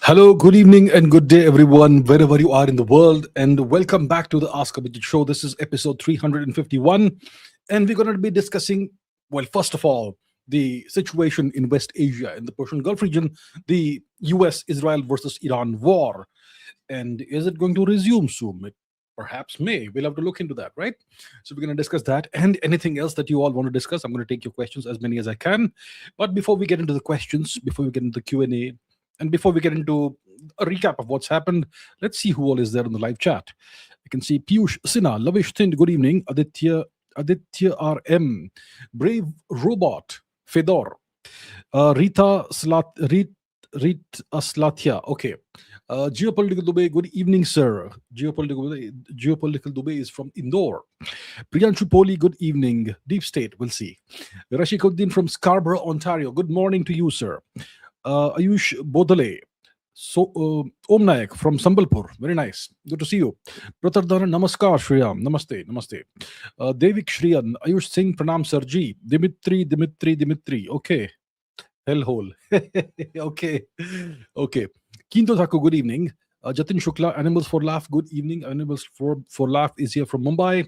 Hello, good evening, and good day, everyone, wherever you are in the world, and welcome back to the Ask Abhijit show. This is episode 351, and we're going to be discussing, well, first of all, the situation in West Asia, in the Persian Gulf region, the US Israel versus Iran war. And is it going to resume soon? It perhaps may. We'll have to look into that, right? So we're going to discuss that and anything else that you all want to discuss. I'm going to take your questions, as many as I can. But before we get into the questions, before we get into the Q&A, and before we get into a recap of what's happened, let's see who all is there in the live chat. I can see Piyush Sinha, Lavish Thind, good evening. Aditya RM, Brave Robot, Fedor, Rit Aslathia. Okay. Geopolitical Dubai, good evening, sir. Geopolitical Dubai is from Indore. Priyanshu Poli, good evening. Deep State, we'll see. Rashikuddin from Scarborough, Ontario, good morning to you, sir. Ayush Bodale, Om Nayak from Sambalpur, very nice. Good to see you. Pratardhana, Namaskar, Shriyam. Namaste, namaste. Devik Shriyan, Ayush Singh, Pranam Sarji. Dimitri. Okay. Hellhole. Okay. Okay. Kinto Thaku, good evening. Jatin Shukla, Animals for Laugh, good evening. Animals for Laugh is here from Mumbai.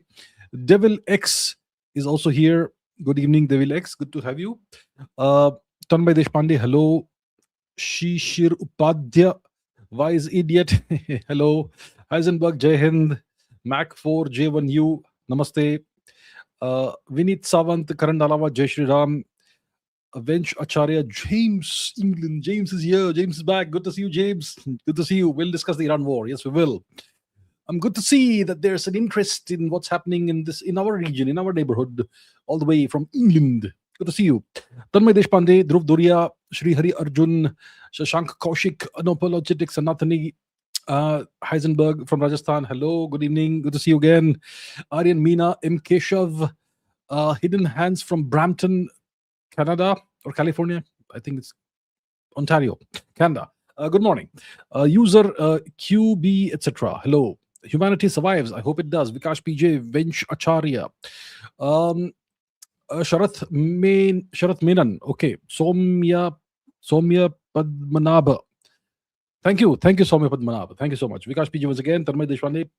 Devil X is also here. Good evening, Devil X. Good to have you. Tanmay Deshpande, hello. Shishir Upadhya, Wise Idiot, hello. Heisenberg, Jai Hind. Mac 4, J1U, Namaste. Vinit Savant, Karandalawa, Jai Shri Ram. Vench Acharya, James, England. James is here. James is back. Good to see you, James. Good to see you. We'll discuss the Iran war. Yes, we will. I'm good to see that there's an interest in what's happening in our region, in our neighborhood, all the way from England. Good to see you. Tanmay Deshpande, Dhruv Doria, Shri Hari Arjun, Shashank Kaushik, Anopologistics, Anathani, Heisenberg from Rajasthan. Hello, good evening. Good to see you again. Aryan Meena, M. Keshav, Hidden Hands from Brampton, Canada or California. I think it's Ontario, Canada. Good morning. User QB, etc. Hello. Humanity survives. I hope it does. Vikash PJ, Vench Acharya. Sharath Menon. Okay. Somya Padmanabha. Thank you, Somya Padmanabha. Thank you so much. Vikash PJ once again. Tanmay Deshpande.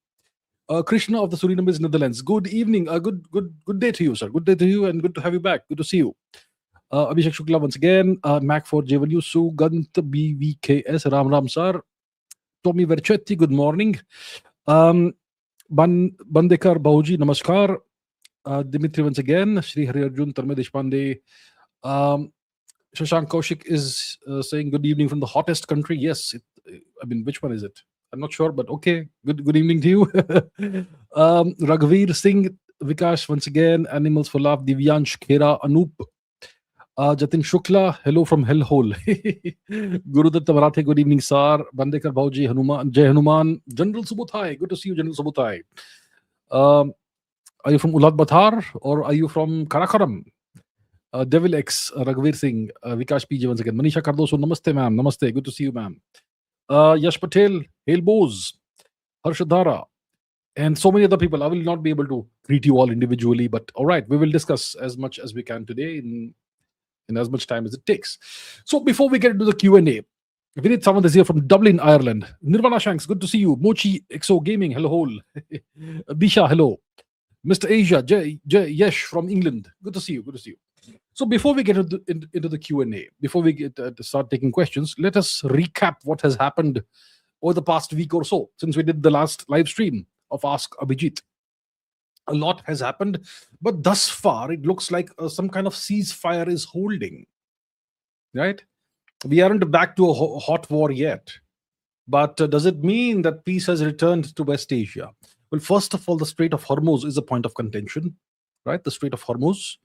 Krishna of the Surinamese Netherlands. Good evening. Good day to you, sir. Good day to you, and good to have you back. Good to see you. Abhishek Shukla once again. Mac 4 J1U, Sugant BVKS, Ram sir. Tommy Verchetti, good morning. Bandekar Bahuji, Namaskar. Dimitri once again. Shri Hari Arjun, Tanmay Deshpande. Shashank Kaushik is saying good evening from the hottest country. Yes, I mean, which one is it? I'm not sure, but okay. Good evening to you. Raghavir Singh, Vikash once again. Animals for Laugh, Divyansh Khera, Anup. Jatin Shukla, hello from Hellhole. Gurudatta Marathe, good evening, sir. Bandekar Bhauji, Hanuman, Jai Hanuman. General Subuthai, good to see you, General Subuthai. Are you from Ulad Bathar or are you from Karakaram? Devil X, Raghavir Singh, Vikash PJ once again. Manisha Cardoso, namaste, ma'am. Namaste, good to see you, ma'am. Yash Patel, Hail Bose, Harshadhara, and so many other people. I will not be able to greet you all individually, but all right, we will discuss as much as we can today in as much time as it takes. So before we get into the Q&A, Vinit Samant is here from Dublin, Ireland. Nirvana Shanks, good to see you. Mochi Exo Gaming, hello. Bisha, hello. Mr. Asia, Yesh from England, good to see you. So before we get into the Q&A, before we get to start taking questions, let us recap what has happened over the past week or so since we did the last live stream of Ask Abhijit. A lot has happened, but thus far it looks like some kind of ceasefire is holding, right? We aren't back to a hot war yet, but does it mean that peace has returned to West Asia? Well, first of all, the Strait of Hormuz is a point of contention, right? The Strait of Hormuz,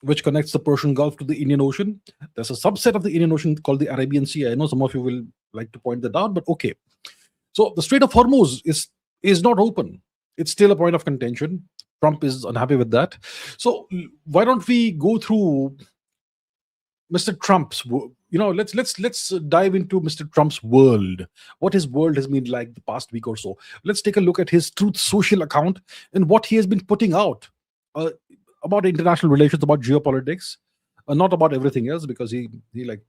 which connects the Persian Gulf to the Indian Ocean. There's a subset of the Indian Ocean called the Arabian Sea. I know some of you will like to point that out, but okay. So the Strait of Hormuz is not open. It's still a point of contention. Trump is unhappy with that. So why don't we go through Mr. Trump's, let's dive into Mr. Trump's world. What his world has been like the past week or so. Let's take a look at his Truth Social account and what he has been putting out about international relations, about geopolitics, not about everything else, because he like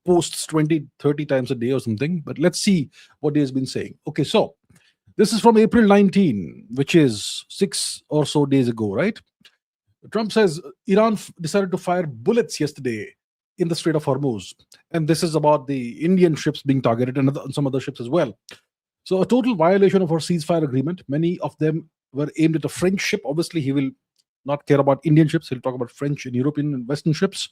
posts 20, 30 times a day or something. But let's see what he has been saying. Okay, so this is from April 19, which is 6 or so days ago, right? Trump says Iran decided to fire bullets yesterday in the Strait of Hormuz. And this is about the Indian ships being targeted and some other ships as well. So, a total violation of our ceasefire agreement. Many of them were aimed at a French ship. Obviously, he will not care about Indian ships. He'll talk about French and European and Western ships.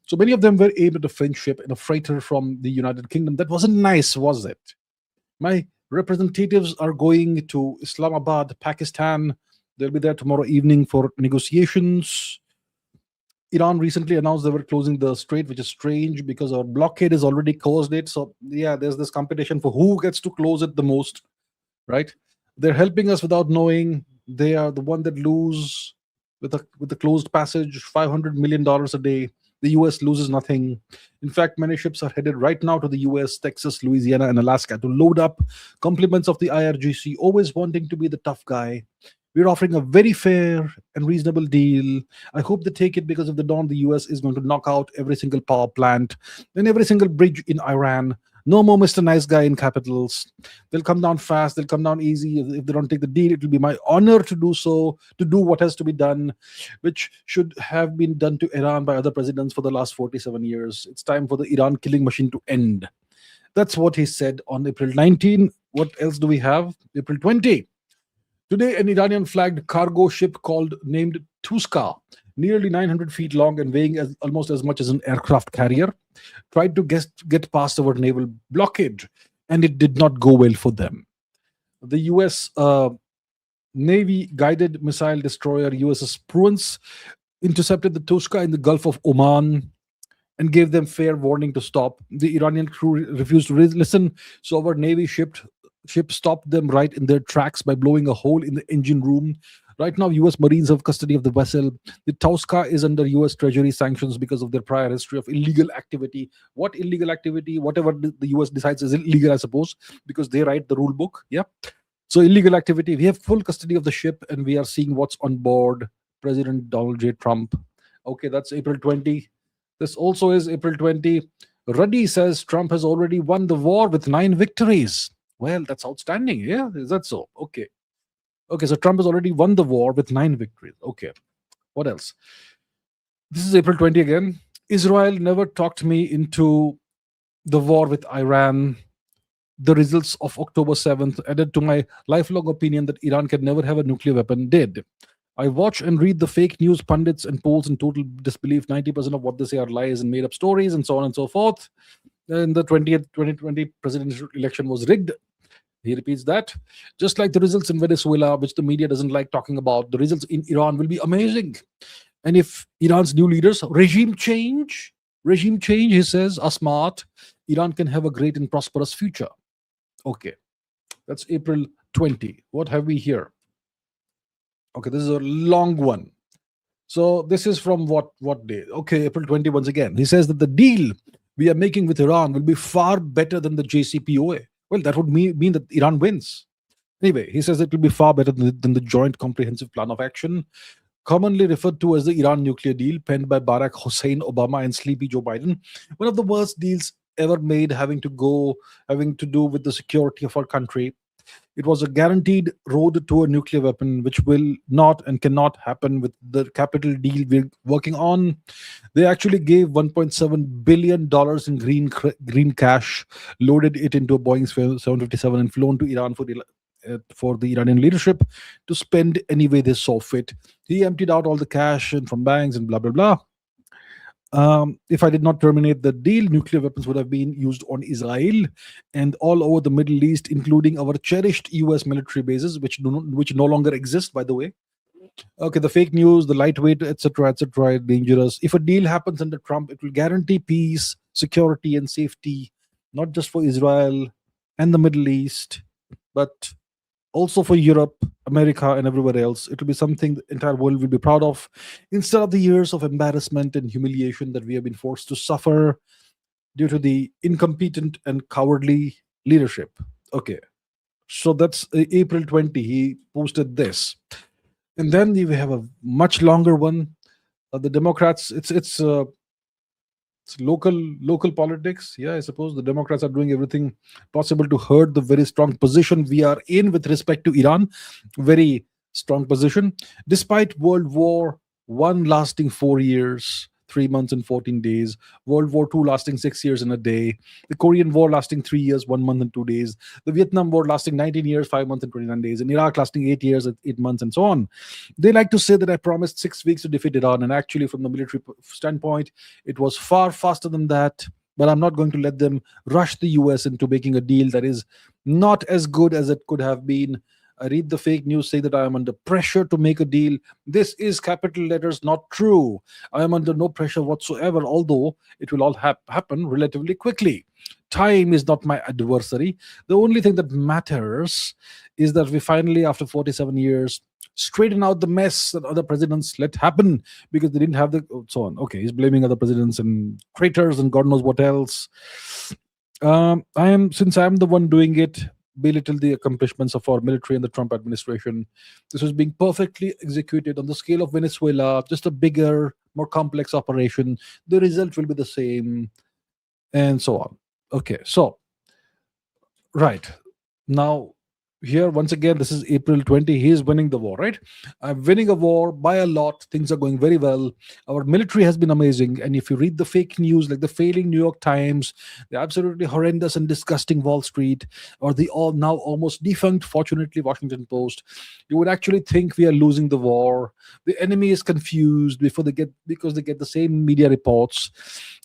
So, many of them were aimed at a French ship and a freighter from the United Kingdom. That wasn't nice, was it? My representatives are going to Islamabad, Pakistan. They'll be there tomorrow evening for negotiations. Iran recently announced they were closing the strait, which is strange because our blockade has already closed it. So, yeah, there's this competition for who gets to close it the most, right? They're helping us without knowing. They are the one that lose with the closed passage, $500 million a day. The US loses nothing. In fact, many ships are headed right now to the US, Texas, Louisiana, and Alaska to load up. Compliments of the IRGC, always wanting to be the tough guy. We're offering a very fair and reasonable deal. I hope they take it because if they don't, the US is going to knock out every single power plant and every single bridge in Iran. No more Mr. Nice Guy in capitals. They'll come down fast. They'll come down easy. If they don't take the deal, it will be my honor to do so, to do what has to be done, which should have been done to Iran by other presidents for the last 47 years. It's time for the Iran killing machine to end. That's what he said on April 19. What else do we have? April 20. Today, an Iranian flagged cargo ship named Tuska, nearly 900 feet long and weighing almost as much as an aircraft carrier, tried to get past our naval blockade, and it did not go well for them. The US Navy guided missile destroyer USS Prudence intercepted the Tuska in the Gulf of Oman and gave them fair warning to stop. The Iranian crew refused to listen, so our Navy ship stopped them right in their tracks by blowing a hole in the engine room. Right now, US Marines have custody of the vessel. The Tuska is under US Treasury sanctions because of their prior history of illegal activity. What illegal activity? Whatever the US decides is illegal, I suppose, because they write the rule book. Yeah. So illegal activity. We have full custody of the ship, and we are seeing what's on board. President Donald J. Trump. Okay, that's April 20. This also is April 20. Ruddy says Trump has already won the war with 9 victories. Well, that's outstanding. Yeah, is that so? Okay. Okay, so Trump has already won the war with 9 victories. Okay. What else? This is April 20 again. Israel never talked me into the war with Iran. The results of October 7th added to my lifelong opinion that Iran can never have a nuclear weapon did. I watch and read the fake news pundits and polls in total disbelief. 90% of what they say are lies and made up stories and so on and so forth. And the 2020 presidential election was rigged. He repeats that. Just like the results in Venezuela, which the media doesn't like talking about, the results in Iran will be amazing. And if Iran's new leaders, regime change, he says, are smart, Iran can have a great and prosperous future. Okay. That's April 20. What have we here? Okay, this is a long one. So this is from what day? Okay, April 20 once again. He says that the deal we are making with Iran will be far better than the JCPOA. Well, that would mean that Iran wins. Anyway, he says it will be far better than the Joint Comprehensive Plan of Action, commonly referred to as the Iran nuclear deal, penned by Barack Hussein Obama and sleepy Joe Biden. One of the worst deals ever made, having to do with the security of our country. It was a guaranteed road to a nuclear weapon, which will not and cannot happen with the capital deal we're working on. They actually gave $1.7 billion in green cash, loaded it into a Boeing 757 and flown to Iran for the Iranian leadership to spend any way they saw fit. He emptied out all the cash and from banks and blah, blah, blah. If I did not terminate the deal, nuclear weapons would have been used on Israel and all over the Middle East, including our cherished US military bases, which no longer exist, by the way. Okay, the fake news, the lightweight, etc., dangerous. If a deal happens under Trump, it will guarantee peace, security, and safety, not just for Israel and the Middle East, but also for Europe, America, and everywhere else. It will be something the entire world will be proud of, instead of the years of embarrassment and humiliation that we have been forced to suffer due to the incompetent and cowardly leadership. Okay, so that's April 20. He posted this. And then we have a much longer one. The Democrats, it's It's local politics. Yeah, I suppose the Democrats are doing everything possible to hurt the very strong position we are in with respect to Iran. Very strong position, despite World War One lasting 4 years, 3 months and 14 days. World War Two lasting 6 years and a day. The Korean War lasting 3 years, 1 month and 2 days. The Vietnam War lasting 19 years, 5 months and 29 days. And Iraq lasting 8 years, 8 months, and so on. They like to say that I promised 6 weeks to defeat Iran, and actually, from the military standpoint, it was far faster than that. But I'm not going to let them rush the US into making a deal that is not as good as it could have been. I read the fake news say that I am under pressure to make a deal. This is capital letters, not true. I am under no pressure whatsoever, although it will all happen relatively quickly. Time is not my adversary. The only thing that matters is that we finally, after 47 years, straighten out the mess that other presidents let happen because they didn't have the so on. Okay, he's blaming other presidents and traitors and God knows what else. Since I'm the one doing it, belittle the accomplishments of our military and the Trump administration. This was being perfectly executed on the scale of Venezuela, just a bigger, more complex operation. The result will be the same, and so on. Okay, so right now, here once again, this is April 20. He is winning the war, right? I'm winning a war by a lot. Things are going very well. Our military has been amazing. And if you read the fake news, like the failing New York Times, the absolutely horrendous and disgusting Wall Street, or the all now almost defunct, fortunately, Washington Post, you would actually think we are losing the war. The enemy is confused because they get the same media reports,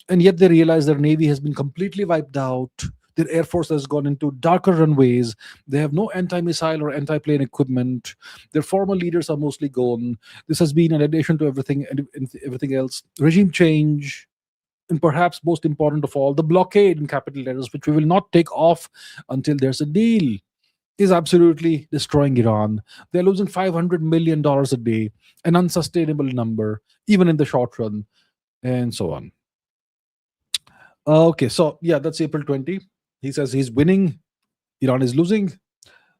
and yet they realize their navy has been completely wiped out. Their air force has gone into darker runways. They have no anti-missile or anti-plane equipment. Their former leaders are mostly gone. This has been, in addition to and everything else, regime change, and perhaps most important of all, the blockade in capital letters, which we will not take off until there's a deal, is absolutely destroying Iran. They're losing $500 million a day, an unsustainable number, even in the short run, and so on. Okay, so yeah, that's April 20. He says he's winning, Iran is losing.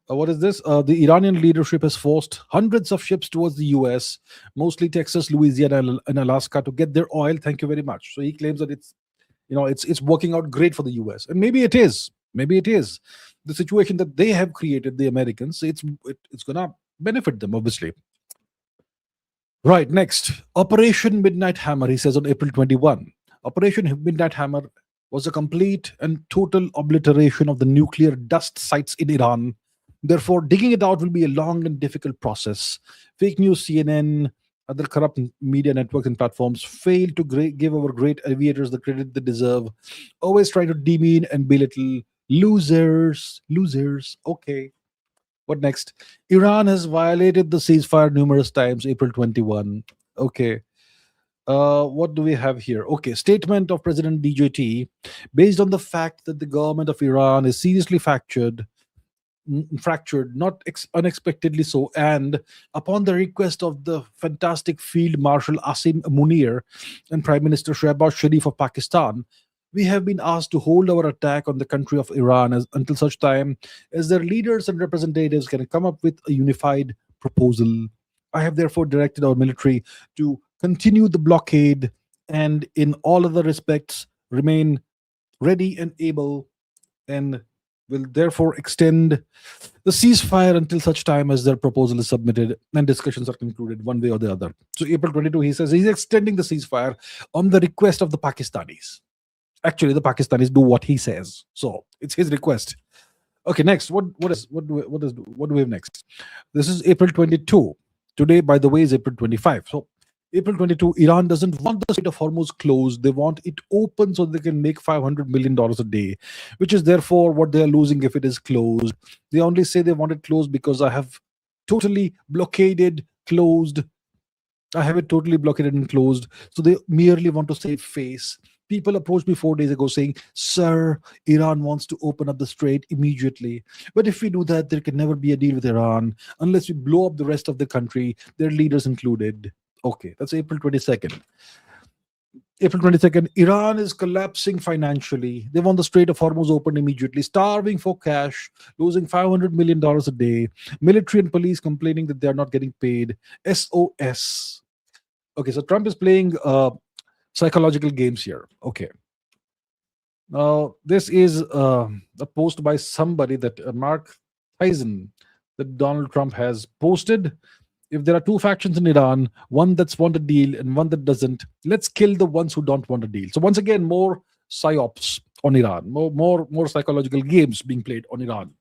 What is this? The Iranian leadership has forced hundreds of ships towards the US, mostly Texas, Louisiana, and Alaska, to get their oil. Thank you very much. So he claims that it's working out great for the US, and maybe it is. Maybe it is. The situation that they have created, the Americans, it's gonna benefit them, obviously. Right, next, Operation Midnight Hammer. He says on April 21, Operation Midnight Hammer was a complete and total obliteration of the nuclear dust sites in Iran. Therefore, digging it out will be a long and difficult process. Fake news, CNN, other corrupt media networks and platforms fail to give our great aviators the credit they deserve, always trying to demean and belittle losers. Losers. Okay. What next? Iran has violated the ceasefire numerous times, April 21. Okay. What do we have here? Okay, statement of President DJT. Based on the fact that the government of Iran is seriously fractured, not unexpectedly so, and upon the request of the fantastic Field Marshal Asim Munir and Prime Minister Shehbaz Sharif of Pakistan, we have been asked to hold our attack on the country of Iran until such time as their leaders and representatives can come up with a unified proposal. I have therefore directed our military to continue the blockade and, in all other respects, remain ready and able, and will therefore extend the ceasefire until such time as their proposal is submitted and discussions are concluded one way or the other. So, April 22, he says he's extending the ceasefire on the request of the Pakistanis. Actually, the Pakistanis do what he says, so it's his request. Okay, next, what do we have next? This is April 22. Today, by the way, is April 25. So, April 22, Iran doesn't want the Strait of Hormuz closed. They want it open so they can make $500 million a day, which is therefore what they are losing if it is closed. They only say they want it closed because I have totally closed. I have it totally blockaded and closed. So they merely want to save face. People approached me 4 days ago saying, "Sir, Iran wants to open up the strait immediately. But if we do that, there can never be a deal with Iran unless we blow up the rest of the country, their leaders included." Okay, that's April 22nd. April 22nd, Iran is collapsing financially. They want the Strait of Hormuz opened immediately, starving for cash, losing $500 million a day. Military and police complaining that they are not getting paid. SOS. Okay, so Trump is playing psychological games here. Okay. Now, this is a post by somebody that Mark Tyson, that Donald Trump has posted. If there are two factions in Iran, one that's want a deal and one that doesn't, let's kill the ones who don't want a deal. So once again, more psyops on Iran, more psychological games being played on Iran.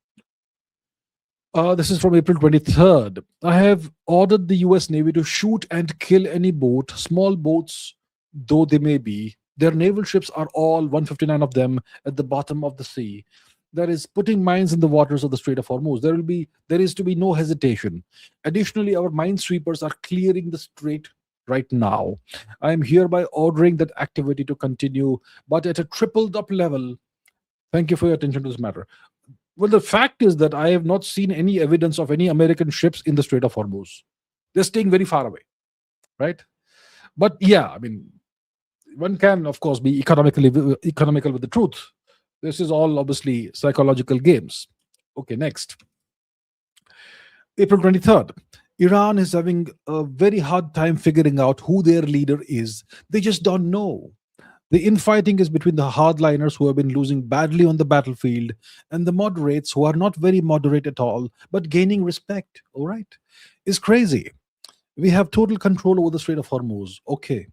This is from April 23rd. I have ordered the US Navy to shoot and kill any boat, small boats though they may be. Their naval ships are all 159 of them at the bottom of the sea. That is putting mines in the waters of the Strait of Hormuz. There is to be no hesitation. Additionally, our minesweepers are clearing the strait right now. I am hereby ordering that activity to continue, but at a tripled up level. Thank you for your attention to this matter. Well, the fact is that I have not seen any evidence of any American ships in the Strait of Hormuz. They're staying very far away, right? But yeah, I mean, one can, of course, be economical with the truth. This is all obviously psychological games. Okay, next. April 23rd. Iran is having a very hard time figuring out who their leader is. They just don't know. The infighting is between the hardliners who have been losing badly on the battlefield and the moderates who are not very moderate at all, but gaining respect. All right. It's crazy. We have total control over the Strait of Hormuz. Okay.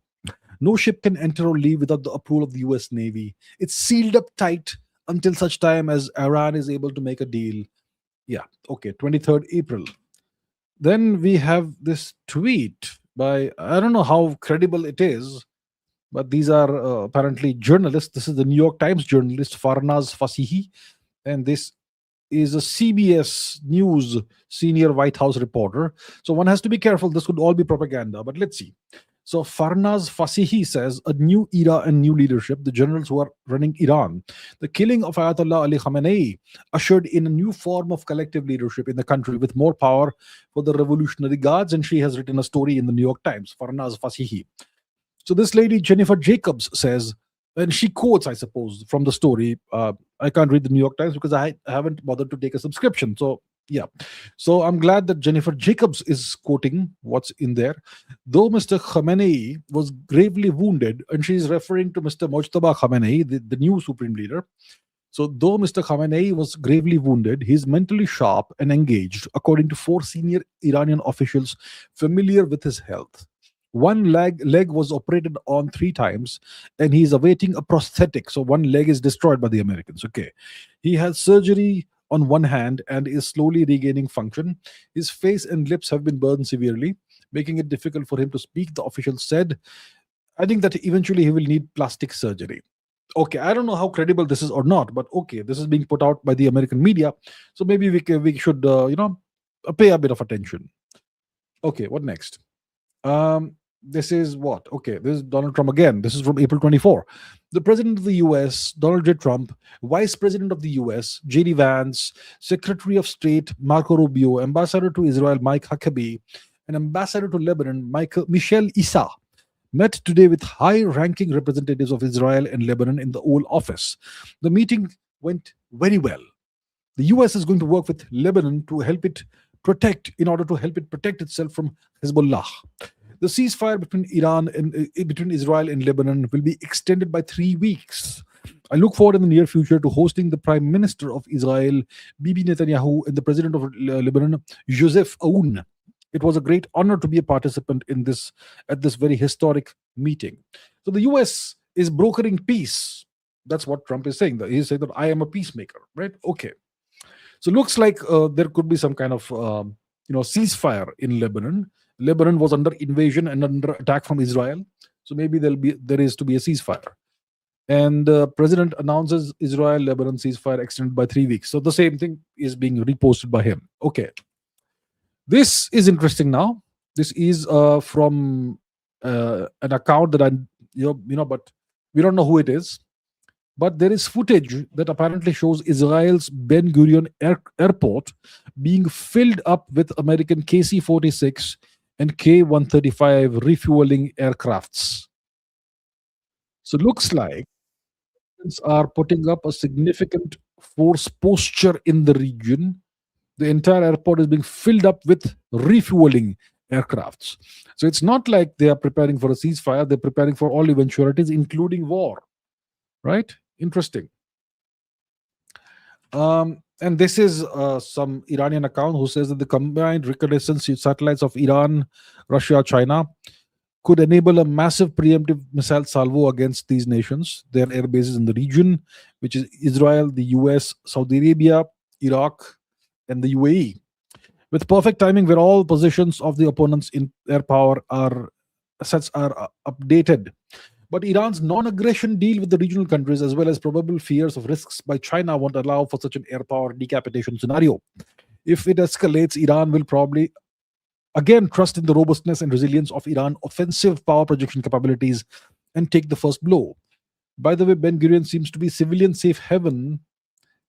No ship can enter or leave without the approval of the US Navy. It's sealed up tight until such time as Iran is able to make a deal. Yeah. Okay. 23rd April. Then we have this tweet by, I don't know how credible it is, but these are apparently journalists. This is the New York Times journalist Farnaz Fasihi, and this is a CBS News senior White House reporter. So one has to be careful. This could all be propaganda, but let's see. So Farnaz Fasihi says a new era and new leadership, the generals who are running Iran. The killing of Ayatollah Ali Khamenei ushered in a new form of collective leadership in the country with more power for the Revolutionary Guards. And she has written a story in the New York Times, Farnaz Fasihi. So this lady, Jennifer Jacobs, says, and she quotes, I suppose, from the story. I can't read the New York Times because I haven't bothered to take a subscription. So yeah. So I'm glad that Jennifer Jacobs is quoting what's in there. Though Mr. Khamenei was gravely wounded, and she's referring to Mr. Mojtaba Khamenei, the new supreme leader. So though Mr. Khamenei was gravely wounded, he's mentally sharp and engaged, according to 4 senior Iranian officials familiar with his health. One leg was operated on 3 times, and he's awaiting a prosthetic. So one leg is destroyed by the Americans. Okay. He had surgery on one hand and is slowly regaining function. His face and lips have been burned severely, making it difficult for him to speak, the officials said. I think that eventually he will need plastic surgery. Okay, I don't know how credible this is or not, but okay, this is being put out by the American media, so maybe we should pay a bit of attention. Okay, what next? This is what? Okay, this is Donald Trump again. This is from April 24. The president of the US, Donald J. Trump, vice president of the US, J.D. Vance, secretary of state, Marco Rubio, ambassador to Israel, Mike Huckabee, and ambassador to Lebanon, Michel Issa, met today with high-ranking representatives of Israel and Lebanon in the Oval Office. The meeting went very well. The US is going to work with Lebanon to help it protect itself from Hezbollah. The ceasefire between Israel and Lebanon will be extended by 3 weeks. I look forward in the near future to hosting the Prime Minister of Israel, Bibi Netanyahu, and the President of Lebanon, Joseph Aoun. It was a great honor to be a participant at this very historic meeting. So the US is brokering peace. That's what Trump is saying. He's saying that I am a peacemaker, right? Okay. So looks like there could be some kind of ceasefire in Lebanon. Lebanon was under invasion and under attack from Israel. So maybe there is to be a ceasefire. And the president announces Israel-Lebanon ceasefire extended by 3 weeks. So the same thing is being reposted by him. Okay. This is interesting now. This is from an account that but we don't know who it is. But there is footage that apparently shows Israel's Ben Gurion airport being filled up with American KC-46 and K-135 refueling aircrafts. So looks like are putting up a significant force posture in the region. The entire airport is being filled up with refueling aircrafts. So it's not like they are preparing for a ceasefire, they're preparing for all eventualities, including war. Right? Interesting. And this is some Iranian account who says that the combined reconnaissance satellites of Iran, Russia, China could enable a massive preemptive missile salvo against these nations, their air bases in the region, which is Israel, the US, Saudi Arabia, Iraq, and the UAE. With perfect timing, where all positions of the opponents in air power are assets are updated. But Iran's non-aggression deal with the regional countries, as well as probable fears of risks by China, won't allow for such an air power decapitation scenario. If it escalates, Iran will probably again trust in the robustness and resilience of Iran offensive power projection capabilities and take the first blow. By the way, Ben Gurion seems to be civilian safe haven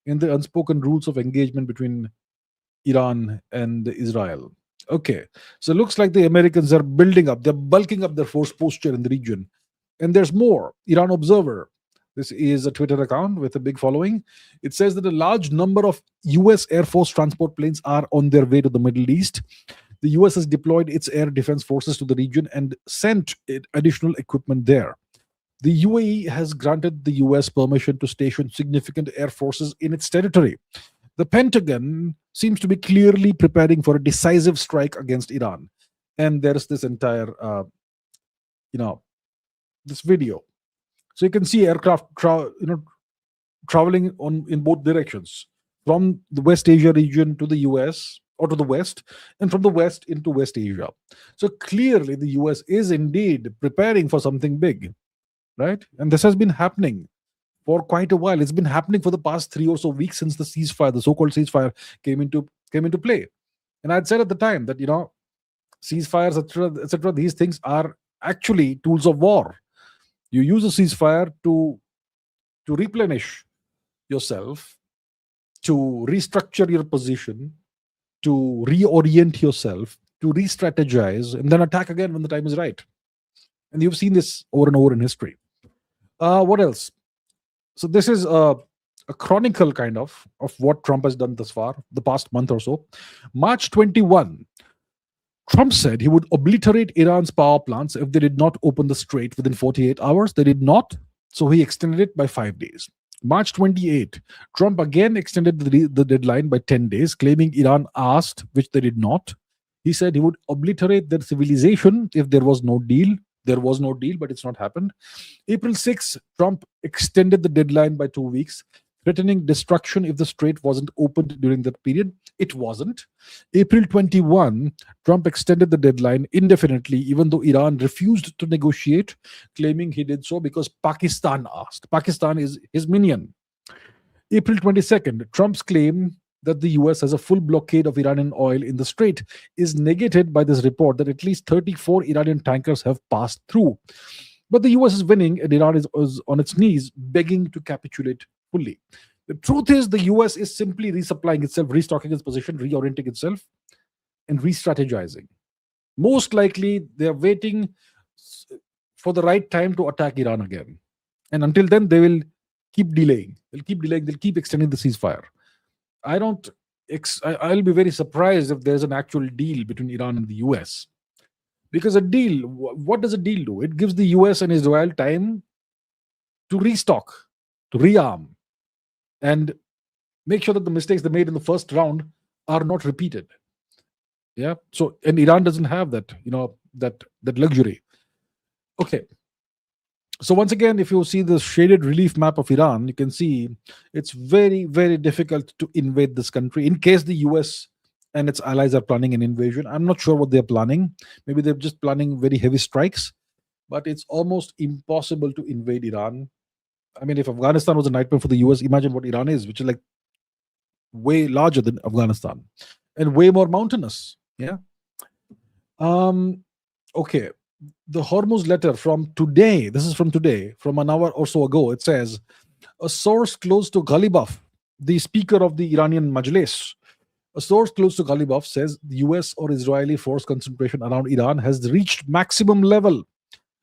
in the unspoken rules of engagement between Iran and Israel. Okay, so it looks like the Americans are building up, they're bulking up their force posture in the region. And there's more. Iran Observer. This is a Twitter account with a big following. It says that a large number of US Air Force transport planes are on their way to the Middle East. The US has deployed its air defense forces to the region and sent additional equipment there. The UAE has granted the US permission to station significant air forces in its territory. The Pentagon seems to be clearly preparing for a decisive strike against Iran. And there's this entire, this video. So you can see aircraft, traveling in both directions, from the West Asia region to the US or to the West, and from the West into West Asia. So clearly, the US is indeed preparing for something big, right? And this has been happening for quite a while. It's been happening for the past 3 or so weeks since the ceasefire, the so-called ceasefire, came into play. And I'd said at the time that ceasefires, etc., these things are actually tools of war. You use a ceasefire to replenish yourself, to restructure your position, to reorient yourself, to re-strategize, and then attack again when the time is right. And you've seen this over and over in history. What else? So this is a chronicle kind of what Trump has done thus far, the past month or so. March 21, Trump said he would obliterate Iran's power plants if they did not open the strait within 48 hours. They did not, so he extended it by 5 days. March 28, Trump again extended the deadline by 10 days, claiming Iran asked, which they did not. He said he would obliterate their civilization if there was no deal. There was no deal, but it's not happened. April 6, Trump extended the deadline by 2 weeks, threatening destruction if the strait wasn't opened during that period. It wasn't. April 21, Trump extended the deadline indefinitely, even though Iran refused to negotiate, claiming he did so because Pakistan asked. Pakistan is his minion. April 22nd, Trump's claim that the US has a full blockade of Iranian oil in the strait is negated by this report that at least 34 Iranian tankers have passed through. But the US is winning and Iran is on its knees begging to capitulate fully. The truth is the US is simply resupplying itself, restocking its position, reorienting itself, and re-strategizing. Most likely, they're waiting for the right time to attack Iran again. And until then, they will keep delaying. They'll keep extending the ceasefire. I'll be very surprised if there's an actual deal between Iran and the US. Because a deal, what does a deal do? It gives the US and Israel time to restock, to rearm, and make sure that the mistakes they made in the first round are not repeated. Yeah. So, and Iran doesn't have that, that luxury. Okay. So once again, if you see the shaded relief map of Iran, you can see it's very, very difficult to invade this country in case the US and its allies are planning an invasion. I'm not sure what they're planning. Maybe they're just planning very heavy strikes, but it's almost impossible to invade Iran. I mean, if Afghanistan was a nightmare for the US, imagine what Iran is, which is like way larger than Afghanistan and way more mountainous. Yeah. Okay. The Hormuz letter from today, this is from today, from an hour or so ago, it says, a source close to Ghalibaf, the speaker of the Iranian Majlis, a source close to Ghalibaf says the US or Israeli force concentration around Iran has reached maximum level,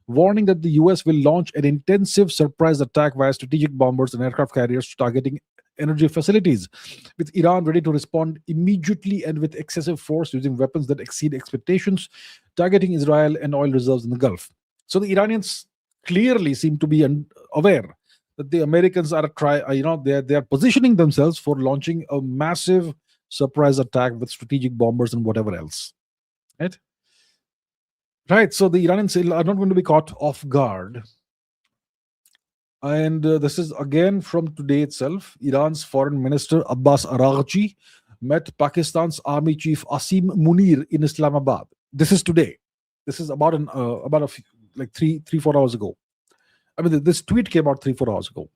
warning that the US will launch an intensive surprise attack via strategic bombers and aircraft carriers targeting energy facilities, with Iran ready to respond immediately and with excessive force using weapons that exceed expectations, targeting Israel and oil reserves in the Gulf. So the Iranians clearly seem to be aware that the Americans are they are positioning themselves for launching a massive surprise attack with strategic bombers and whatever else. Right? Right. So the Iranians are not going to be caught off guard. And this is again from today itself. Iran's Foreign Minister Abbas Araghchi met Pakistan's Army Chief Asim Munir in Islamabad. This is today. This is about a few, like 4 hours ago. I mean, this tweet came out 3 4 hours ago.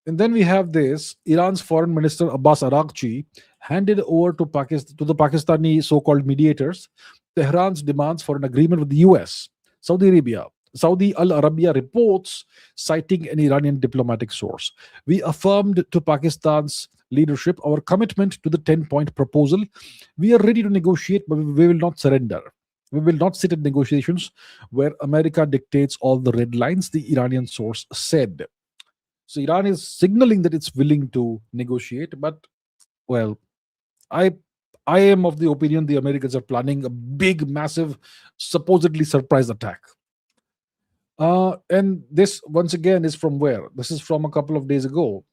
And then we have this: Iran's Foreign Minister Abbas Araghchi handed over to the Pakistani so-called mediators Tehran's demands for an agreement with the US, Saudi Arabia. Saudi Al Arabiya reports, citing an Iranian diplomatic source. We affirmed to Pakistan's leadership our commitment to the 10-point proposal. We are ready to negotiate, but we will not surrender. We will not sit in negotiations where America dictates all the red lines, the Iranian source said. So Iran is signaling that it's willing to negotiate, but well, I I am of the opinion the Americans are planning a big, massive, supposedly surprise attack. And this once again is from where? This is from a couple of days ago.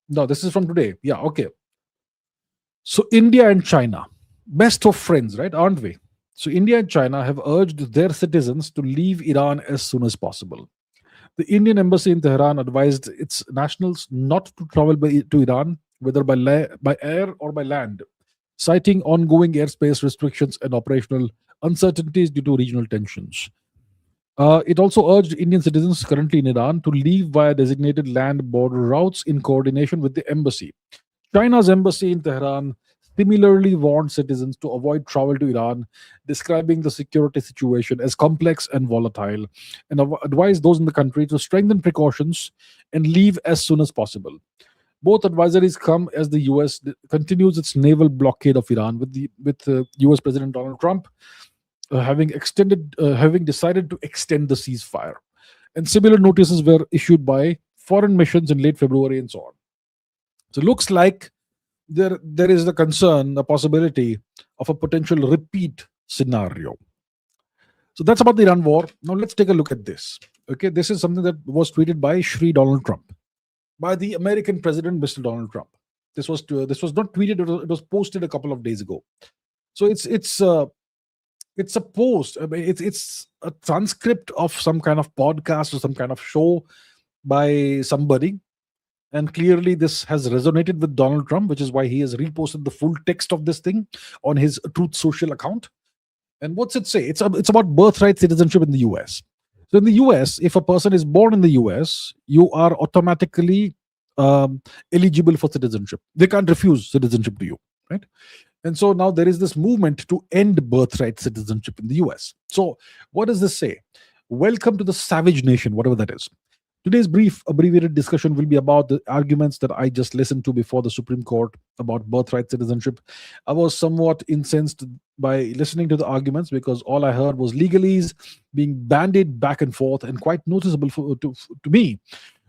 No, this is from today. Yeah, okay. So India and China, best of friends, right? Aren't we? So India and China have urged their citizens to leave Iran as soon as possible. The Indian embassy in Tehran advised its nationals not to travel to Iran, whether by air or by land, citing ongoing airspace restrictions and operational uncertainties due to regional tensions. It also urged Indian citizens currently in Iran to leave via designated land border routes in coordination with the embassy. China's embassy in Tehran similarly warned citizens to avoid travel to Iran, describing the security situation as complex and volatile, and advised those in the country to strengthen precautions and leave as soon as possible. Both advisories come as the U.S. continues its naval blockade of Iran, with U.S. President Donald Trump having decided to extend the ceasefire, and similar notices were issued by foreign missions in late February and so on. So it looks like there is the concern, the possibility of a potential repeat scenario. So that's about the Iran war. Now let's take a look at this. Okay, this is something that was tweeted by Shri Donald Trump, by the American president, Mr. Donald Trump. This was not tweeted; it was posted a couple of days ago. So it's a post. I mean, it's a transcript of some kind of podcast or some kind of show by somebody. And clearly, this has resonated with Donald Trump, which is why he has reposted the full text of this thing on his Truth Social account. And what's it say? It's about birthright citizenship in the US. So in the US, if a person is born in the US, you are automatically eligible for citizenship. They can't refuse citizenship to you, right? And so now there is this movement to end birthright citizenship in the US. So what does this say? Welcome to the savage nation, whatever that is. Today's brief abbreviated discussion will be about the arguments that I just listened to before the Supreme Court about birthright citizenship. I was somewhat incensed by listening to the arguments because all I heard was legalese being bandied back and forth, and quite noticeable to me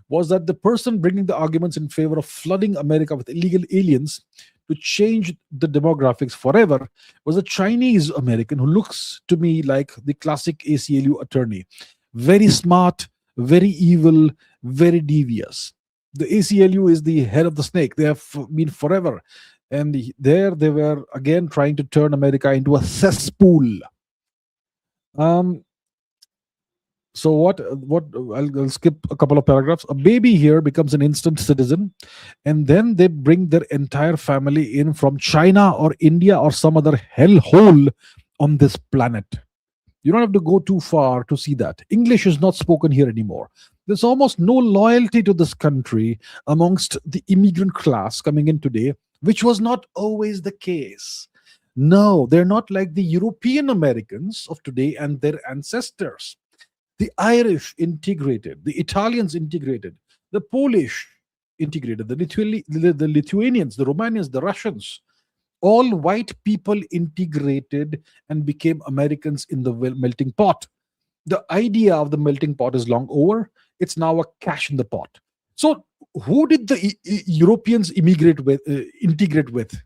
was that the person bringing the arguments in favor of flooding America with illegal aliens to change the demographics forever was a Chinese American who looks to me like the classic ACLU attorney. Very smart, very evil, very devious. The ACLU is the head of the snake. They have been forever. And there they were again trying to turn America into a cesspool. So I'll skip a couple of paragraphs. A baby here becomes an instant citizen, and then they bring their entire family in from China or India or some other hellhole on this planet. You don't have to go too far to see that. English is not spoken here anymore. There's almost no loyalty to this country amongst the immigrant class coming in today, which was not always the case. No, they're not like the European Americans of today and their ancestors. The Irish integrated, the Italians integrated, the Polish integrated, the Lithuanians, the Romanians, the Russians. All white people integrated and became Americans in the melting pot. The idea of the melting pot is long over. It's now a cash in the pot. So who did the Europeans integrate with?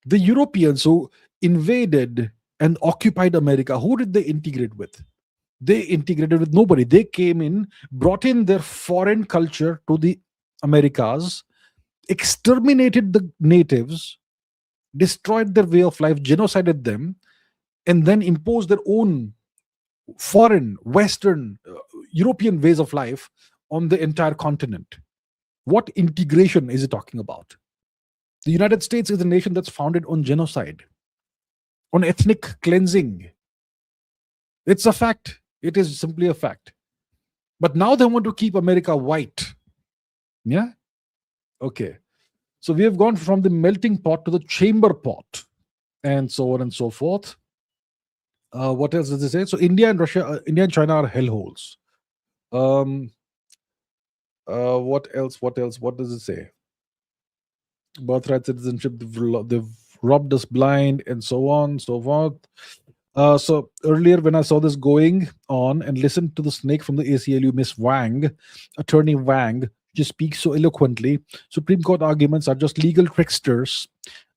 The Europeans who invaded and occupied America, who did they integrate with? They integrated with nobody. They came in, brought in their foreign culture to the Americas, exterminated the natives, destroyed their way of life, genocided them, and then imposed their own foreign, Western, European ways of life on the entire continent. What integration is it talking about? The United States is a nation that's founded on genocide, on ethnic cleansing. It's a fact. It is simply a fact. But now they want to keep America white. Yeah? Okay. So we have gone from the melting pot to the chamber pot, and so on and so forth. What else does it say? So India and China are hellholes. What else? What does it say? Birthright, citizenship, they've robbed us blind, and so on, so forth. So earlier, when I saw this going on and listened to the snake from the ACLU, Miss Wang, Attorney Wang, just speaks so eloquently. Supreme Court arguments are just legal tricksters.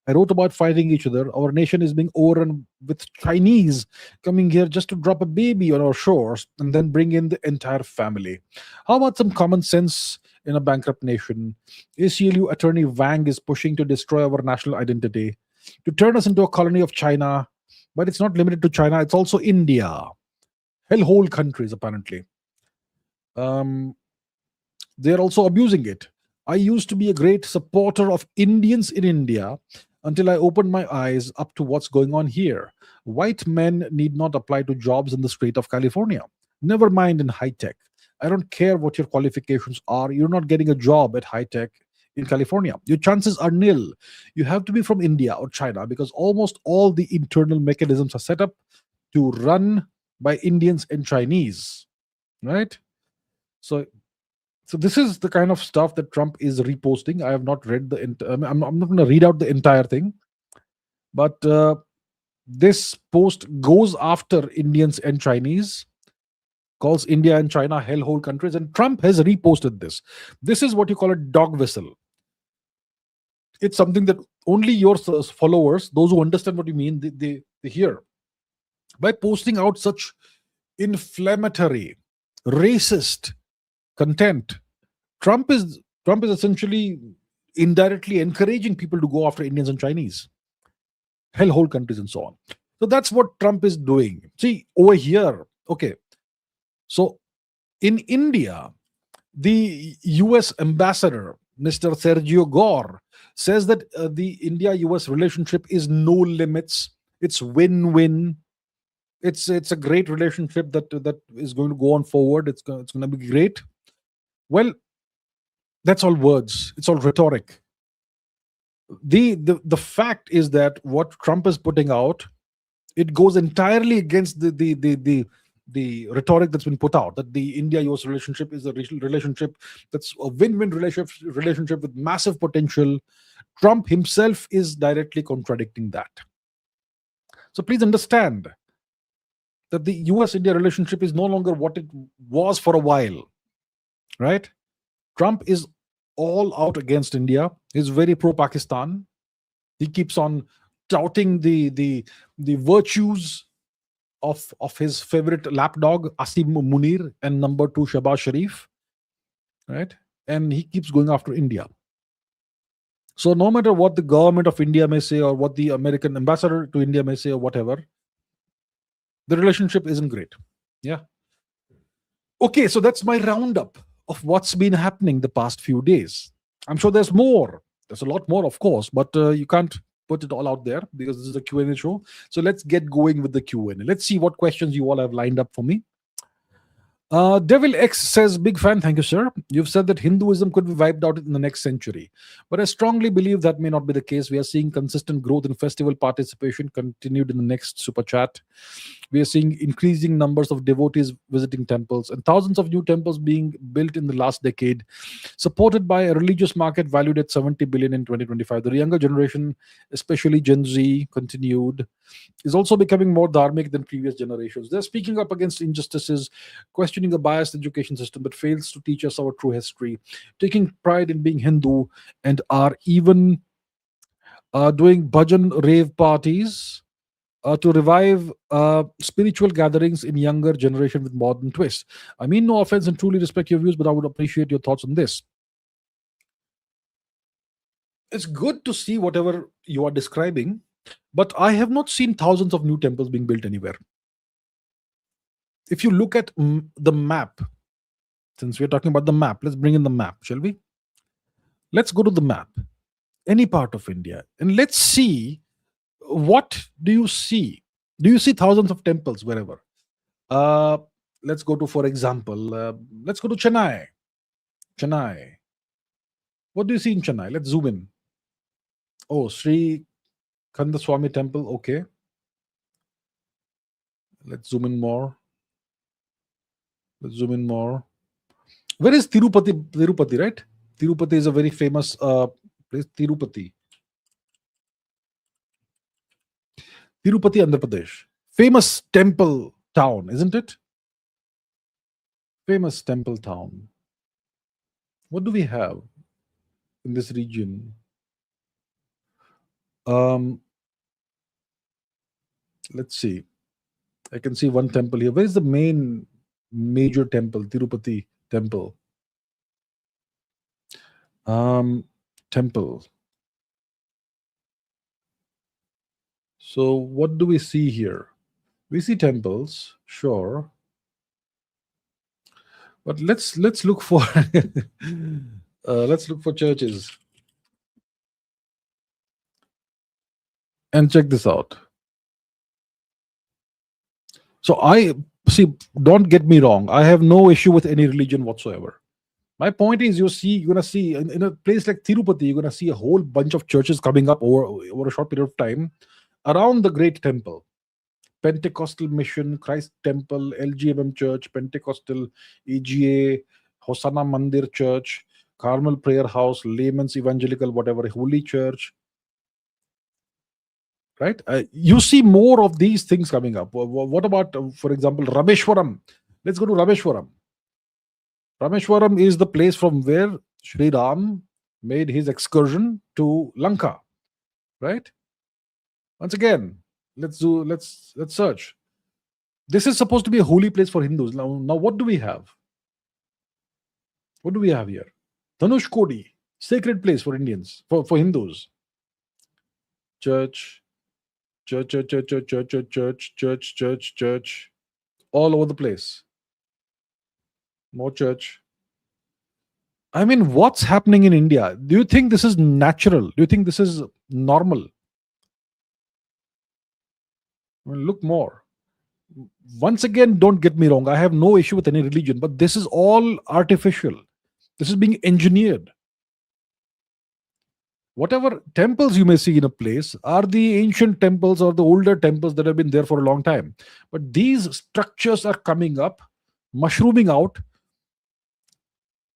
I wrote about fighting each other. Our nation is being overrun with Chinese coming here just to drop a baby on our shores and then bring in the entire family. How about some common sense in a bankrupt nation? ACLU Attorney Wang is pushing to destroy our national identity, to turn us into a colony of China. But it's not limited to China, it's also India. Hellhole countries, apparently. They're also abusing it. I used to be a great supporter of Indians in India until I opened my eyes up to what's going on here. White men need not apply to jobs in the state of California. Never mind in high tech. I don't care what your qualifications are. You're not getting a job at high tech in California. Your chances are nil. You have to be from India or China because almost all the internal mechanisms are set up to run by Indians and Chinese, right? So this is the kind of stuff that Trump is reposting. I have not read I'm not going to read out the entire thing, but this post goes after Indians and Chinese, calls India and China hellhole countries, and Trump has reposted this. This is what you call a dog whistle. It's something that only your followers, those who understand what you mean, they hear. By posting out such inflammatory, racist content, Trump is essentially indirectly encouraging people to go after Indians and Chinese, hellhole countries, and so on. So that's what Trump is doing. See, over here, okay. So in India, the US ambassador, Mr. Sergio Gore, says that the India-US relationship is no limits. It's win-win. It's a great relationship that is going to go on forward. It's going to be great. Well, that's all words. It's all rhetoric. The fact is that what Trump is putting out, it goes entirely against the rhetoric that's been put out, that the India-US relationship is a relationship that's a win-win relationship with massive potential. Trump himself is directly contradicting that. So please understand that the US-India relationship is no longer what it was for a while, right? Trump is all out against India. He's very pro-Pakistan. He keeps on touting the virtues of his favorite lapdog, Asim Munir, and number 2, Shahbaz Sharif, right? And he keeps going after India. So no matter what the government of India may say or what the American ambassador to India may say or whatever, the relationship isn't great. Yeah. Okay, so that's my roundup of what's been happening the past few days. I'm sure there's more. There's a lot more, of course, but you can't put it all out there because this is a Q&A show. So let's get going with the Q&A. Let's see what questions you all have lined up for me. Devil X says, big fan, thank you, sir. You've said that Hinduism could be wiped out in the next century, but I strongly believe that may not be the case. We are seeing consistent growth in festival participation continued in the next super chat. We are seeing increasing numbers of devotees visiting temples and thousands of new temples being built in the last decade, supported by a religious market valued at 70 billion in 2025. The younger generation, especially Gen Z, is also becoming more dharmic than previous generations. They're speaking up against injustices, questioning questioning a biased education system that fails to teach us our true history, taking pride in being Hindu, and are even doing bhajan rave parties to revive spiritual gatherings in younger generation with modern twists. I mean, no offense and truly respect your views, but I would appreciate your thoughts on this. It's good to see whatever you are describing, but I have not seen thousands of new temples being built anywhere. If you look at the map, since we're talking about the map, let's bring in the map, shall we? Let's go to the map, any part of India, and let's see what do you see. Do you see thousands of temples wherever? Uh, let's go to, for example, let's go to Chennai. Chennai. What do you see in Chennai? Let's zoom in. Oh, Sri Kandaswamy Temple. Okay. Let's zoom in more. Let's zoom in more. Where is Tirupati? Tirupati, right? Tirupati is a very famous place. Tirupati. Tirupati, Andhra Pradesh. Famous temple town, isn't it? Famous temple town. What do we have in this region? Let's see. I can see one temple here. Where is the main major temple? Tirupati temple. Temple. So what do we see here? We see temples, sure, but let's look for let's look for churches and check this out. So I see. Don't get me wrong. I have no issue with any religion whatsoever. My point is, you're gonna see in a place like Tirupati, you're gonna see a whole bunch of churches coming up over a short period of time around the great temple. Pentecostal Mission, Christ Temple, LGMM Church, Pentecostal, EGA, Hosanna Mandir Church, Carmel Prayer House, Layman's Evangelical, whatever, Holy Church. Right? You see more of these things coming up. What about, for example, Rameshwaram? Let's go to Rameshwaram. Rameshwaram is the place from where Sri Ram made his excursion to Lanka. Right? Once again, let's search. This is supposed to be a holy place for Hindus. Now what do we have? What do we have here? Dhanushkodi, sacred place for Indians, for Hindus. Church, church, church, church, church, church, church, church, church, church, all over the place. More church. I mean, what's happening in India? Do you think this is natural? Do you think this is normal? I mean, look more. Once again, don't get me wrong. I have no issue with any religion, but this is all artificial. This is being engineered. Whatever temples you may see in a place are the ancient temples or the older temples that have been there for a long time. But these structures are coming up, mushrooming out.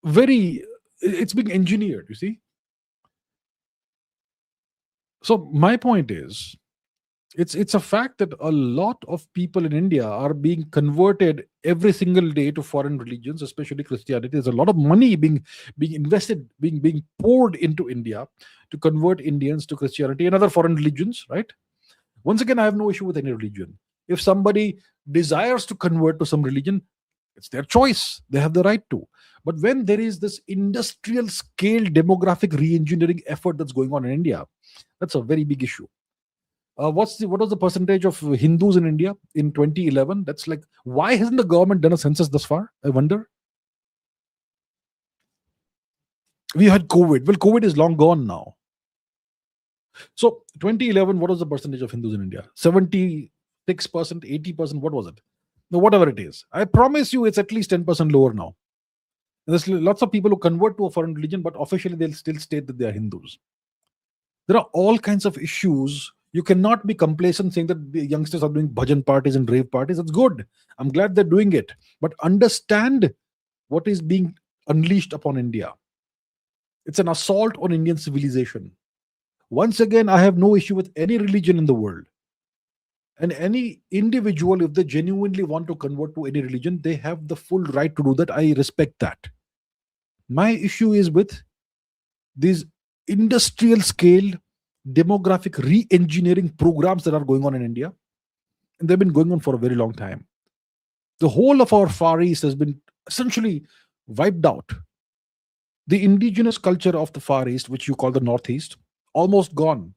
It's being engineered, you see. So my point is, it's a fact that a lot of people in India are being converted every single day to foreign religions, especially Christianity. There's a lot of money being invested, being poured into India to convert Indians to Christianity and other foreign religions, right? Once again, I have no issue with any religion. If somebody desires to convert to some religion, it's their choice. They have the right to. But when there is this industrial scale demographic re-engineering effort that's going on in India, that's a very big issue. What was the percentage of Hindus in India in 2011? That's like, why hasn't the government done a census thus far? I wonder. We had COVID. Well, COVID is long gone now. So 2011, what was the percentage of Hindus in India? 76%, 80%, what was it? No, whatever it is. I promise you it's at least 10% lower now. There's lots of people who convert to a foreign religion, but officially they'll still state that they are Hindus. There are all kinds of issues. You cannot be complacent saying that the youngsters are doing bhajan parties and rave parties. That's good. I'm glad they're doing it. But understand what is being unleashed upon India. It's an assault on Indian civilization. Once again, I have no issue with any religion in the world. And any individual, if they genuinely want to convert to any religion, they have the full right to do that. I respect that. My issue is with these industrial scale demographic re engineering programs that are going on in India. And they've been going on for a very long time. The whole of our Far East has been essentially wiped out. The indigenous culture of the Far East, which you call the Northeast, almost gone.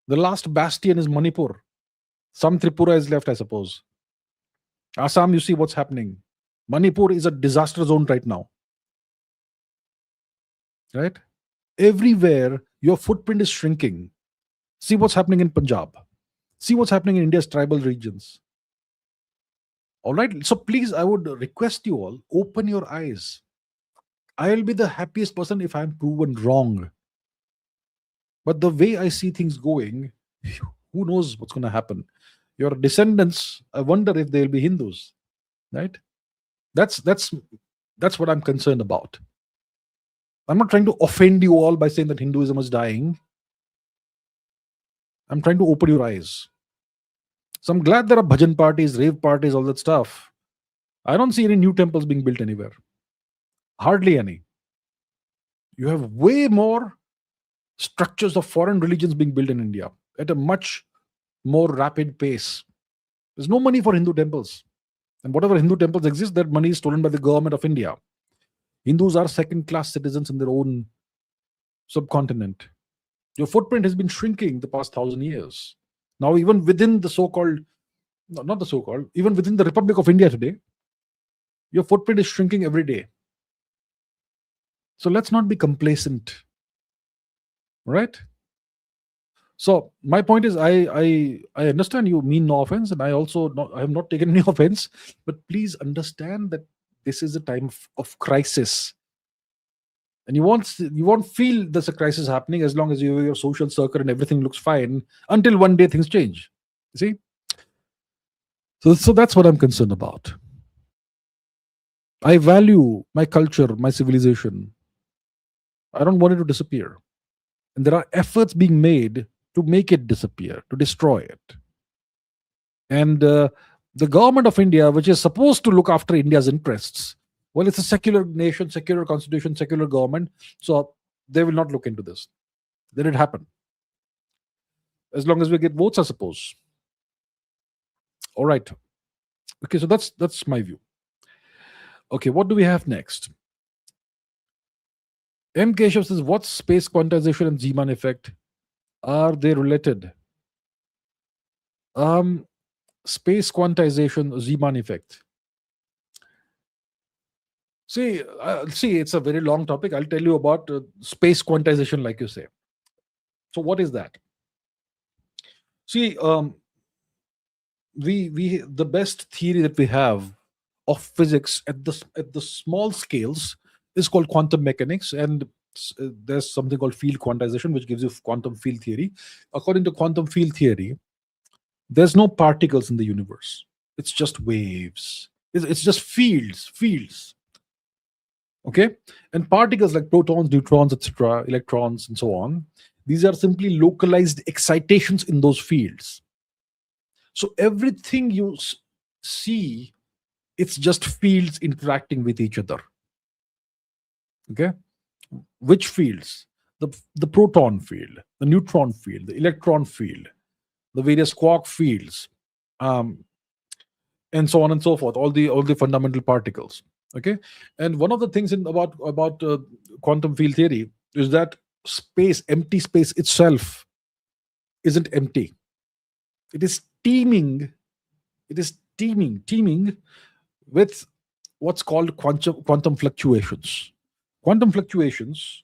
The last bastion is Manipur. Some Tripura is left, I suppose. Assam, you see what's happening. Manipur is a disaster zone right now. Right? Everywhere, your footprint is shrinking. See what's happening in Punjab. See what's happening in India's tribal regions. All right. So please, I would request you all, open your eyes. I'll be the happiest person if I'm proven wrong. But the way I see things going, who knows what's going to happen? Your descendants, I wonder if they'll be Hindus, right? That's what I'm concerned about. I'm not trying to offend you all by saying that Hinduism is dying. I'm trying to open your eyes. So I'm glad there are bhajan parties, rave parties, all that stuff. I don't see any new temples being built anywhere. Hardly any. You have way more structures of foreign religions being built in India at a much more rapid pace. There's no money for Hindu temples. And whatever Hindu temples exist, that money is stolen by the government of India. Hindus are second-class citizens in their own subcontinent. Your footprint has been shrinking the past 1,000 years. Now, even within the so-called, not the so-called, even within the Republic of India today, your footprint is shrinking every day. So let's not be complacent, right? So my point is, I understand you mean no offense, and I have not taken any offense, but please understand that this is a time of crisis, and you won't feel there's a crisis happening as long as you have your social circle and everything looks fine until one day things change. You see, so that's what I'm concerned about. I value my culture, my civilization. I don't want it to disappear, and there are efforts being made to make it disappear, to destroy it. And the government of India, which is supposed to look after India's interests, well, it's a secular nation, secular constitution, secular government, so they will not look into this. Let it happen. As long as we get votes, I suppose. All right. Okay, so that's my view. Okay, what do we have next? M. Keshav says, what's space quantization and Zeeman effect? Are they related? Space quantization, Zeeman effect. See, it's a very long topic. I'll tell you about space quantization, like you say. So, what is that? See, we the best theory that we have of physics at the small scales is called quantum mechanics, and there's something called field quantization, which gives you quantum field theory. According to quantum field theory, there's no particles in the universe. It's just waves. It's just fields. Okay, and particles like protons, neutrons, etc., electrons, and so on. These are simply localized excitations in those fields. So everything you see, it's just fields interacting with each other. Okay, which fields? The proton field, the neutron field, the electron field, the various quark fields, and so on and so forth. All the fundamental particles. Okay, and one of the things about quantum field theory is that empty space itself isn't empty. It is teeming. It is teeming with what's called quantum fluctuations. Quantum fluctuations,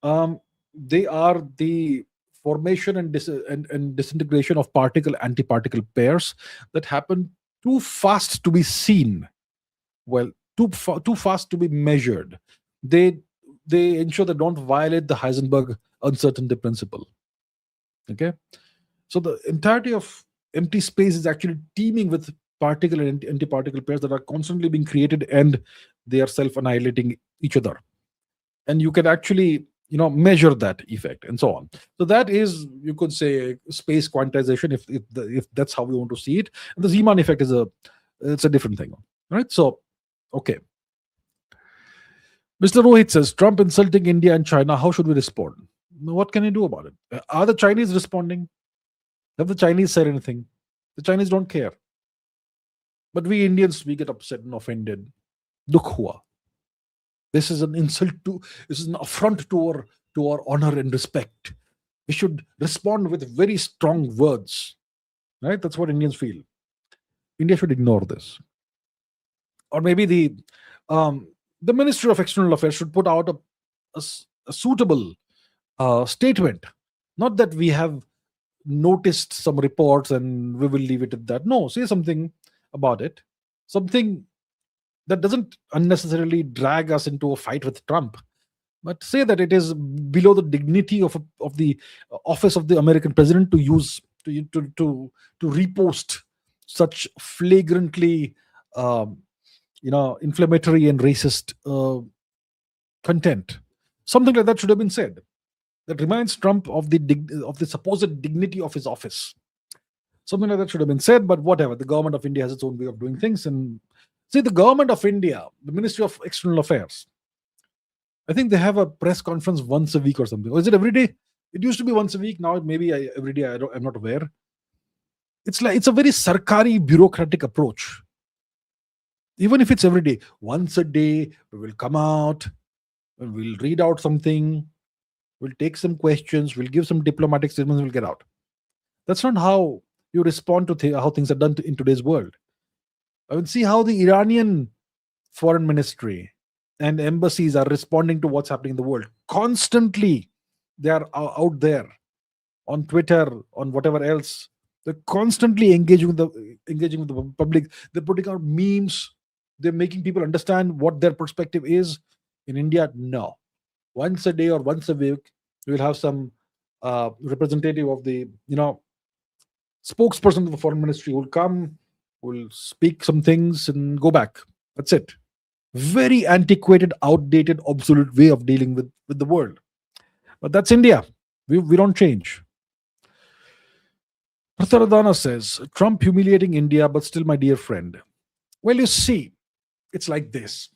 they are the formation and disintegration of particle-antiparticle pairs that happen too fast to be seen. Well, too fast to be measured. They ensure they don't violate the Heisenberg uncertainty principle. Okay, so the entirety of empty space is actually teeming with particle and antiparticle pairs that are constantly being created, and they are self-annihilating each other. And you can actually measure that effect and so on. So that is, you could say, space quantization, if that's how we want to see it. And the Zeeman effect is it's a different thing, right? So, okay. Mr. Rohit says, Trump insulting India and China. How should we respond? What can you do about it? Are the Chinese responding? Have the Chinese said anything? The Chinese don't care. But we Indians, we get upset and offended. Dukh hua. This is an insult this is an affront to our honor and respect. We should respond with very strong words, right? That's what Indians feel. India should ignore this, or maybe the Ministry of External Affairs should put out a suitable statement. Not that we have noticed some reports and we will leave it at that. No, say something about it. Something that doesn't unnecessarily drag us into a fight with Trump, but say that it is below the dignity of the office of the American president to use to repost such flagrantly inflammatory and racist content. Something like that should have been said. That reminds Trump of the supposed dignity of his office. Something like that should have been said, but whatever. The government of India has its own way of doing things. And see, the government of India, the Ministry of External Affairs, I think they have a press conference once a week or something. Or is it every day? It used to be once a week. Now maybe every day. I'm not aware. It's a very sarkari bureaucratic approach. Even if it's every day, once a day, we will come out, and we'll read out something, we'll take some questions, we'll give some diplomatic statements, we'll get out. That's not how you respond to how things are done in today's world. I mean, see how the Iranian foreign ministry and embassies are responding to what's happening in the world. Constantly, they are out there on Twitter, on whatever else. They're constantly engaging with the public. They're putting out memes. They're making people understand what their perspective is. In India, no. Once a day or once a week, we will have some representative of the spokesperson of the foreign ministry who will come, will speak some things and go back. That's it. Very antiquated, outdated, obsolete way of dealing with the world. But that's India. We don't change. Pratharadana says, Trump humiliating India, but still my dear friend. Well, you see, it's like this.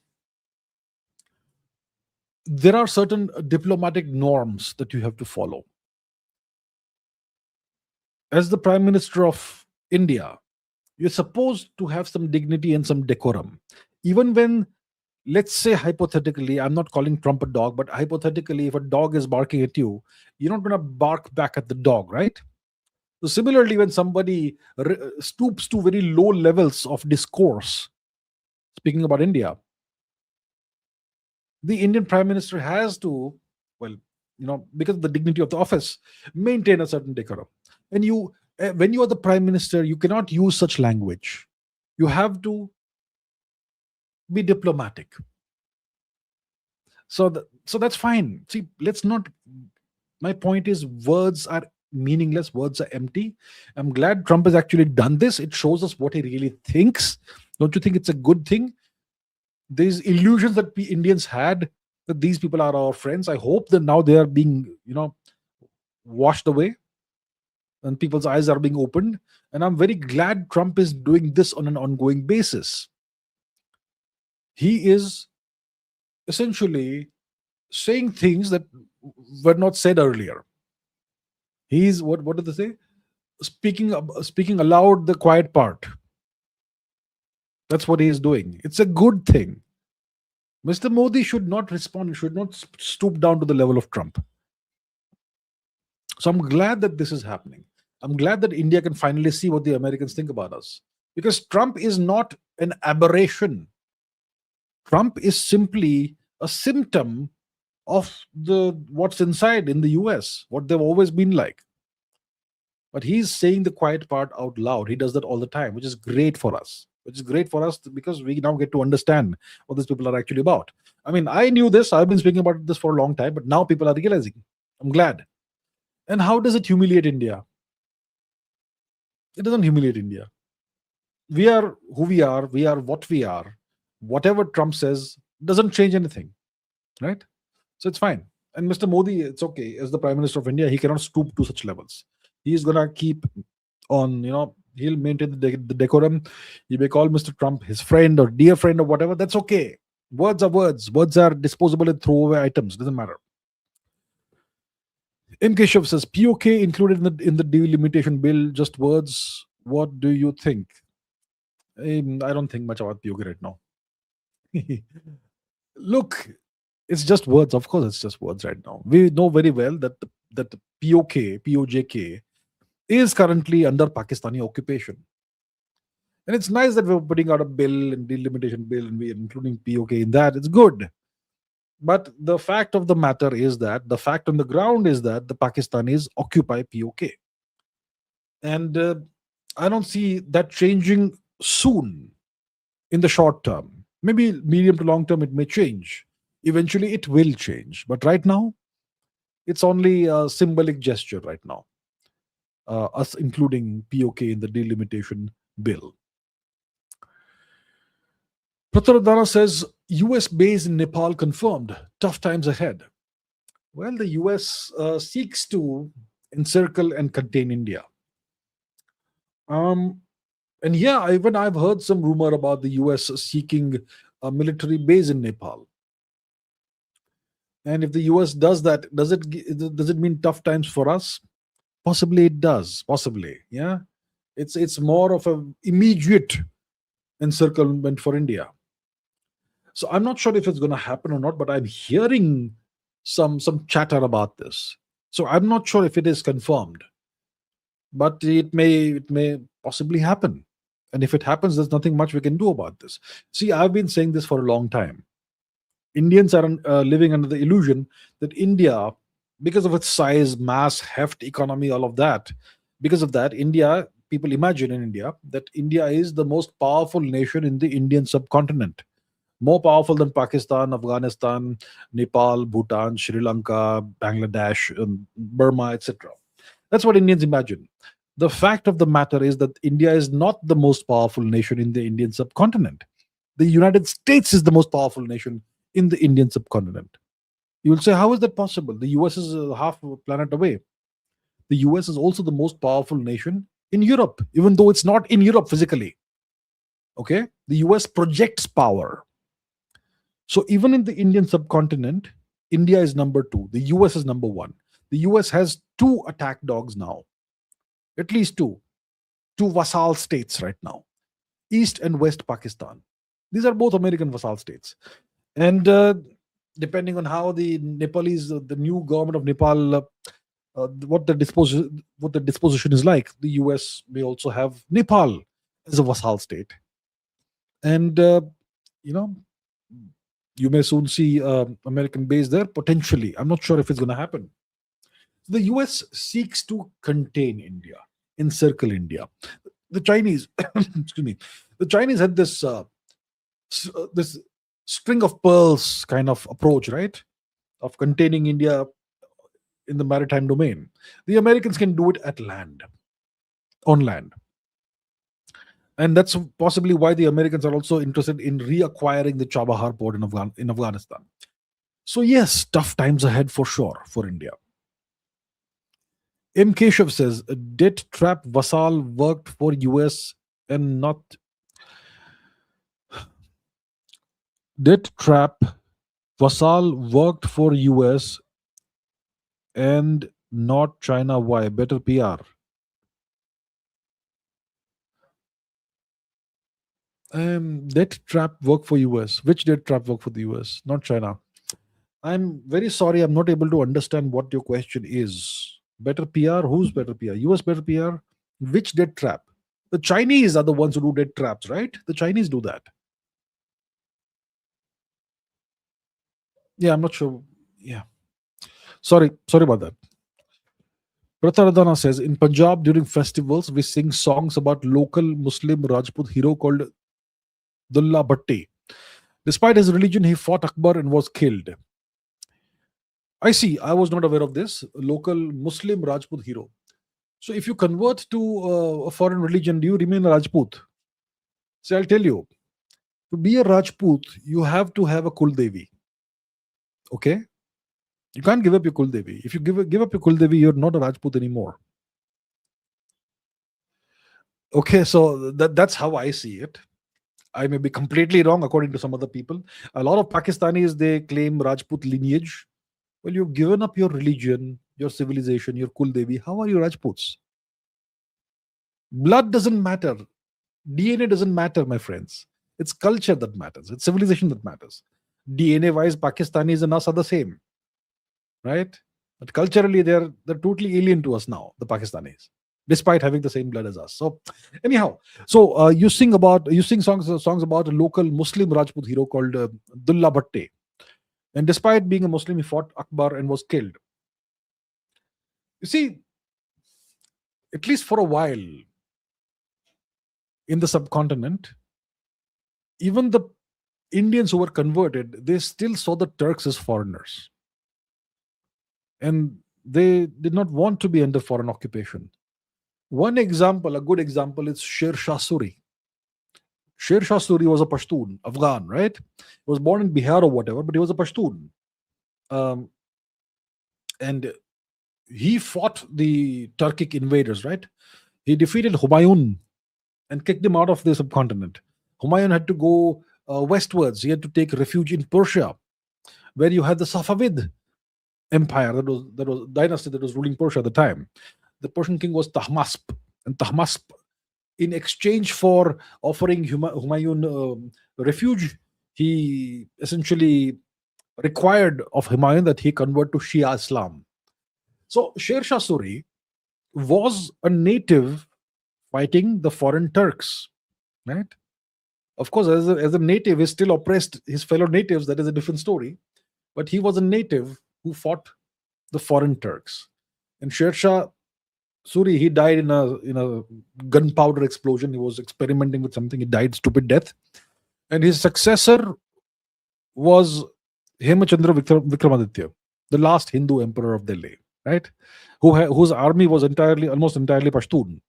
There are certain diplomatic norms that you have to follow. As the Prime Minister of India, you're supposed to have some dignity and some decorum. Even when, let's say hypothetically, I'm not calling Trump a dog, but hypothetically, if a dog is barking at you, you're not going to bark back at the dog, right? So similarly, when somebody stoops to very low levels of discourse, speaking about India, the Indian Prime Minister has to, because of the dignity of the office, maintain a certain decorum. And when you are the Prime Minister, you cannot use such language. You have to be diplomatic. So that's fine. See, let's not. My point is, words are meaningless. Words are empty. I'm glad Trump has actually done this. It shows us what he really thinks. Don't you think it's a good thing? These illusions that we Indians had that these people are our friends, I hope that now they are being, washed away and people's eyes are being opened. And I'm very glad Trump is doing this on an ongoing basis. He is essentially saying things that were not said earlier. He's what did they say? Speaking aloud the quiet part. That's what he is doing. It's a good thing. Mr. Modi should not respond, should not stoop down to the level of Trump. So I'm glad that this is happening. I'm glad that India can finally see what the Americans think about us. Because Trump is not an aberration. Trump is simply a symptom of what's inside in the US, what they've always been like. But he's saying the quiet part out loud. He does that all the time, which is great for us. Because we now get to understand what these people are actually about. I mean, I knew this. I've been speaking about this for a long time, but now people are realizing. I'm glad. And how does it humiliate India? It doesn't humiliate India. We are who we are. We are what we are. Whatever Trump says doesn't change anything, right? So it's fine. And Mr. Modi, it's okay. As the Prime Minister of India, he cannot stoop to such levels. He is gonna keep on, he'll maintain the decorum. You may call Mr. Trump his friend or dear friend or whatever. That's okay. Words are words. Words are disposable and throwaway items. Doesn't matter. M. Keshav says POK included in the delimitation bill. Just words. What do you think? I don't think much about POK right now. Look, it's just words. Of course, it's just words right now. We know very well that the POJK is currently under Pakistani occupation. And it's nice that we're putting out a bill and delimitation bill and we're including POK in that. It's good. But the fact of the matter is that the fact on the ground is that the Pakistanis occupy POK. And I don't see that changing soon in the short term. Maybe medium to long term, it may change. Eventually, it will change. But right now, it's only a symbolic gesture right now, us including POK in the delimitation bill. Prataradana says US base in Nepal confirmed. Tough times ahead. Well, the US seeks to encircle and contain India. And yeah, even I've heard some rumor about the US seeking a military base in Nepal. And if the US does that, does it mean tough times for us? Possibly it does. Possibly, yeah. It's more of a immediate encirclement for India. So I'm not sure if it's going to happen or not, but I'm hearing some chatter about this. So I'm not sure if it is confirmed, but it may possibly happen. And if it happens, there's nothing much we can do about this. See, I've been saying this for a long time. Indians are living under the illusion that India, because of its size, mass, heft, economy, all of that, because of that, India, people imagine in India that India is the most powerful nation in the Indian subcontinent, more powerful than Pakistan, Afghanistan, Nepal, Bhutan, Sri Lanka, Bangladesh, Burma, etc. That's what Indians imagine. The fact of the matter is that India is not the most powerful nation in the Indian subcontinent. The United States is the most powerful nation in the Indian subcontinent. You will say, how is that possible? The US is half a planet away. The US is also the most powerful nation in Europe, even though it's not in Europe physically. Okay? The US projects power. So even in the Indian subcontinent, India is number two. The US is number one. The US has two attack dogs now, at least two vassal states right now, East and West Pakistan. These are both American vassal states. And depending on how the Nepalese, the new government of Nepal, what the disposition is like, the US may also have Nepal as a vassal state. And, you know, you may soon see American base there, potentially. I'm not sure if it's going to happen. The US seeks to contain India, encircle India. The Chinese, excuse me, the Chinese had this string of pearls kind of approach, right? Of containing India in the maritime domain. The Americans can do it at land, on land. And that's possibly why the Americans are also interested in reacquiring the Chabahar port in Afghanistan. So yes, tough times ahead for sure for India. M. Keshav says, a debt trap vassal worked for US and not debt trap vassal worked for US and not China. Why? Better PR. Debt trap work for US. Which debt trap work for the US? Not China. I'm very sorry, I'm not able to understand what your question is. Better PR? Who's better PR? US better PR? Which debt trap? The Chinese are the ones who do debt traps, right? The Chinese do that. Yeah, I'm not sure. Yeah. Sorry about that. Prataradana says, in Punjab during festivals, we sing songs about local Muslim Rajput hero called Dullah Bhatti. Despite his religion, he fought Akbar and was killed. I see. I was not aware of this. Local Muslim Rajput hero. So if you convert to a foreign religion, do you remain a Rajput? So I'll tell you, to be a Rajput, you have to have a Kul Devi. Okay? You can't give up your Kuldevi. If you give up your Kuldevi, you're not a Rajput anymore. Okay, so that's how I see it. I may be completely wrong according to some other people. A lot of Pakistanis, they claim Rajput lineage. Well, you've given up your religion, your civilization, your Kuldevi. How are you Rajputs? Blood doesn't matter. DNA doesn't matter, my friends. It's culture that matters. It's civilization that matters. DNA wise, Pakistanis and us are the same, right? But culturally, they're totally alien to us now, the Pakistanis, despite having the same blood as us. So, anyhow, so you sing songs about a local Muslim Rajput hero called Dulla Bhatte, and despite being a Muslim, he fought Akbar and was killed. You see, at least for a while in the subcontinent, even the Indians who were converted, they still saw the Turks as foreigners. And they did not want to be under foreign occupation. One example, a good example, is Sher Shah Suri. Sher Shah Suri was a Pashtun, Afghan, right? He was born in Bihar or whatever, but he was a Pashtun. And he fought the Turkic invaders, right? He defeated Humayun and kicked him out of the subcontinent. Humayun had to go westwards. He had to take refuge in Persia, where you had the Safavid empire, that was dynasty that was ruling Persia at the time. The Persian king was Tahmasp, and Tahmasp, in exchange for offering Humayun refuge, he essentially required of Humayun that he convert to Shia Islam. So Sher Shah Suri was a native fighting the foreign Turks, right? Of course, as a native, he still oppressed his fellow natives. That is a different story. But he was a native who fought the foreign Turks. And Sher Shah Suri, he died in a gunpowder explosion. He was experimenting with something. He died stupid death. And his successor was Hemachandra Vikramaditya, the last Hindu emperor of Delhi, right? Whose army was almost entirely Pashtun.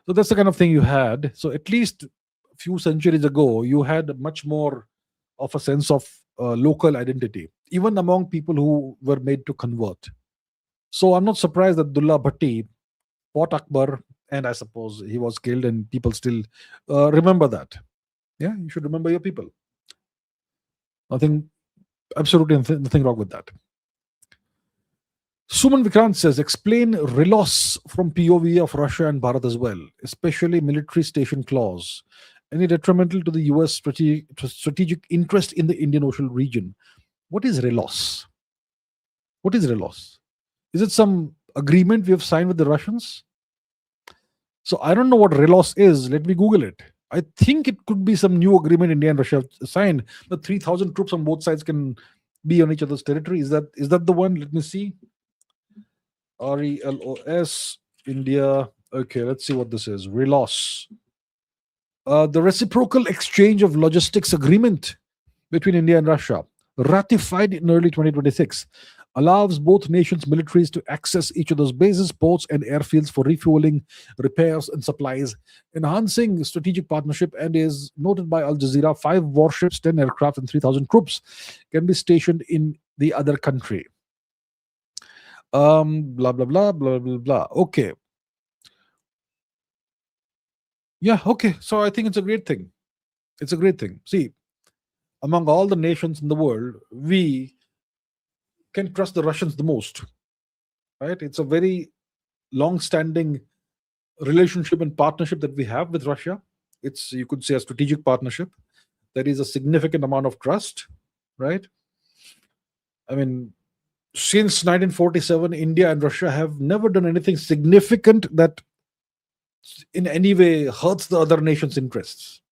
So that's the kind of thing you had. So at least a few centuries ago, you had much more of a sense of local identity, even among people who were made to convert. So I'm not surprised that Dulla Bhatti fought Akbar, and I suppose he was killed, and people still remember that. Yeah, you should remember your people. Absolutely nothing wrong with that. Suman Vikrant says, explain reloss from POV of Russia and Bharat as well, especially military station clause. Any detrimental to the US strategic interest in the Indian Ocean region? What is reloss? What is reloss? Is it some agreement we have signed with the Russians? So I don't know what reloss is. Let me Google it. I think it could be some new agreement India and Russia have signed. The 3,000 troops on both sides can be on each other's territory. Is that the one? Let me see. RELOS, India. Okay, let's see what this is. Reloss. The reciprocal exchange of logistics agreement between India and Russia, ratified in early 2026, allows both nations' militaries to access each other's bases, ports, and airfields for refueling, repairs, and supplies, enhancing strategic partnership, and is noted by Al Jazeera 5 warships, 10 aircraft, and 3,000 troops can be stationed in the other country. Blah, blah, blah, blah, blah, blah. Okay. Yeah, okay. So I think it's a great thing. It's a great thing. See, among all the nations in the world, we can trust the Russians the most, right? It's a very long-standing relationship and partnership that we have with Russia. It's, you could say, a strategic partnership. There is a significant amount of trust, right? I mean, since 1947, India and Russia have never done anything significant that in any way hurts the other nation's interests.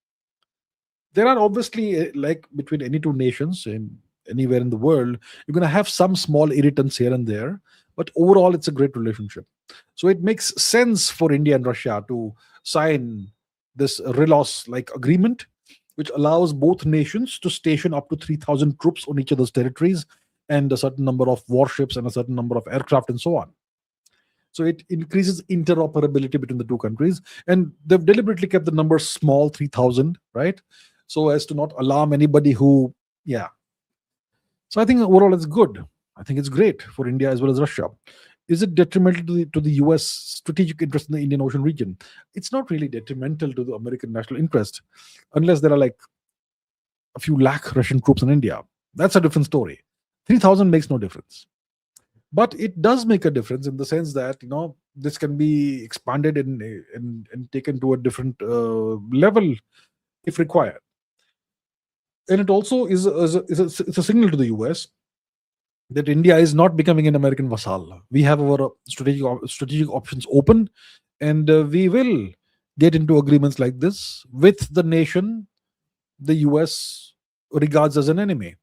There are obviously, like between any two nations in anywhere in the world, you're going to have some small irritants here and there, but overall it's a great relationship. So it makes sense for India and Russia to sign this reloss like agreement, which allows both nations to station up to 3,000 troops on each other's territories and a certain number of warships and a certain number of aircraft and so on. So it increases interoperability between the two countries, and they've deliberately kept the number small, 3,000, right? So as to not alarm anybody who, yeah. So I think overall it's good. I think it's great for India as well as Russia. Is it detrimental to the US strategic interest in the Indian Ocean region? It's not really detrimental to the American national interest unless there are like a few lakh Russian troops in India. That's a different story. 3,000 makes no difference. But it does make a difference in the sense that, this can be expanded and taken to a different level if required. And it also it's a signal to the US that India is not becoming an American vassal. We have our strategic options open, and we will get into agreements like this with the nation the US regards as an enemy.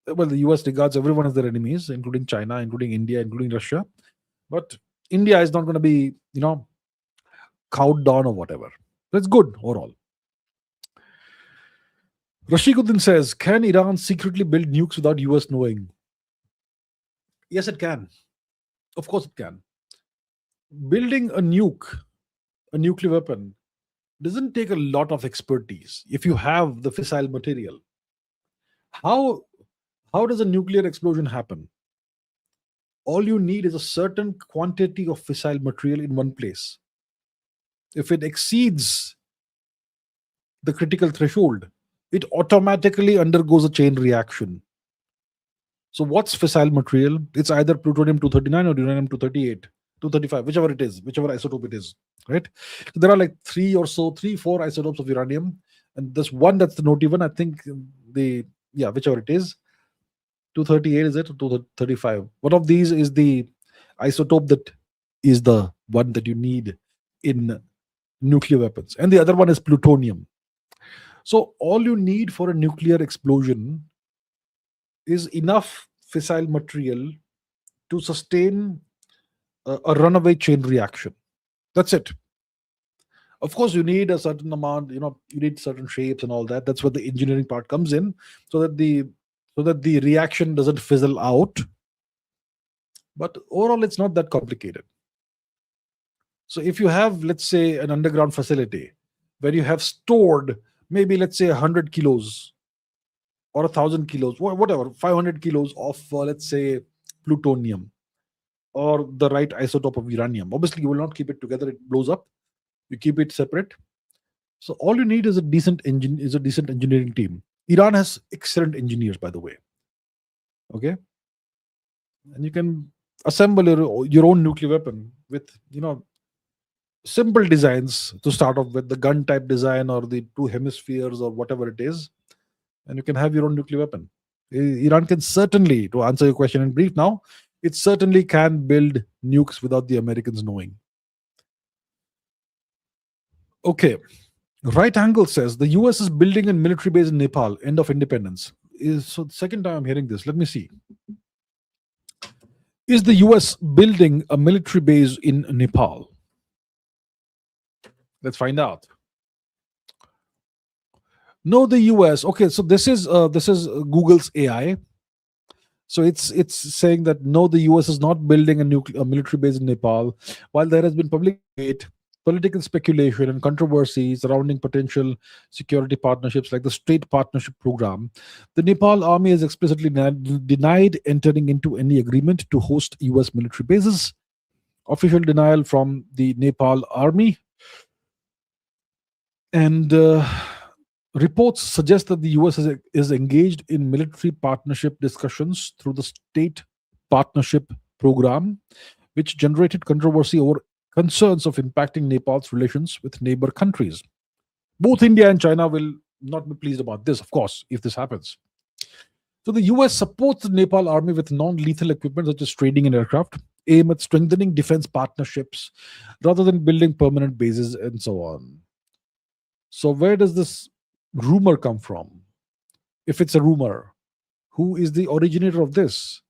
Well, the US regards everyone as their enemies, including China, including India, including Russia. But India is not going to be, cowed down or whatever. That's good overall. Rashikuddin says, can Iran secretly build nukes without US knowing? Yes, it can. Of course it can. Building a nuclear weapon, doesn't take a lot of expertise if you have the fissile material. How does a nuclear explosion happen? All you need is a certain quantity of fissile material in one place. If it exceeds the critical threshold, it automatically undergoes a chain reaction. So what's fissile material? It's either plutonium 239 or uranium 238, 235, whichever it is, whichever isotope it is, right? So there are like three, four isotopes of uranium, and this one that's the naughty one, I think whichever it is, 238 is it, or 235? One of these is the isotope that is the one that you need in nuclear weapons, and the other one is plutonium. So all you need for a nuclear explosion is enough fissile material to sustain a runaway chain reaction. That's it. Of course, you need a certain amount, you need certain shapes and all that. That's where the engineering part comes in, so that the reaction doesn't fizzle out. But overall, it's not that complicated. So if you have, let's say, an underground facility where you have stored maybe, let's say, 100 kilos or 1,000 kilos, whatever, 500 kilos of, let's say, plutonium or the right isotope of uranium. Obviously, you will not keep it together; it blows up. You keep it separate. So all you need is a decent engineering team. Iran has excellent engineers, by the way. Okay, and you can assemble your own nuclear weapon with simple designs to start off with, the gun type design or the two hemispheres or whatever it is, and you can have your own nuclear weapon. Iran can certainly, to answer your question in brief now, it certainly can build nukes without the Americans knowing. Okay. Right Angle says the US is building a military base in Nepal, end of independence. So the second time I'm hearing this. Let me see. Is the US building a military base in Nepal? Let's find out. No, the US. Okay, so this is Google's AI. So it's saying that no, the US is not building a military base in Nepal, while there has been public debate, political speculation, and controversy surrounding potential security partnerships like the State Partnership Program. The Nepal army has explicitly denied entering into any agreement to host US military bases. Official denial from the Nepal army. And reports suggest that the US is engaged in military partnership discussions through the State Partnership Program, which generated controversy over concerns of impacting Nepal's relations with neighbor countries. Both India and China will not be pleased about this, of course, if this happens. So the US supports the Nepal army with non-lethal equipment such as trading and aircraft, aim at strengthening defense partnerships rather than building permanent bases and so on. So where does this rumor come from? If it's a rumor, who is the originator of this?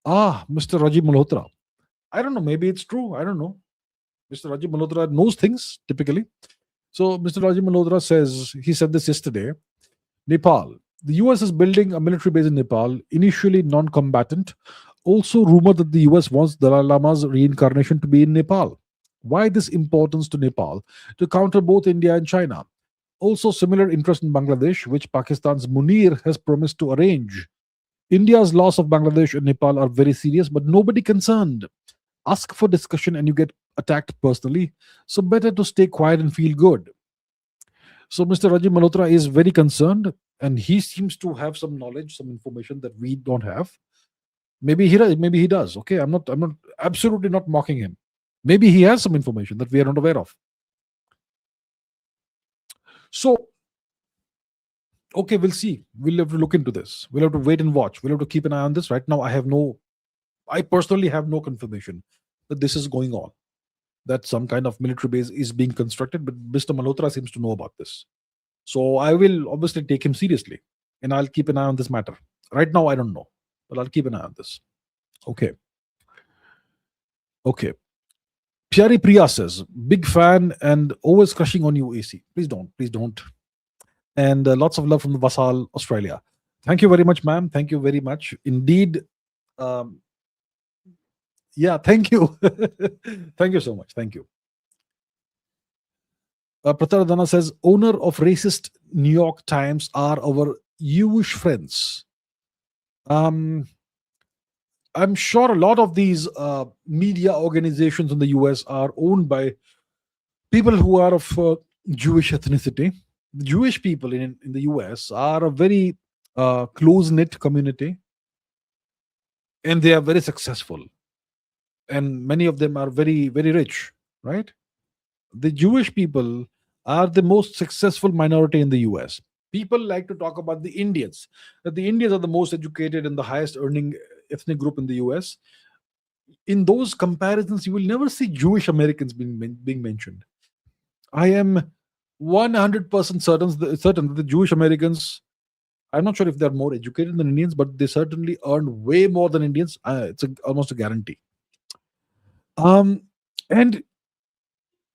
Mr. Rajiv Malhotra. I don't know, maybe it's true, I don't know. Mr. Rajiv Malhotra knows things typically. So Mr. Rajiv Malhotra says, he said this yesterday, Nepal. The US is building a military base in Nepal, initially non-combatant. Also rumored that the US wants Dalai Lama's reincarnation to be in Nepal. Why this importance to Nepal? To counter both India and China. Also similar interest in Bangladesh, which Pakistan's Munir has promised to arrange India's loss of Bangladesh and Nepal are very serious, but nobody concerned. Ask for discussion and you get attacked personally. So better to stay quiet and feel good. So Mr. Rajiv Malhotra is very concerned, and he seems to have some knowledge, some information that we don't have. Maybe he does. Okay, I'm not absolutely not mocking him. Maybe he has some information that we are not aware of. So okay, we'll see. We'll have to look into this. We'll have to wait and watch. We'll have to keep an eye on this. Right now, I personally have no confirmation that this is going on, that some kind of military base is being constructed, but Mr. Malhotra seems to know about this. So I will obviously take him seriously, and I'll keep an eye on this matter. Right now, I don't know, but I'll keep an eye on this. Okay. Okay. Pyari Priya says, big fan and always crushing on you, AC. Please don't. Please don't. And lots of love from the Vasal, Australia. Thank you very much, ma'am. Thank you very much. Indeed. Um, yeah, thank you. Thank you so much. Thank you. Prataradana says, owner of racist New York Times are our Jewish friends. I'm sure a lot of these media organizations in the US are owned by people who are of Jewish ethnicity. The Jewish people in the US are a very close knit community, and they are very successful. And many of them are very, very rich, right? The Jewish people are the most successful minority in the US. People like to talk about the Indians, that the Indians are the most educated and the highest earning ethnic group in the US. In those comparisons, you will never see Jewish Americans being mentioned. I am 100% certain that the Jewish Americans, I'm not sure if they're more educated than Indians, but they certainly earn way more than Indians. Almost a guarantee. And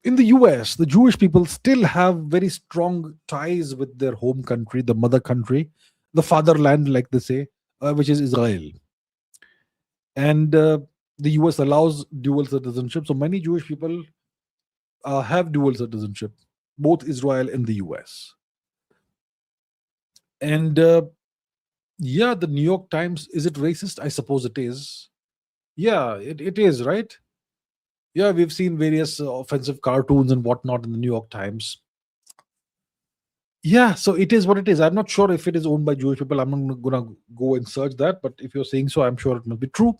in the US, the Jewish people still have very strong ties with their home country, the mother country, the fatherland, like they say, which is Israel. And the US allows dual citizenship. So many Jewish people have dual citizenship, both Israel and the US. And yeah, the New York Times, is it racist? I suppose it is. Yeah, it is, right? Yeah, we've seen various offensive cartoons and whatnot in the New York Times. Yeah, so it is what it is. I'm not sure if it is owned by Jewish people. I'm not gonna go and search that, but if you're saying so, I'm sure it must be true.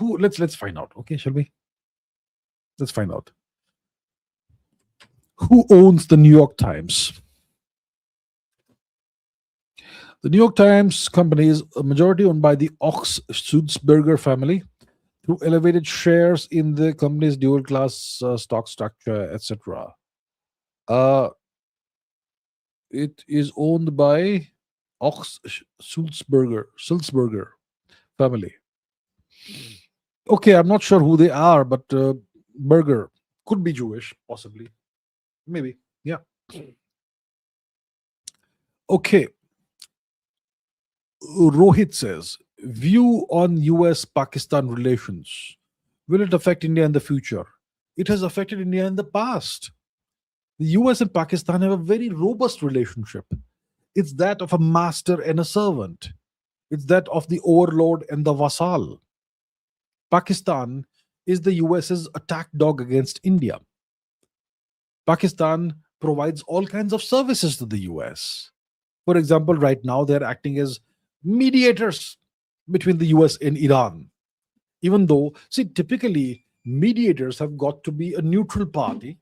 Let's find out. Okay, shall we? Let's find out. Who owns the New York Times? The New York Times company is a majority owned by the Ox Sulzberger family through elevated shares in the company's dual class stock structure, etc. It is owned by Ox Sulzberger family. Okay, I'm not sure who they are, but Berger could be Jewish, possibly. Maybe. Yeah. Okay. Rohit says, view on US Pakistan relations. Will it affect India in the future? It has affected India in the past. The US and Pakistan have a very robust relationship. It's that of a master and a servant, it's that of the overlord and the vassal. Pakistan is the US's attack dog against India. Pakistan provides all kinds of services to the US. For example, right now they're acting as mediators between the US and Iran. Even though, see, typically mediators have got to be a neutral party,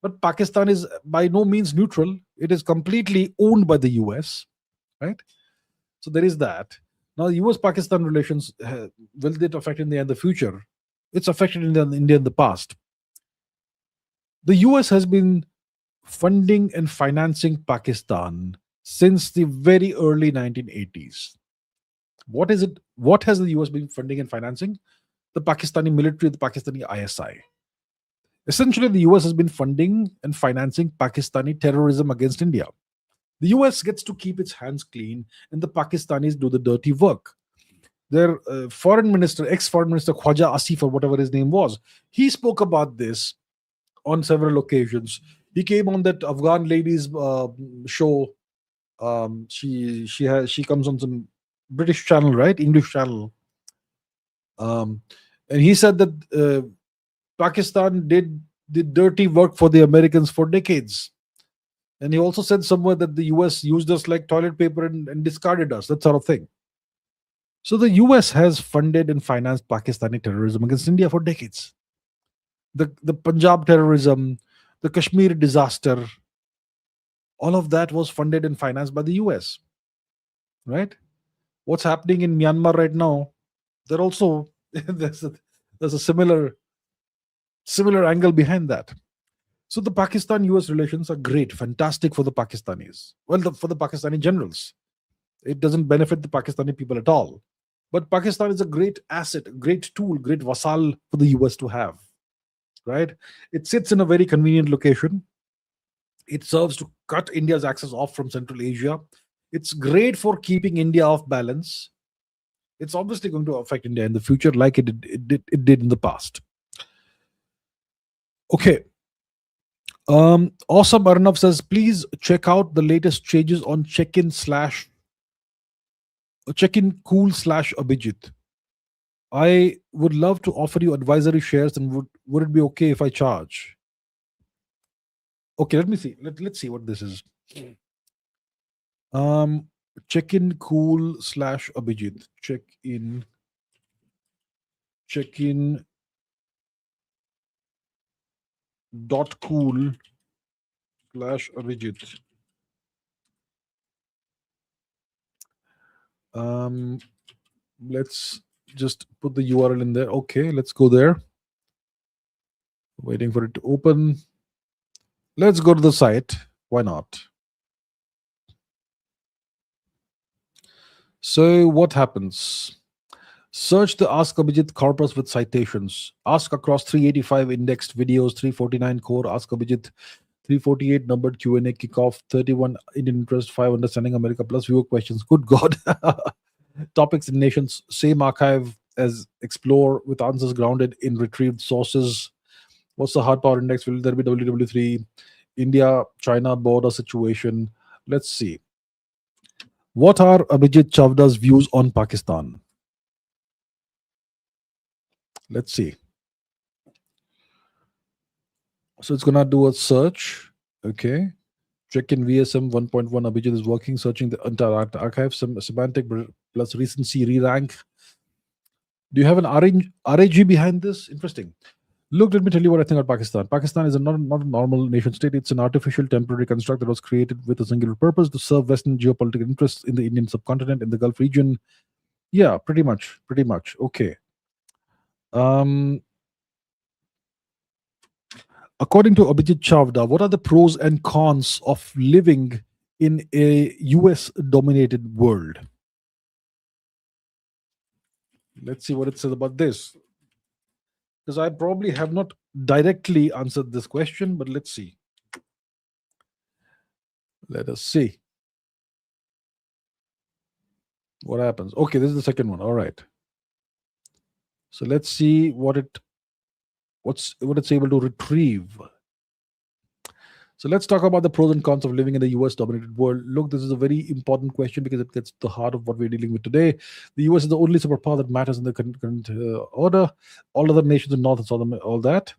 but Pakistan is by no means neutral. It is completely owned by the US, right? So there is that. Now, US Pakistan relations, will it affect India in the future? It's affected India in the past. The US has been funding and financing Pakistan since the very early 1980s. What is it? What has the US been funding and financing? The Pakistani military, the Pakistani ISI. Essentially, the US has been funding and financing Pakistani terrorism against India. The US gets to keep its hands clean, and the Pakistanis do the dirty work. Their foreign minister, ex-foreign minister Khwaja Asif, or whatever his name was, he spoke about this on several occasions. He came on that Afghan ladies show. She comes on some British channel, right? English channel. Um, and he said that Pakistan did dirty work for the Americans for decades. And he also said somewhere that the US used us like toilet paper and discarded us, that sort of thing. So the US has funded and financed Pakistani terrorism against India for decades. The Punjab terrorism, the Kashmir disaster, all of that was funded and financed by the US, right? What's happening in Myanmar right now? They're also there's a similar angle behind that. So the Pakistan US relations are great, fantastic for the Pakistanis. Well, for the Pakistani generals. It doesn't benefit the Pakistani people at all. But Pakistan is a great asset, a great tool, great vassal for the US to have, right? It sits in a very convenient location. It serves to cut India's access off from Central Asia. It's great for keeping India off balance. It's obviously going to affect India in the future, like it did in the past. Okay. Awesome Arnav says, please check out the latest changes on check-in cool slash Abhijit. I would love to offer you advisory shares, and would it be okay if I charge? Okay, let me see. Let's see what this is. Check-in cool slash Abhijit. Check-in dot cool slash Abhijit. Let's just put the URL in there. Okay, let's go there. Waiting for it to open. Let's go to the site. Why not? So what happens? Search the Ask Abhijit corpus with citations. Ask across 385 indexed videos, 349 core Ask Abhijit, 348 numbered Q&A kickoff, 31 Indian interest, 5 understanding America plus viewer questions. Good God. Topics in nations, same archive as Explore with answers grounded in retrieved sources. What's the hard power index? Will there be WW3? India China border situation. Let's see. What are Abhijit Chavda's views on Pakistan? Let's see. So it's gonna do a search. Okay. Check in VSM 1.1. Abhijit is working, searching the entire archive, some semantic plus recency re-rank. Do you have an RAG behind this? Interesting. Look, let me tell you what I think about Pakistan. Pakistan is not a normal nation state. It's an artificial temporary construct that was created with a singular purpose to serve Western geopolitical interests in the Indian subcontinent, in the Gulf region. Yeah, pretty much. Pretty much. Okay. According to Abhijit Chavda, what are the pros and cons of living in a US dominated world? Let's see what it says about this. Because I probably have not directly answered this question, but let's see. Let us see what happens. Okay, this is the second one. All right. So let's see what it's able to retrieve. So let's talk about the pros and cons of living in the US dominated world. Look, this is a very important question because it gets to the heart of what we're dealing with today. The US is the only superpower that matters in the current order. All other nations in North and South, all that.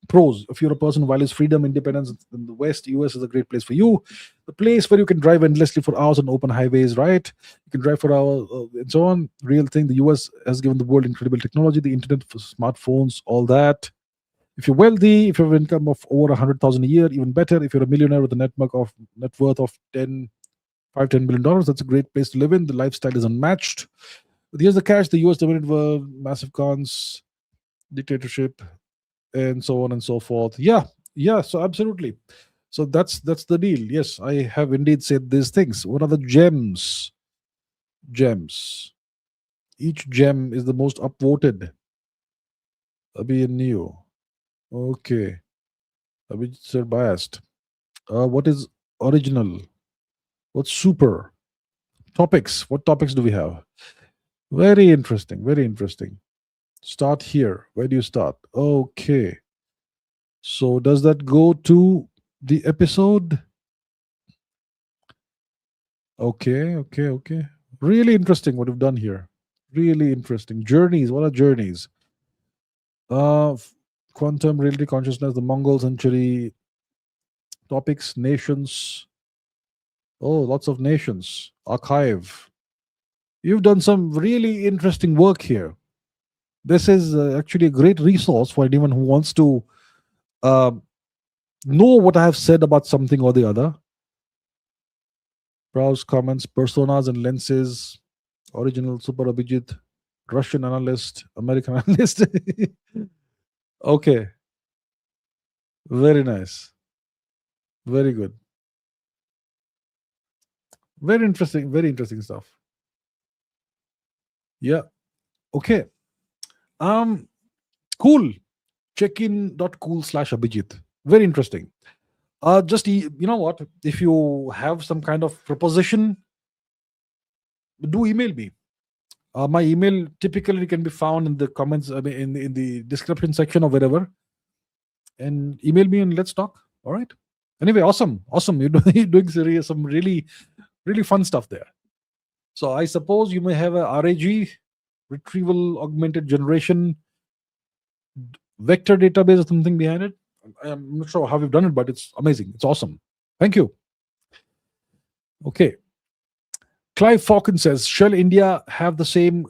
Pros: if you're a person who values freedom, independence in the West, US is a great place for you. The place where you can drive endlessly for hours on open highways, right? You can drive for hours and so on. Real thing. The US has given the world incredible technology, the internet, for smartphones, all that. If you're wealthy, if you have an income of over 100,000 a year, even better. If you're a millionaire with a net worth of $10 billion, that's a great place to live in. The lifestyle is unmatched. But here's the catch: the US dominated world, massive cons, dictatorship, and so on and so forth. Yeah, so absolutely. So that's the deal. Yes, I have indeed said these things. What are the gems? Gems. Each gem is the most upvoted. Abhi and Neo. Okay. Abhi said biased. What is original? What's super? Topics. What topics do we have? Very interesting. Very interesting. Start here. Where do you start? Okay. So does that go to the episode? Okay. Really interesting what you've done here. Really interesting. Journeys. What are journeys? F- Quantum reality consciousness, the Mongol century, topics, nations. Oh, lots of nations. Archive. You've done some really interesting work here. This is actually a great resource for anyone who wants to uh, know what I have said about something or the other. Browse comments, personas and lenses, original Super Abhijit, Russian analyst, American analyst. Okay, very nice. Very good. Very interesting stuff. Yeah. Okay. Um, cool. Checkin.cool/Abhijit. Very interesting. Just you know what? If you have some kind of proposition, do email me. My email typically can be found in the comments, I mean, in the description section or wherever, and email me and let's talk. All right. Anyway, awesome, awesome. You're doing some really fun stuff there. So I suppose you may have a RAG, retrieval augmented generation vector database or something behind it. I'm not sure how we've done it, but it's amazing. It's awesome. Thank you. Okay. Clive Falcon says, shall India have the same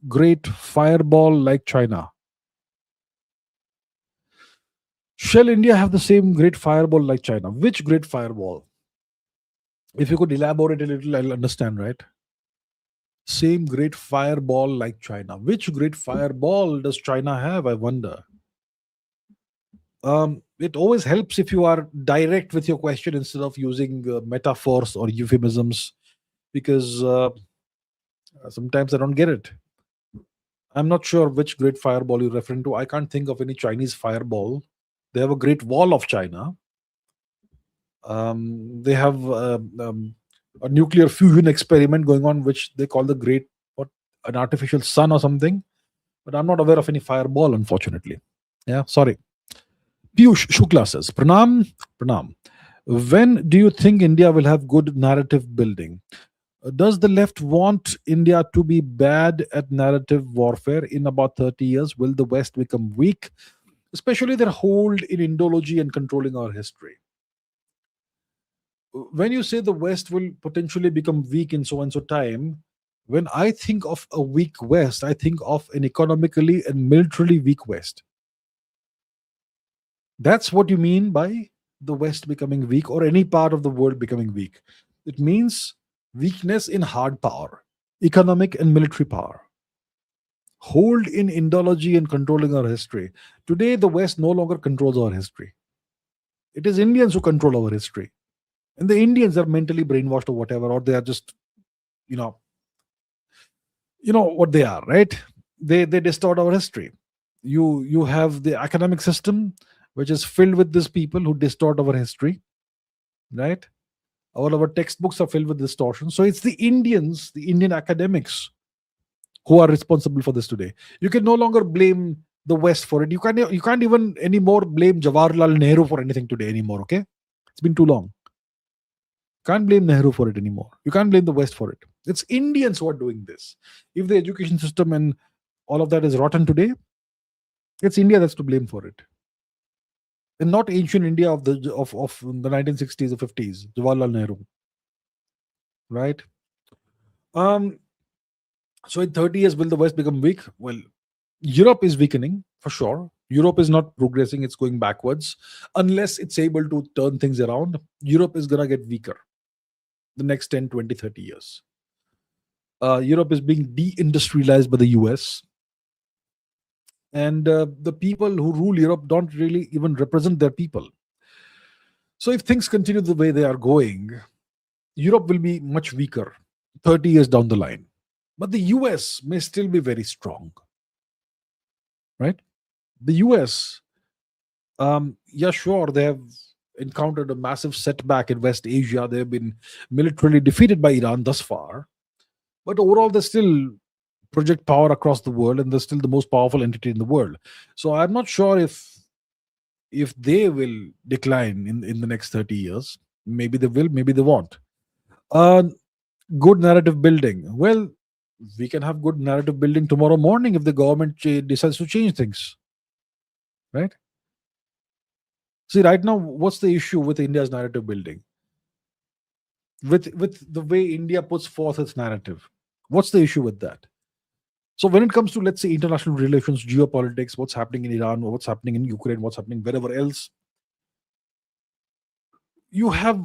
great fireball like China? Shall India have the same great fireball like China? Which great fireball? If you could elaborate a little, I'll understand, right? Same great fireball like China. Which great fireball does China have? I wonder. It always helps if you are direct with your question instead of using metaphors or euphemisms, because sometimes I don't get it. I'm not sure which great fireball you're referring to. I can't think of any Chinese fireball. They have a great wall of China. They have a nuclear fusion experiment going on, which they call the great, what, an artificial sun or something. But I'm not aware of any fireball, unfortunately. Yeah, sorry. Piyush Shukla says, Pranam, Pranam. When do you think India will have good narrative building? Does the left want India to be bad at narrative warfare? In about 30 years, will the West become weak, especially their hold in Indology and controlling our history? When you say the West will potentially become weak in so and so time, when I think of a weak West, I think of an economically and militarily weak West. That's what you mean by the West becoming weak or any part of the world becoming weak. It means weakness in hard power, economic and military power, hold in Indology and controlling our history. Today, the West no longer controls our history. It is Indians who control our history. And the Indians are mentally brainwashed or whatever, or they are just, you know, what they are, right? They distort our history. You have the academic system which is filled with these people who distort our history, right? All our textbooks are filled with distortion. So it's the Indians, the Indian academics, who are responsible for this today. You can no longer blame the West for it. You can't even anymore blame Jawaharlal Nehru for anything today anymore. Okay, it's been too long. Can't blame Nehru for it anymore. You can't blame the West for it. It's Indians who are doing this. If the education system and all of that is rotten today, it's India that's to blame for it, and not ancient India of the 1960s or 50s, Jawaharlal Nehru, right? Um. So in 30 years, will the West become weak? Well, Europe is weakening for sure. Europe is not progressing; it's going backwards. Unless it's able to turn things around, Europe is gonna get weaker the next 10, 20, 30 years. Europe is being deindustrialized by the US, and the people who rule Europe don't really even represent their people. So if things continue the way they are going, Europe will be much weaker 30 years down the line. But the US may still be very strong, right? The US, yeah, sure, they have encountered a massive setback in West Asia. They have been militarily defeated by Iran thus far. But overall, they still project power across the world, and they're still the most powerful entity in the world. So I'm not sure if they will decline in the next 30 years. Maybe they will, maybe they won't. Uh, Good narrative building. Well, we can have good narrative building tomorrow morning if the government decides to change things, right? See, right now, what's the issue with India's narrative building? With the way India puts forth its narrative, what's the issue with that? So when it comes to, let's say, international relations, geopolitics, what's happening in Iran, or what's happening in Ukraine, what's happening wherever else, you have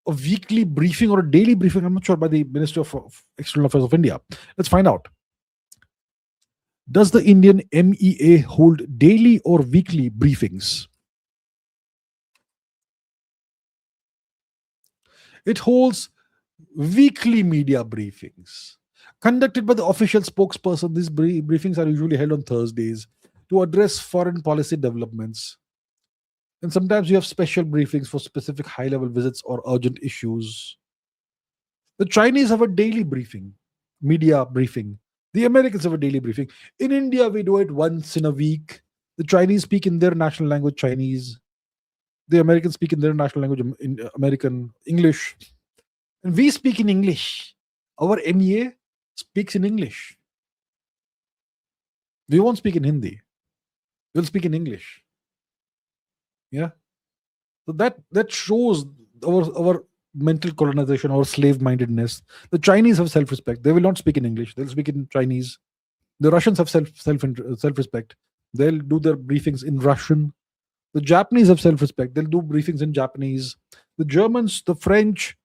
a weekly briefing or a daily briefing, I'm not sure, by the Ministry of External Affairs of India. Let's find out. Does the Indian MEA hold daily or weekly briefings? It holds weekly media briefings conducted by the official spokesperson. These briefings are usually held on Thursdays to address foreign policy developments. And sometimes you have special briefings for specific high level visits or urgent issues. The Chinese have a daily briefing, media briefing. The Americans have a daily briefing. In India, we do it once in a week. The Chinese speak in their national language, Chinese. The Americans speak in their national language, in American English. And we speak in English. Our MEA speaks in English. We won't speak in Hindi. We'll speak in English. Yeah. So that shows our mental colonization, our slave mindedness. The Chinese have self respect. They will not speak in English. They'll speak in Chinese. The Russians have self respect. They'll do their briefings in Russian. The Japanese have self respect. They'll do briefings in Japanese. The Germans, the French,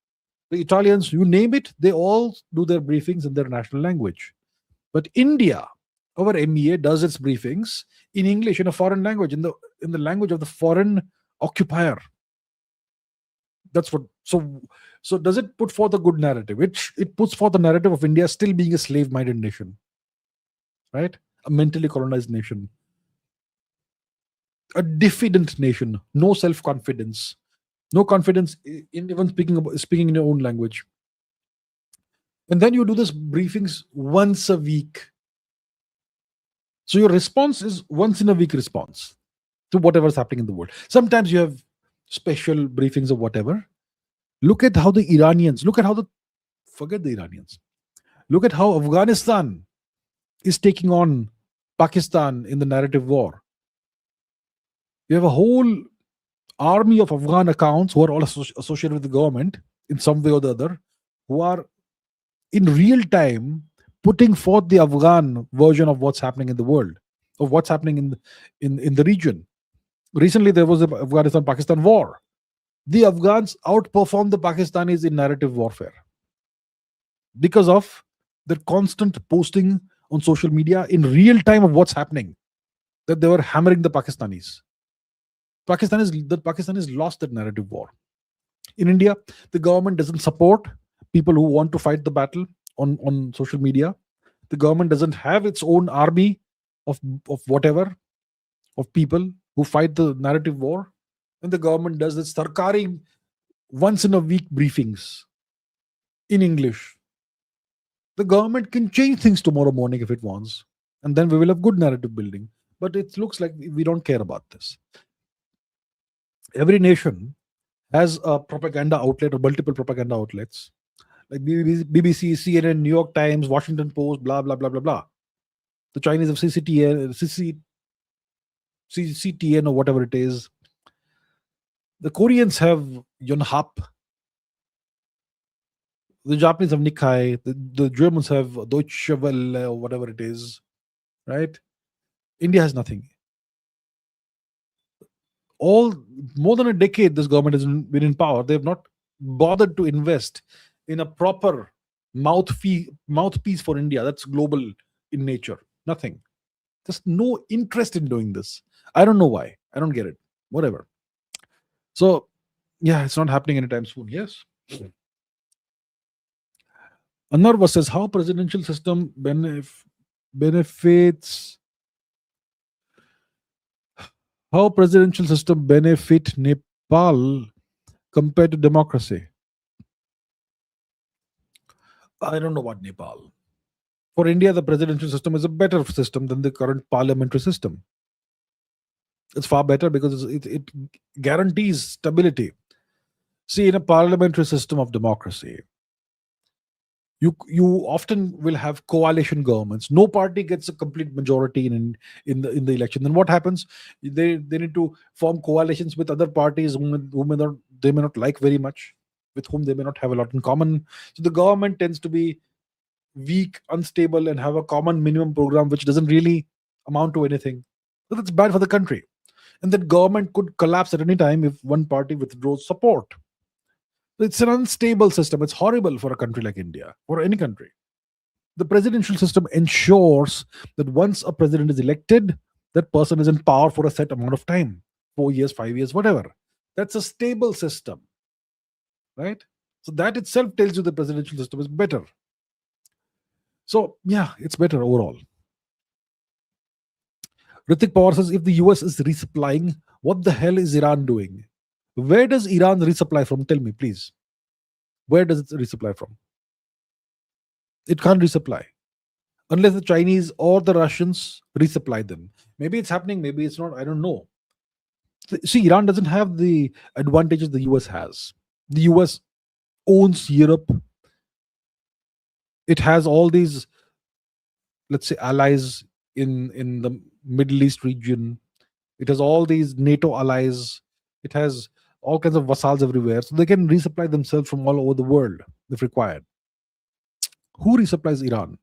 the Italians, you name it, they all do their briefings in their national language. But India, our MEA, does its briefings in English, in a foreign language, in the language of the foreign occupier. That's what. So does it put forth a good narrative? It puts forth the narrative of India still being a slave-minded nation, right? A mentally colonized nation, a diffident nation, no self-confidence, no confidence in even speaking in your own language. And then you do this briefings once a week. So your response is once in a week response to whatever's happening in the world. Sometimes you have special briefings or whatever. Look at how the Iranians, forget the Iranians. Look at how Afghanistan is taking on Pakistan in the narrative war. You have a whole army of Afghan accounts who are all associated with the government in some way or the other, who are in real time putting forth the Afghan version of what's happening in the world, of what's happening in the region. Recently, there was the Afghanistan-Pakistan war. The Afghans outperformed the Pakistanis in narrative warfare because of the constant posting on social media in real time of what's happening, that they were hammering the Pakistanis. The Pakistanis lost that narrative war. In India, the government doesn't support people who want to fight the battle on social media. The government doesn't have its own army of whatever, of people who fight the narrative war. And the government does its Sarkari once in a week briefings in English. The government can change things tomorrow morning if it wants, and then we will have good narrative building. But it looks like we don't care about this. Every nation has a propaganda outlet or multiple propaganda outlets, like BBC, CNN, New York Times, Washington Post, blah blah blah blah blah. The Chinese have CCTN or whatever it is. The Koreans have Yonhap. The Japanese have Nikkei. The Germans have Deutsche Welle or whatever it is, right? India has nothing. All more than a decade, this government has been in power. They have not bothered to invest in a proper mouthpiece for India that's global in nature. Nothing. Just no interest in doing this. I don't know why. I don't get it. Whatever. So, yeah, it's not happening anytime soon. Yes. Anarva says, how presidential system benefits. How presidential system benefit Nepal compared to democracy? I don't know about Nepal. For India, the presidential system is a better system than the current parliamentary system. It's far better because it guarantees stability. See, in a parliamentary system of democracy, You often will have coalition governments. No party gets a complete majority in the election. Then what happens? They need to form coalitions with other parties whom they may not like very much, with whom they may not have a lot in common. So the government tends to be weak, unstable, and have a common minimum program which doesn't really amount to anything. So that's bad for the country. And that government could collapse at any time if one party withdraws support. It's an unstable system. It's horrible for a country like India or any country. The presidential system ensures that once a president is elected, that person is in power for a set amount of time, 4 years, 5 years, whatever. That's a stable system, right? So that itself tells you the presidential system is better. So, yeah, it's better overall. Ritik Pawar says if the US is resupplying, what the hell is Iran doing? Where does Iran resupply from? Tell me, please. Where does it resupply from? It can't resupply unless the Chinese or the Russians resupply them. Maybe it's happening, maybe it's not. I don't know. See, Iran doesn't have the advantages the US has. The US owns Europe. It has all these, let's say, allies in the Middle East region. It has all these NATO allies. It has all kinds of vassals everywhere. So they can resupply themselves from all over the world if required. Who resupplies Iran?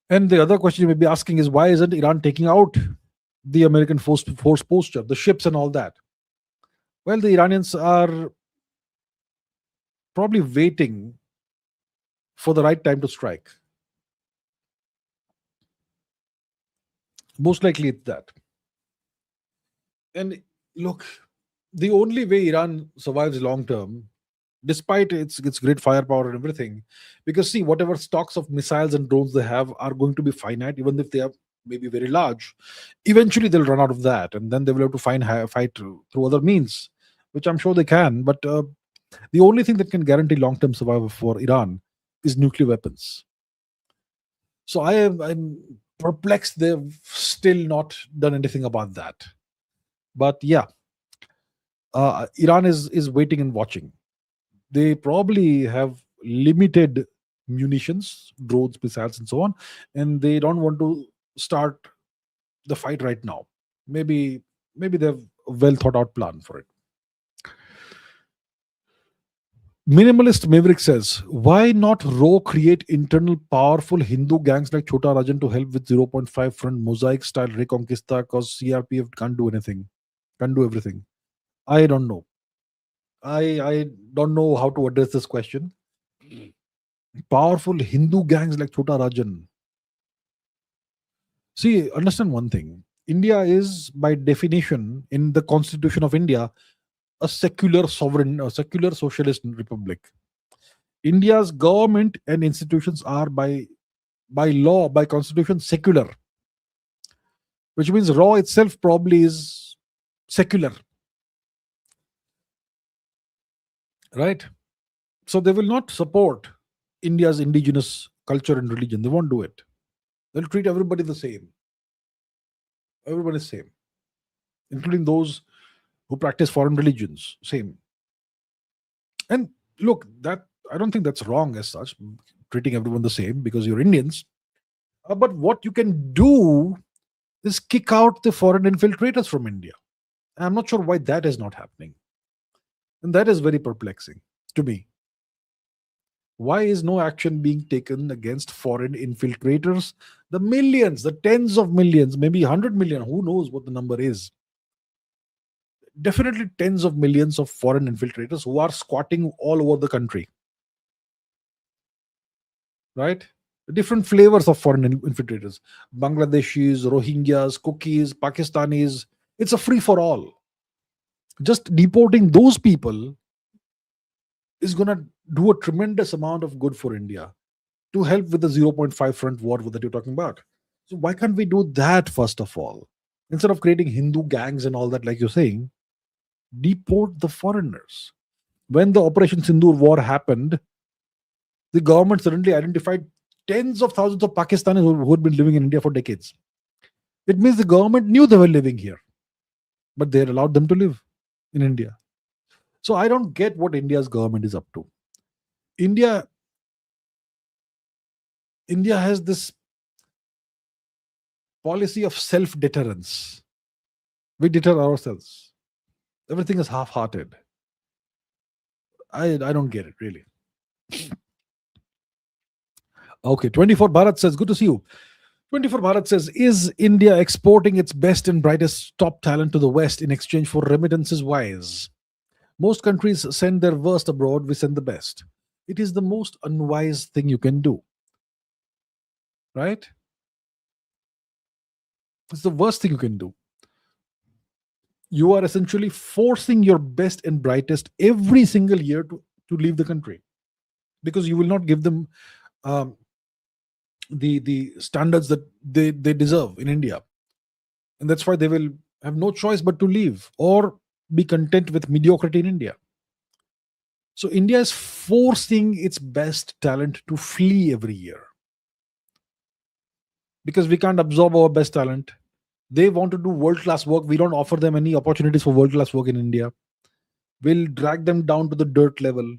And the other question you may be asking is why isn't Iran taking out the American force posture, the ships and all that? Well, the Iranians are probably waiting for the right time to strike. Most likely it's that. And look, the only way Iran survives long term, despite its great firepower and everything, because see, whatever stocks of missiles and drones they have are going to be finite, even if they are maybe very large. Eventually, they'll run out of that, and then they will have to fight through other means, which I'm sure they can. But the only thing that can guarantee long term survival for Iran is nuclear weapons. So I'm perplexed. They've still not done anything about that. But yeah, Iran is waiting and watching. They probably have limited munitions, drones, missiles, and so on, and they don't want to start the fight right now. Maybe they have a well thought out plan for it. Minimalist Maverick says, why not Raw create internal powerful Hindu gangs like Chota Rajan to help with zero point 0.5 front mosaic style Reconquista because CRPF can't do anything, can't do everything. I don't know. I don't know how to address this question. Powerful Hindu gangs like Chota Rajan. See, understand one thing. India is, by definition, in the Constitution of India, a secular sovereign, a secular socialist republic. India's government and institutions are by law, by constitution, secular, which means Raw itself probably is secular, right? So they will not support India's indigenous culture and religion. They won't do it. They'll treat everybody the same. Everybody is same, including those who practice foreign religions. Same. And look, that I don't think that's wrong as such, treating everyone the same because you're Indians. But what you can do is kick out the foreign infiltrators from India. And I'm not sure why that is not happening. And that is very perplexing to me. Why is no action being taken against foreign infiltrators? The millions, the tens of millions, maybe 100 million, who knows what the number is. Definitely tens of millions of foreign infiltrators who are squatting all over the country. Right? Different flavors of foreign infiltrators. Bangladeshis, Rohingyas, Cookies, Pakistanis. It's a free for all. Just deporting those people is going to do a tremendous amount of good for India to help with the 0.5 front war that you're talking about. So why can't we do that first of all? Instead of creating Hindu gangs and all that, like you're saying, deport the foreigners. When the Operation Sindoor war happened, the government suddenly identified tens of thousands of Pakistanis who had been living in India for decades. It means the government knew they were living here, but they allowed them to live in India. So I don't get what India's government is up to. India India has this policy of self deterrence. We deter ourselves. Everything is half hearted. I don't get it, really. Okay, 24 Bharat says, good to see you. 24 Bharat says, is India exporting its best and brightest top talent to the West in exchange for remittances wise? Most countries send their worst abroad, we send the best. It is the most unwise thing you can do, right? It's the worst thing you can do. You are essentially forcing your best and brightest every single year to leave the country, because you will not give them um, the standards that they deserve in India. And that's why they will have no choice but to leave or be content with mediocrity in India. So India is forcing its best talent to flee every year because we can't absorb our best talent. They want to do world class work. We don't offer them any opportunities for world class work in India. We'll drag them down to the dirt level.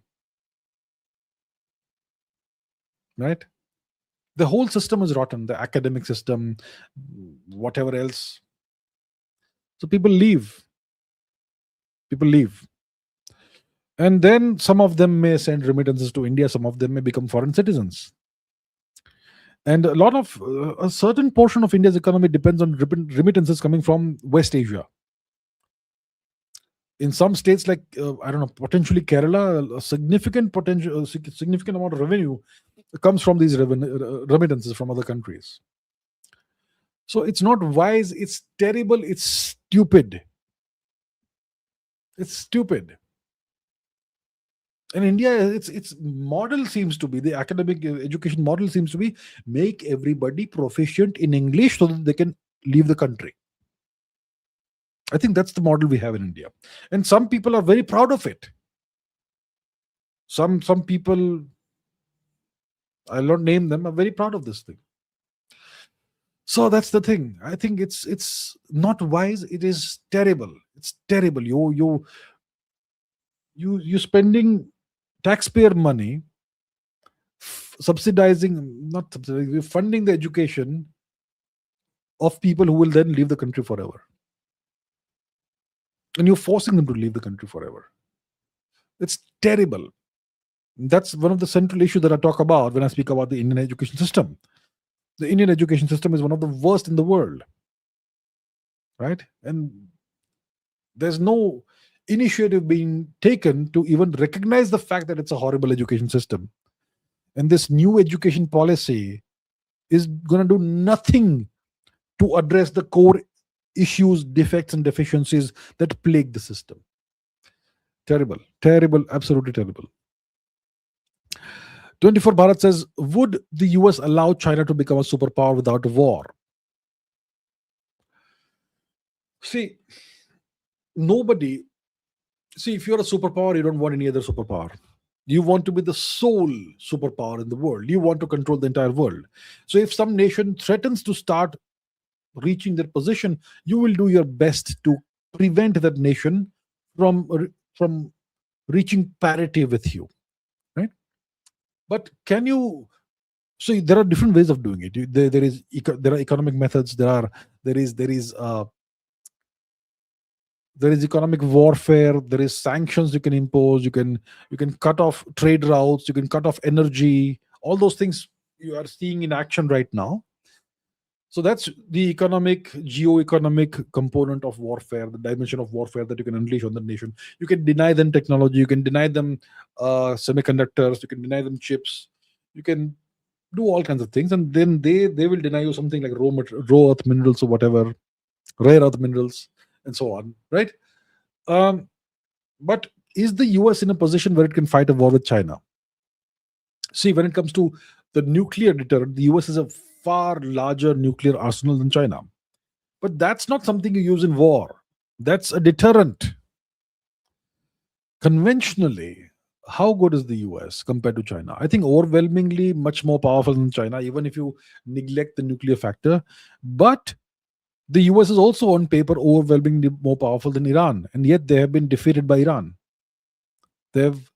Right? The whole system is rotten. The academic system, whatever else. So people leave. People leave. And then some of them may send remittances to India. Some of them may become foreign citizens. And a certain portion of India's economy depends on remittances coming from West Asia. In some states, like I don't know, potentially Kerala, a significant amount of revenue comes from these remittances from other countries. So it's not wise. It's terrible. It's stupid. It's stupid. In India, its model seems to be, the academic education model seems to be, make everybody proficient in English so that they can leave the country. I think that's the model we have in India. And some people are very proud of it. Some people, I'll not name them, are very proud of this thing. So that's the thing. I think it's not wise. It is terrible. It's terrible. You spending taxpayer money not subsidizing, funding the education of people who will then leave the country forever. And you're forcing them to leave the country forever. It's terrible. That's one of the central issues that I talk about when I speak about the Indian education system. The Indian education system is one of the worst in the world. Right? And there's no initiative being taken to even recognize the fact that it's a horrible education system. And this new education policy is going to do nothing to address the core issues, defects, and deficiencies that plague the system. Terrible, terrible, absolutely terrible. 24 Bharat says, would the US allow China to become a superpower without a war? See, if you're a superpower, you don't want any other superpower. You want to be the sole superpower in the world. You want to control the entire world. So if some nation threatens to start reaching their position, you will do your best to prevent that nation from reaching parity with you. Right? But can you? So there are different ways of doing it. There are economic methods. There is economic warfare. There is sanctions you can impose. You can cut off trade routes. You can cut off energy. All those things you are seeing in action right now. So that's the geo-economic component of warfare, the dimension of warfare that you can unleash on the nation. You can deny them technology. You can deny them semiconductors. You can deny them chips. You can do all kinds of things, and then they will deny you something like raw earth minerals or whatever, rare earth minerals, and so on, right? But is the US in a position where it can fight a war with China? See, when it comes to the nuclear deterrent, the US has a far larger nuclear arsenal than China. But that's not something you use in war. That's a deterrent. Conventionally, how good is the US compared to China? I think overwhelmingly much more powerful than China, even if you neglect the nuclear factor. But the US is also on paper overwhelmingly more powerful than Iran, and yet they have been defeated by Iran. They've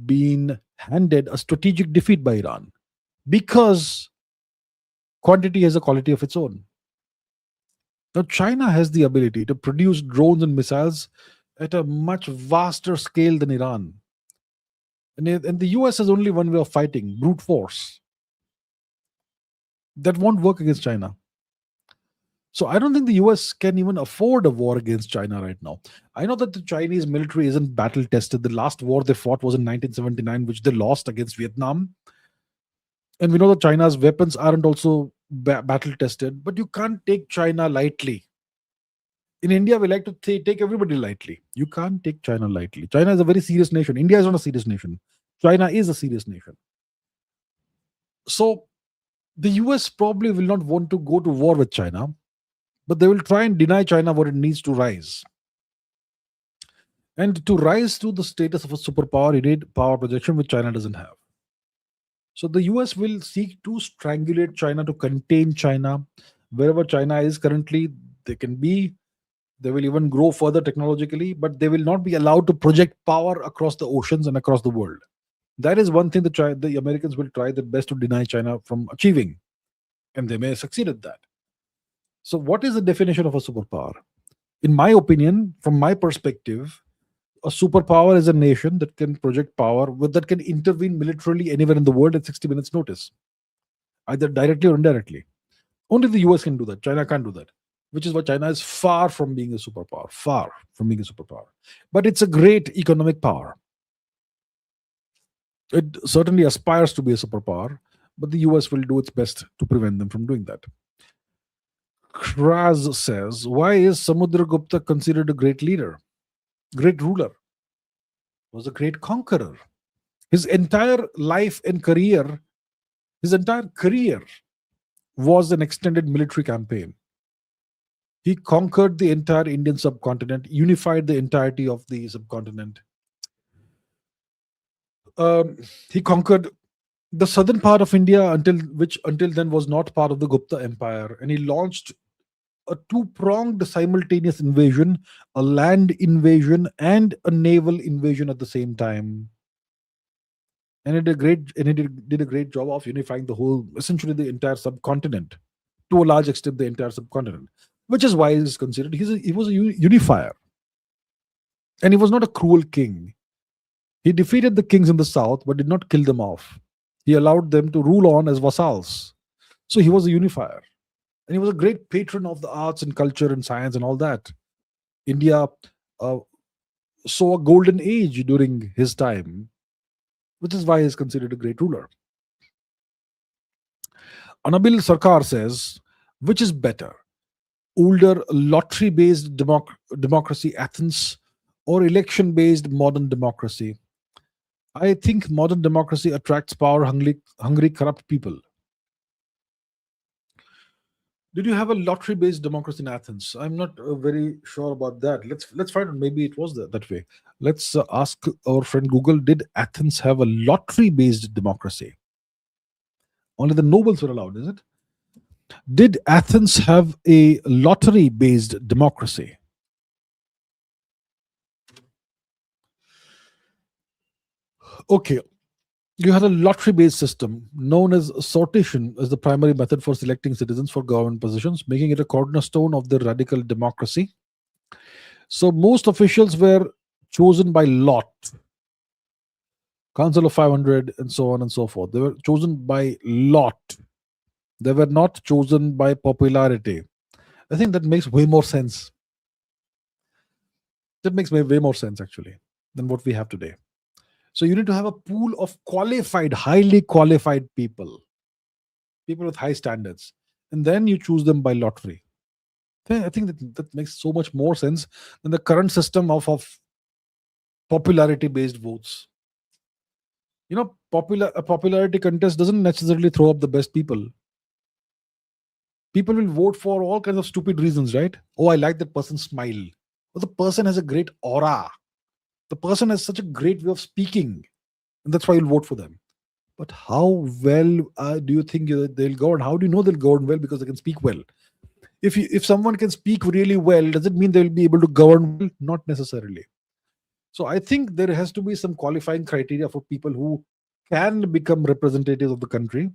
been handed a strategic defeat by Iran because Quantity has a quality of its own. Now, China has the ability to produce drones and missiles at a much vaster scale than Iran. And the US has only one way of fighting: brute force. That won't work against China. So I don't think the US can even afford a war against China right now. I know that the Chinese military isn't battle tested. The last war they fought was in 1979, which they lost against Vietnam. And we know that China's weapons aren't also battle tested, but you can't take China lightly. In India, we like to take everybody lightly. You can't take China lightly. China is a very serious nation. India is not a serious nation. China is a serious nation. So the US probably will not want to go to war with China, but they will try and deny China what it needs to rise. And to rise to the status of a superpower, you need power projection, which China doesn't have. So the US will seek to strangulate China, to contain China. Wherever China is currently, they can be. They will even grow further technologically, but they will not be allowed to project power across the oceans and across the world. That is one thing that the Americans will try their best to deny China from achieving, and they may succeed at that. So, what is the definition of a superpower? In my opinion, from my perspective, a superpower is a nation that can project power, that can intervene militarily anywhere in the world at 60 minutes' notice, either directly or indirectly. Only the US can do that. China can't do that, which is why China is far from being a superpower, far from being a superpower. But it's a great economic power. It certainly aspires to be a superpower, but the US will do its best to prevent them from doing that. Kraz says, why is Samudragupta considered a great leader, great ruler? Was a great conqueror. His entire life and career, his entire career was an extended military campaign. He conquered the entire Indian subcontinent, unified the entirety of the subcontinent. He conquered the southern part of India, which until then was not part of the Gupta Empire, and he launched a two-pronged simultaneous invasion, a land invasion and a naval invasion at the same time. And he did a great job of unifying the whole, essentially the entire subcontinent, to a large extent the entire subcontinent, which is why he's considered he was a unifier, and he was not a cruel king. He defeated the kings in the south, but did not kill them off. He allowed them to rule on as vassals. So he was a unifier. And he was a great patron of the arts and culture and science and all that. India uh, saw a golden age during his time, which is why he's considered a great ruler. Anabil Sarkar says, which is better, older lottery based democracy Athens or election based modern democracy? I think modern democracy attracts power hungry, corrupt people. Did you have a lottery-based democracy in Athens? I'm not very sure about that. Let's find out. Maybe it was that way. Let's ask our friend Google. Did Athens have a lottery-based democracy? Only the nobles were allowed, is it? Did Athens have a lottery-based democracy? Okay, you had a lottery-based system known as sortition as the primary method for selecting citizens for government positions, making it a cornerstone of the radical democracy. So most officials were chosen by lot, council of 500 and so on and so forth. They were chosen by lot. They were not chosen by popularity. I think that makes way more sense. That makes way more sense actually than what we have today. So you need to have a pool of qualified, highly qualified people with high standards, and then you choose them by lottery. I think that makes so much more sense than the current system of popularity based votes. A popularity contest doesn't necessarily throw up the best people. People will vote for all kinds of stupid reasons, right? Oh, I like that person's smile. Oh, the person has a great aura. The person has such a great way of speaking, and that's why you'll vote for them. But how well do you think they'll govern? How do you know they'll govern well? Because they can speak well. If someone can speak really well, does it mean they'll be able to govern well? Not necessarily. So I think there has to be some qualifying criteria for people who can become representatives of the country.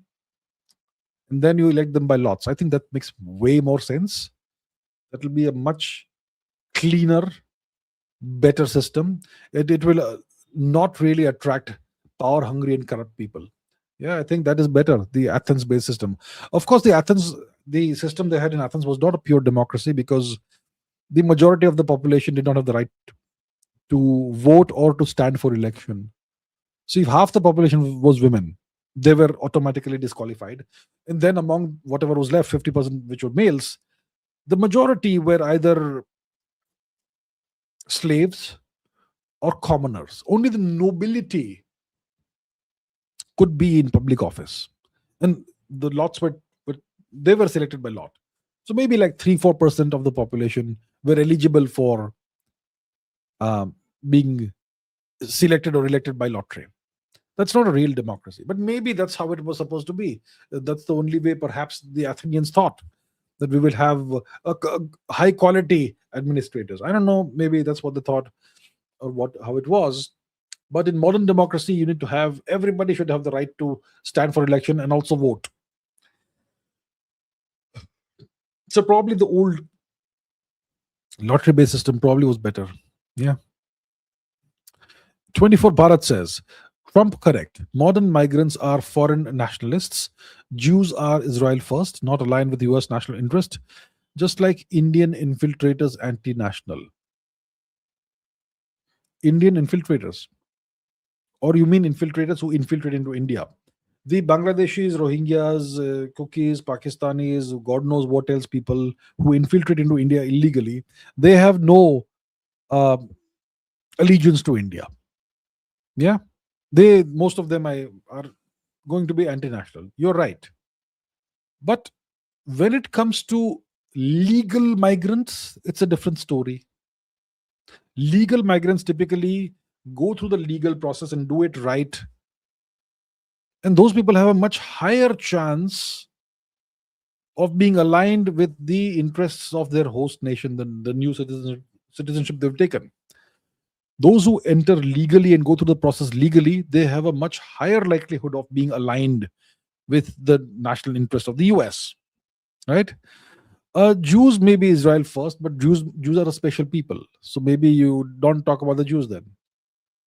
and then you elect them by lots. I think that makes way more sense. That will be a much cleaner, better system. It will not really attract power hungry and corrupt people. Yeah, I think that is better. The Athens based system. Of course, the system they had in Athens was not a pure democracy because the majority of the population did not have the right to vote or to stand for election. So if half the population was women, they were automatically disqualified. And then among whatever was left, 50%, which were males, the majority were either slaves or commoners. Only the nobility could be in public office. And the lots were they were selected by lot. So maybe like 3-4% of the population were eligible for being selected or elected by lottery. That's not a real democracy, but maybe that's how it was supposed to be. That's the only way, perhaps, the Athenians thought that we will have high quality administrators. I don't know. Maybe that's what they thought, or how it was. But in modern democracy, you need to have everybody should have the right to stand for election and also vote. So probably the old lottery-based system probably was better. Yeah. 24 Bharat says, Trump correct. Modern migrants are foreign nationalists. Jews are Israel first, not aligned with US national interest, just like Indian infiltrators anti-national. Indian infiltrators? Or you mean infiltrators who infiltrate into India? The Bangladeshis, Rohingyas, Cookies, Pakistanis, God knows what else people who infiltrate into India illegally, they have no uh, allegiance to India. Yeah, most of them are going to be anti-national. You're right, but when it comes to legal migrants, it's a different story. Legal migrants typically go through the legal process and do it right, and those people have a much higher chance of being aligned with the interests of their host nation than the new citizenship they've taken. Those who enter legally and go through the process legally, they have a much higher likelihood of being aligned with the national interest of the US. Right? Jews may be Israel first, but Jews are a special people. So maybe you don't talk about the Jews then.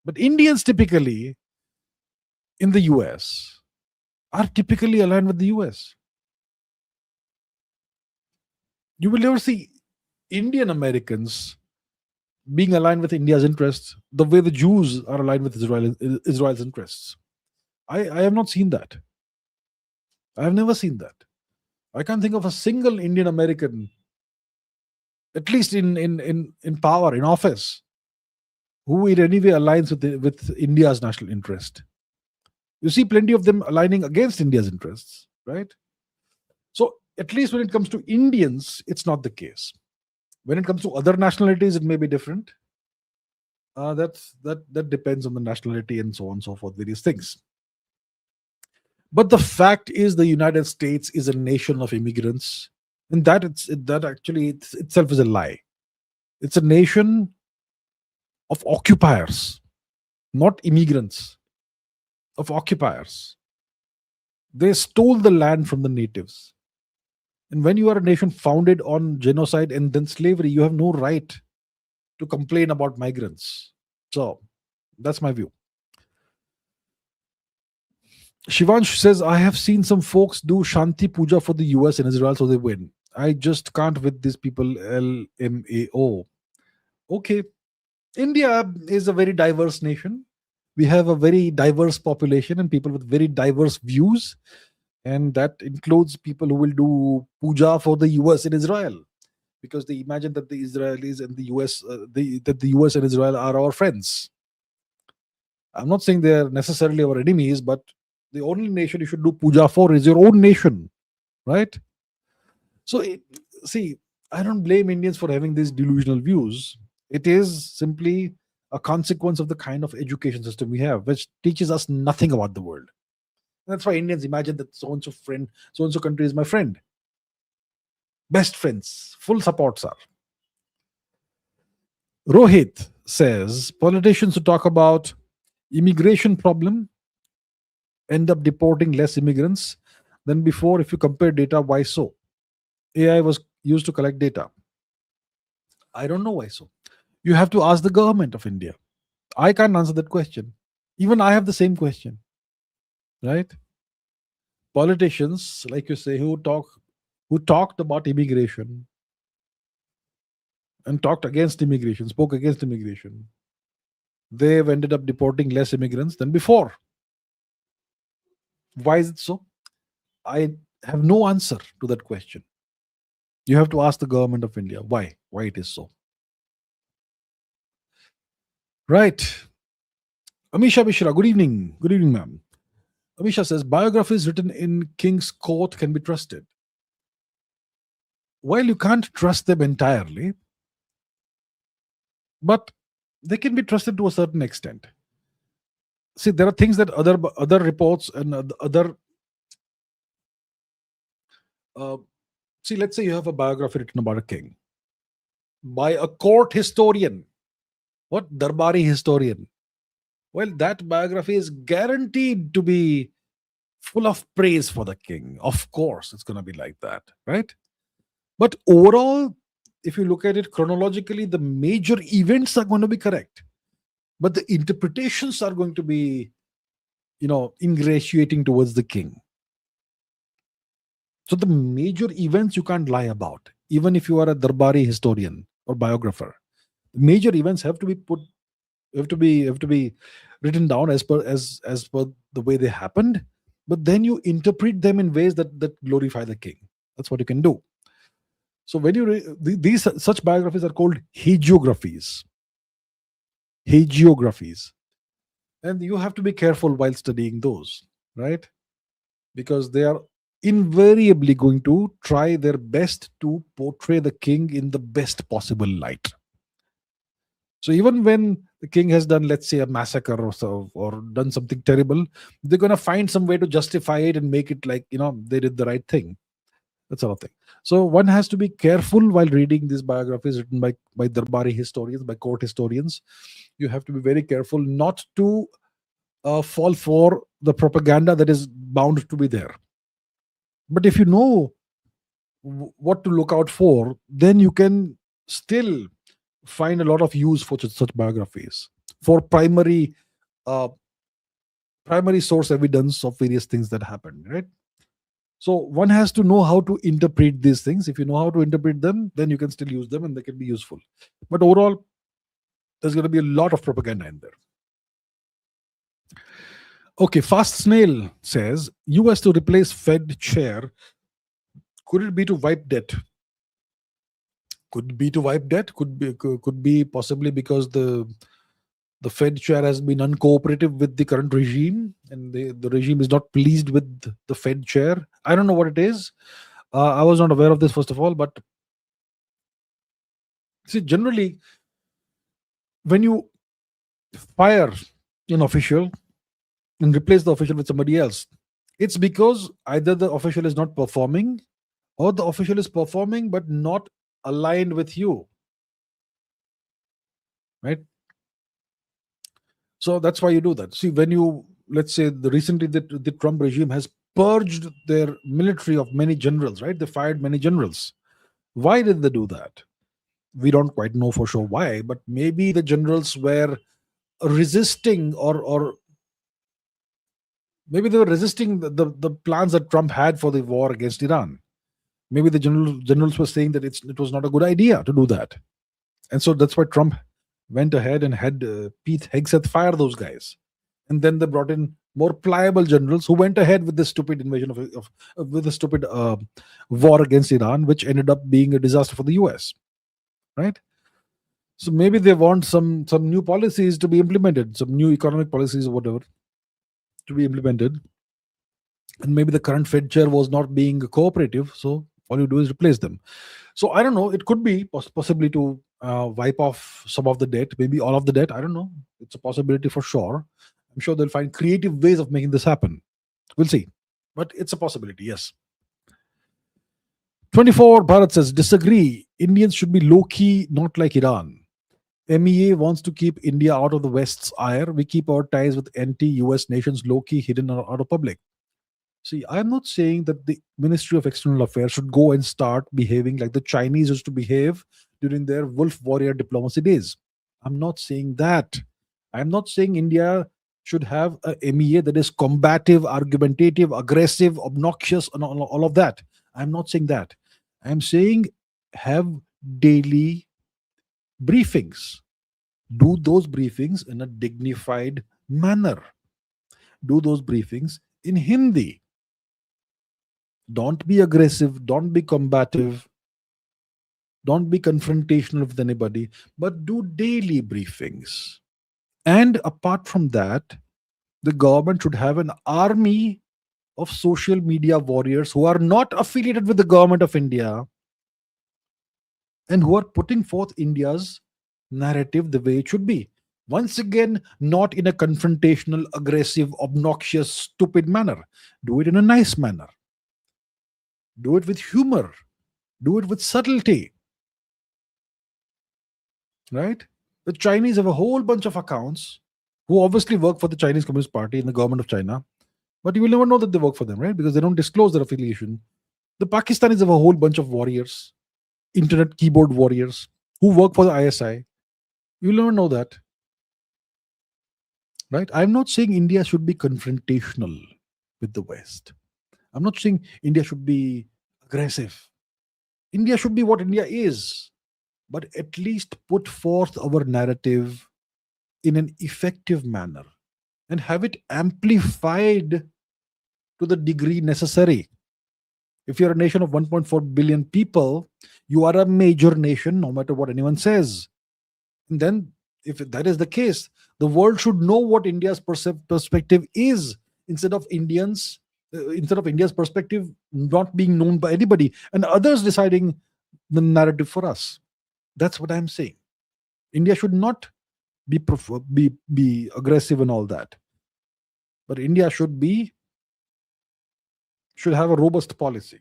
But Indians typically in the US are typically aligned with the US. You will never see Indian Americans being aligned with India's interests the way the Jews are aligned with Israel's interests. I have not seen that. I have never seen that. I can't think of a single Indian American, at least in power, in office, who in any way aligns with India's national interest. You see plenty of them aligning against India's interests, right? So at least when it comes to Indians, it's not the case. When it comes to other nationalities, it may be different. That depends on the nationality and so on and so forth, various things. But the fact is, the United States is a nation of immigrants, and that itself is a lie. It's a nation of occupiers, not immigrants, of occupiers. They stole the land from the natives. And when you are a nation founded on genocide and then slavery, you have no right to complain about migrants. So that's my view. Shivansh says, I have seen some folks do Shanti Puja for the US and Israel so they win. I just can't with these people, LMAO. Okay. India is a very diverse nation. We have a very diverse population and people with very diverse views. And that includes people who will do puja for the US and Israel because they imagine that the Israelis and the US, that the US and Israel are our friends. I'm not saying they're necessarily our enemies, but the only nation you should do puja for is your own nation, right? So, see, I don't blame Indians for having these delusional views. It is simply a consequence of the kind of education system we have, which teaches us nothing about the world. That's why Indians imagine that so and so country is my friend. Best friends, full supports are. Rohit says politicians who talk about immigration problem end up deporting less immigrants. than before if you compare data. Why so? AI was used to collect data. I don't know why so. You have to ask the government of India. I can't answer that question. Even I have the same question, right? Politicians, like you say, who talked about immigration and talked against immigration, spoke against immigration, they've ended up deporting less immigrants than before. Why is it so? I have no answer to that question. You have to ask the government of India why it is so. Right. Amisha Mishra, good evening. Good evening, ma'am. Amisha says biographies written in King's Court can be trusted. While you can't trust them entirely, but they can be trusted to a certain extent. See, there are things that other reports and other see, let's say you have a biography written about a king by a court historian. What? Darbari historian. Well, that biography is guaranteed to be full of praise for the king. Of course, it's going to be like that, right? But overall, if you look at it chronologically, the major events are going to be correct. But the interpretations are going to be, ingratiating towards the king. So the major events you can't lie about, even if you are a Darbari historian or biographer. Major events have to be written down as per the way they happened, but then you interpret them in ways that glorify the king. That's what you can do. So when these such biographies are called hagiographies. Hagiographies. And you have to be careful while studying those, right? Because they are invariably going to try their best to portray the king in the best possible light. So even when the king has done, let's say, a massacre or so, or done something terrible, they're going to find some way to justify it and make it like, they did the right thing. That sort of thing. So one has to be careful while reading these biographies written by Darbari historians, by court historians. You have to be very careful not to fall for the propaganda that is bound to be there. But if you know what to look out for, then you can still find a lot of use for such biographies for primary source evidence of various things that happened, right? So one has to know how to interpret these things. If you know how to interpret them, then you can still use them and they can be useful. But overall, there's going to be a lot of propaganda in there. Okay, Fast Snail says, US to replace Fed chair. Could it be to wipe debt? Could be to wipe debt. Could be possibly because the Fed chair has been uncooperative with the current regime, and the regime is not pleased with the Fed chair. I don't know what it is. I was not aware of this, first of all. But see, generally, when you fire an official and replace the official with somebody else, it's because either the official is not performing or the official is performing but not aligned with you, right? So that's why you do that. See, when let's say recently the Trump regime has purged their military of many generals, right? They fired many generals. Why did they do that? We don't quite know for sure why, but maybe the generals were resisting or maybe they were resisting the plans that Trump had for the war against Iran. Maybe the generals were saying that it was not a good idea to do that. And so that's why Trump went ahead and had Pete Hegseth fire those guys. And then they brought in more pliable generals who went ahead with this stupid invasion with the stupid war against Iran, which ended up being a disaster for the US, right? So maybe they want some new policies to be implemented, some new economic policies or whatever to be implemented. And maybe the current Fed chair was not being cooperative, so all you do is replace them. So I don't know. It could be possibly to wipe off some of the debt, maybe all of the debt. I don't know. It's a possibility for sure. I'm sure they'll find creative ways of making this happen. We'll see. But it's a possibility, yes. 24 Bharat says, disagree. Indians should be low-key, not like Iran. MEA wants to keep India out of the West's ire. We keep our ties with anti-US nations low-key, hidden or out of public. See, I'm not saying that the Ministry of External Affairs should go and start behaving like the Chinese used to behave during their wolf warrior diplomacy days. I'm not saying that. I'm not saying India should have a MEA that is combative, argumentative, aggressive, obnoxious, and all of that. I'm not saying that. I'm saying have daily briefings. Do those briefings in a dignified manner. Do those briefings in Hindi. Don't be aggressive, don't be combative, don't be confrontational with anybody, but do daily briefings. And apart from that, the government should have an army of social media warriors who are not affiliated with the government of India and who are putting forth India's narrative the way it should be. Once again, not in a confrontational, aggressive, obnoxious, stupid manner. Do it in a nice manner. Do it with humor. Do it with subtlety. Right? The Chinese have a whole bunch of accounts who obviously work for the Chinese Communist Party in the government of China, but you will never know that they work for them, right? Because they don't disclose their affiliation. The Pakistanis have a whole bunch of warriors, internet keyboard warriors, who work for the ISI. You'll never know that, right? I'm not saying India should be confrontational with the West. I'm not saying India should be aggressive. India should be what India is, but at least put forth our narrative in an effective manner and have it amplified to the degree necessary. If you're a nation of 1.4 billion people, you are a major nation, no matter what anyone says. And then, if that is the case, the world should know what India's perspective is, instead of India's perspective not being known by anybody and others deciding the narrative for us. That's what I'm saying. India should not be aggressive and all that, but India should have a robust policy.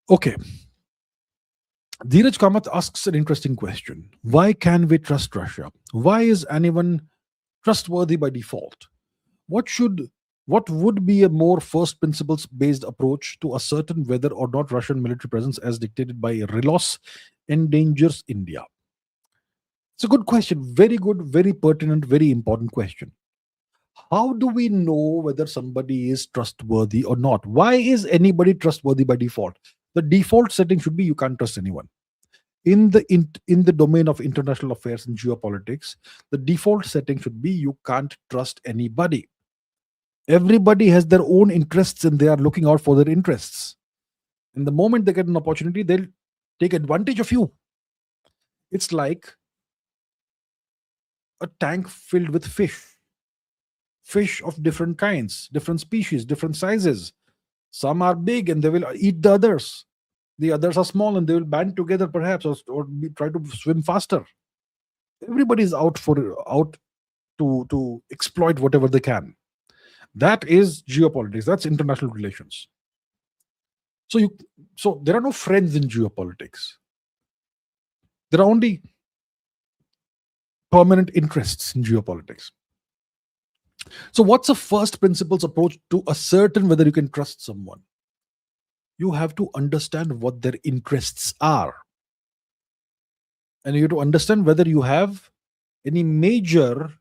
Okay. Dheeraj Kamath asks an interesting question. Why can we trust Russia? Why is anyone trustworthy by default? What would be a more first principles based approach to ascertain whether or not Russian military presence as dictated by RILOS endangers India? It's a good question. Very good, very pertinent, very important question. How do we know whether somebody is trustworthy or not? Why is anybody trustworthy by default? The default setting should be you can't trust anyone. In the domain of international affairs and geopolitics, the default setting should be you can't trust anybody. Everybody has their own interests and they are looking out for their interests. And the moment they get an opportunity, they'll take advantage of you. It's like a tank filled with fish of different kinds, different species, different sizes. Some are big and they will eat the others. The others are small and they will band together perhaps, or try to swim faster. Everybody is out to exploit whatever they can. That is geopolitics. That's international relations. So there are no friends in geopolitics. There are only permanent interests in geopolitics. So what's a first principles approach to ascertain whether you can trust someone? You have to understand what their interests are. And you have to understand whether you have any major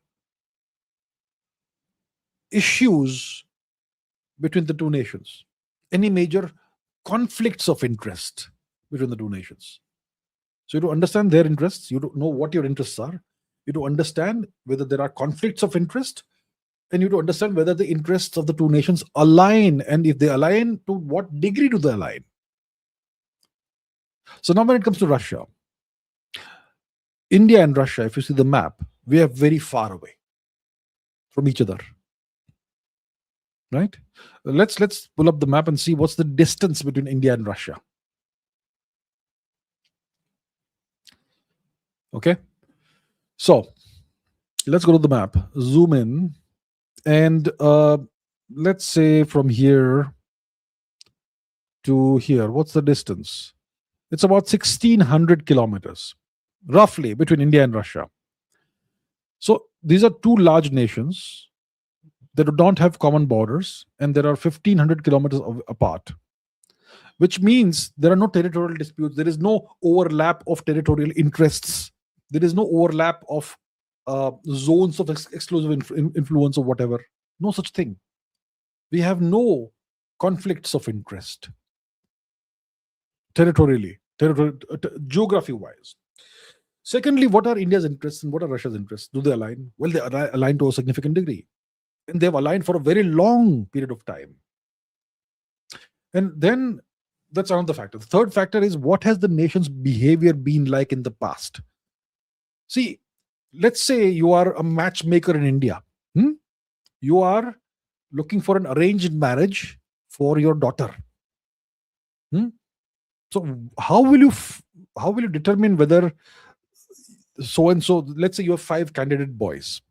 issues between the two nations, any major conflicts of interest between the two nations. So you have to understand their interests, you have to know what your interests are, you have to understand whether there are conflicts of interest, and you have to understand whether the interests of the two nations align, and if they align, to what degree do they align. So now when it comes to Russia, India and Russia, if you see the map, we are very far away from each other. Right? Let's pull up the map and see what's the distance between India and Russia. Okay? So let's go to the map, zoom in, and let's say from here to here, what's the distance? It's about 1600 kilometers, roughly, between India and Russia. So these are two large nations. They do not have common borders, and there are 1,500 kilometers apart, which means there are no territorial disputes. There is no overlap of territorial interests. There is no overlap of zones of exclusive influence or whatever. No such thing. We have no conflicts of interest territorially, geography wise. Secondly, what are India's interests and what are Russia's interests? Do they align? Well, they align to a significant degree. And they've aligned for a very long period of time. And then that's another factor. The third factor is, what has the nation's behavior been like in the past? See, let's say you are a matchmaker in India. You are looking for an arranged marriage for your daughter. So how will you determine whether so and so? Let's say you have 5 candidate boys.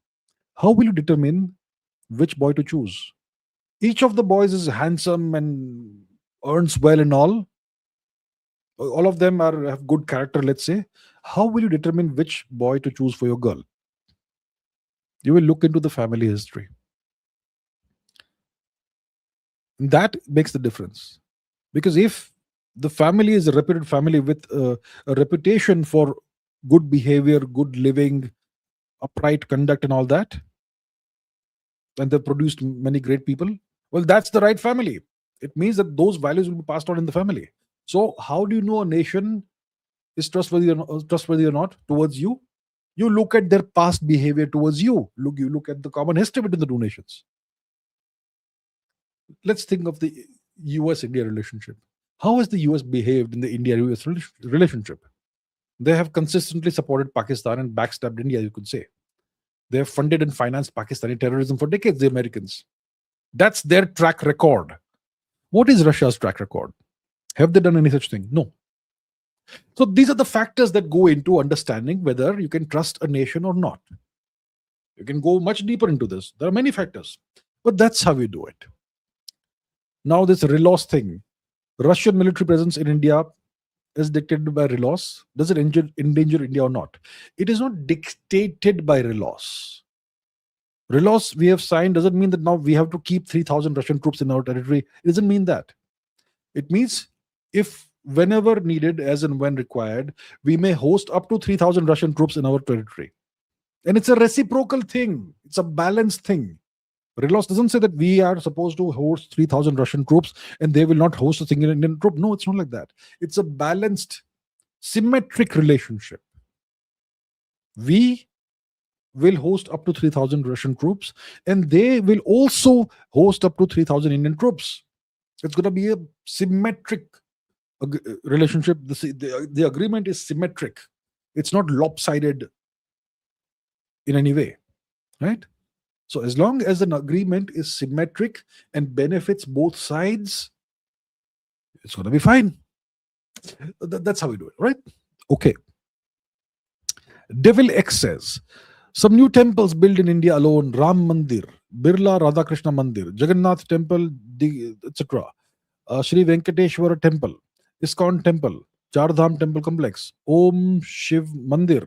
How will you determine which boy to choose? Each of the boys is handsome and earns well and all. All of them have good character, let's say. How will you determine which boy to choose for your girl? You will look into the family history. That makes the difference. Because if the family is a reputed family with a reputation for good behavior, good living, upright conduct and all that, and they've produced many great people, well, that's the right family. It means that those values will be passed on in the family. So how do you know a nation is trustworthy or not towards you? You look at their past behavior towards you. You look at the common history between the two nations. Let's think of the US-India relationship. How has the US behaved in the India-US relationship? They have consistently supported Pakistan and backstabbed India, you could say. They have funded and financed Pakistani terrorism for decades, the Americans. That's their track record. What is Russia's track record? Have they done any such thing? No. So these are the factors that go into understanding whether you can trust a nation or not. You can go much deeper into this. There are many factors, but that's how we do it. Now, this reloss thing, Russian military presence in India is dictated by reloss. Does it endanger India or not? It is not dictated by reloss. Reloss we have signed doesn't mean that now we have to keep 3,000 Russian troops in our territory. It doesn't mean that. It means if whenever needed, as and when required, we may host up to 3,000 Russian troops in our territory. And it's a reciprocal thing. It's a balanced thing. Reloss doesn't say that we are supposed to host 3,000 Russian troops and they will not host a single Indian troop. No, it's not like that. It's a balanced, symmetric relationship. We will host up to 3,000 Russian troops and they will also host up to 3,000 Indian troops. It's going to be a symmetric relationship. The agreement is symmetric. It's not lopsided in any way, right? So as long as an agreement is symmetric and benefits both sides, it's going to be fine. That's how we do it, right? Okay. Devil X says, some new temples built in India alone: Ram Mandir, Birla Radhakrishna Mandir, Jagannath Temple, etc. Shri Venkateshwara Temple, ISKCON Temple, Chardham Temple Complex, Om Shiv Mandir.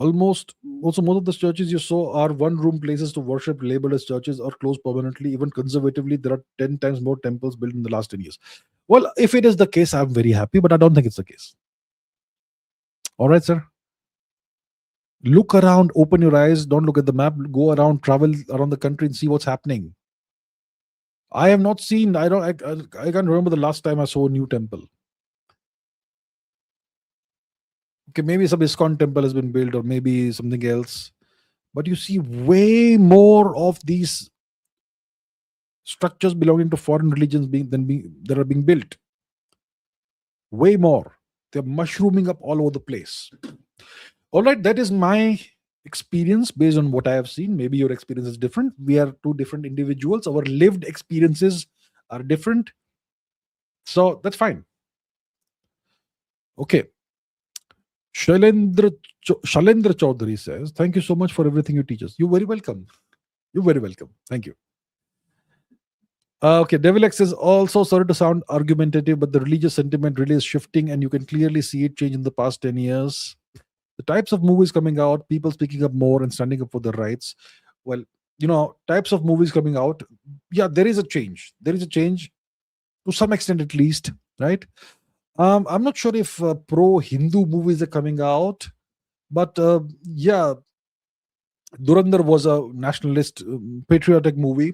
Most of the churches you saw are one-room places to worship, labeled as churches or closed permanently. Even conservatively, there are 10 times more temples built in the last 10 years. Well, if it is the case, I'm very happy, but I don't think it's the case. All right, sir. Look around, open your eyes, don't look at the map, go around, travel around the country and see what's happening. I have not seen, I can't remember the last time I saw a new temple. Okay, maybe some ISKCON temple has been built or maybe something else. But you see way more of these structures belonging to foreign religions that are being built. Way more. They're mushrooming up all over the place. All right, that is my experience based on what I have seen. Maybe your experience is different. We are two different individuals. Our lived experiences are different. So that's fine. Okay. Shalendra Chaudhary says, thank you so much for everything you teach us. You're very welcome. You're very welcome. Thank you. Okay, Devil X is also, sorry to sound argumentative, but the religious sentiment really is shifting and you can clearly see it change in the past 10 years. The types of movies coming out, people speaking up more and standing up for their rights. Well, types of movies coming out. Yeah, there is a change. There is a change to some extent, at least, right? I'm not sure if pro-Hindu movies are coming out, but yeah, Durandar was a nationalist, patriotic movie.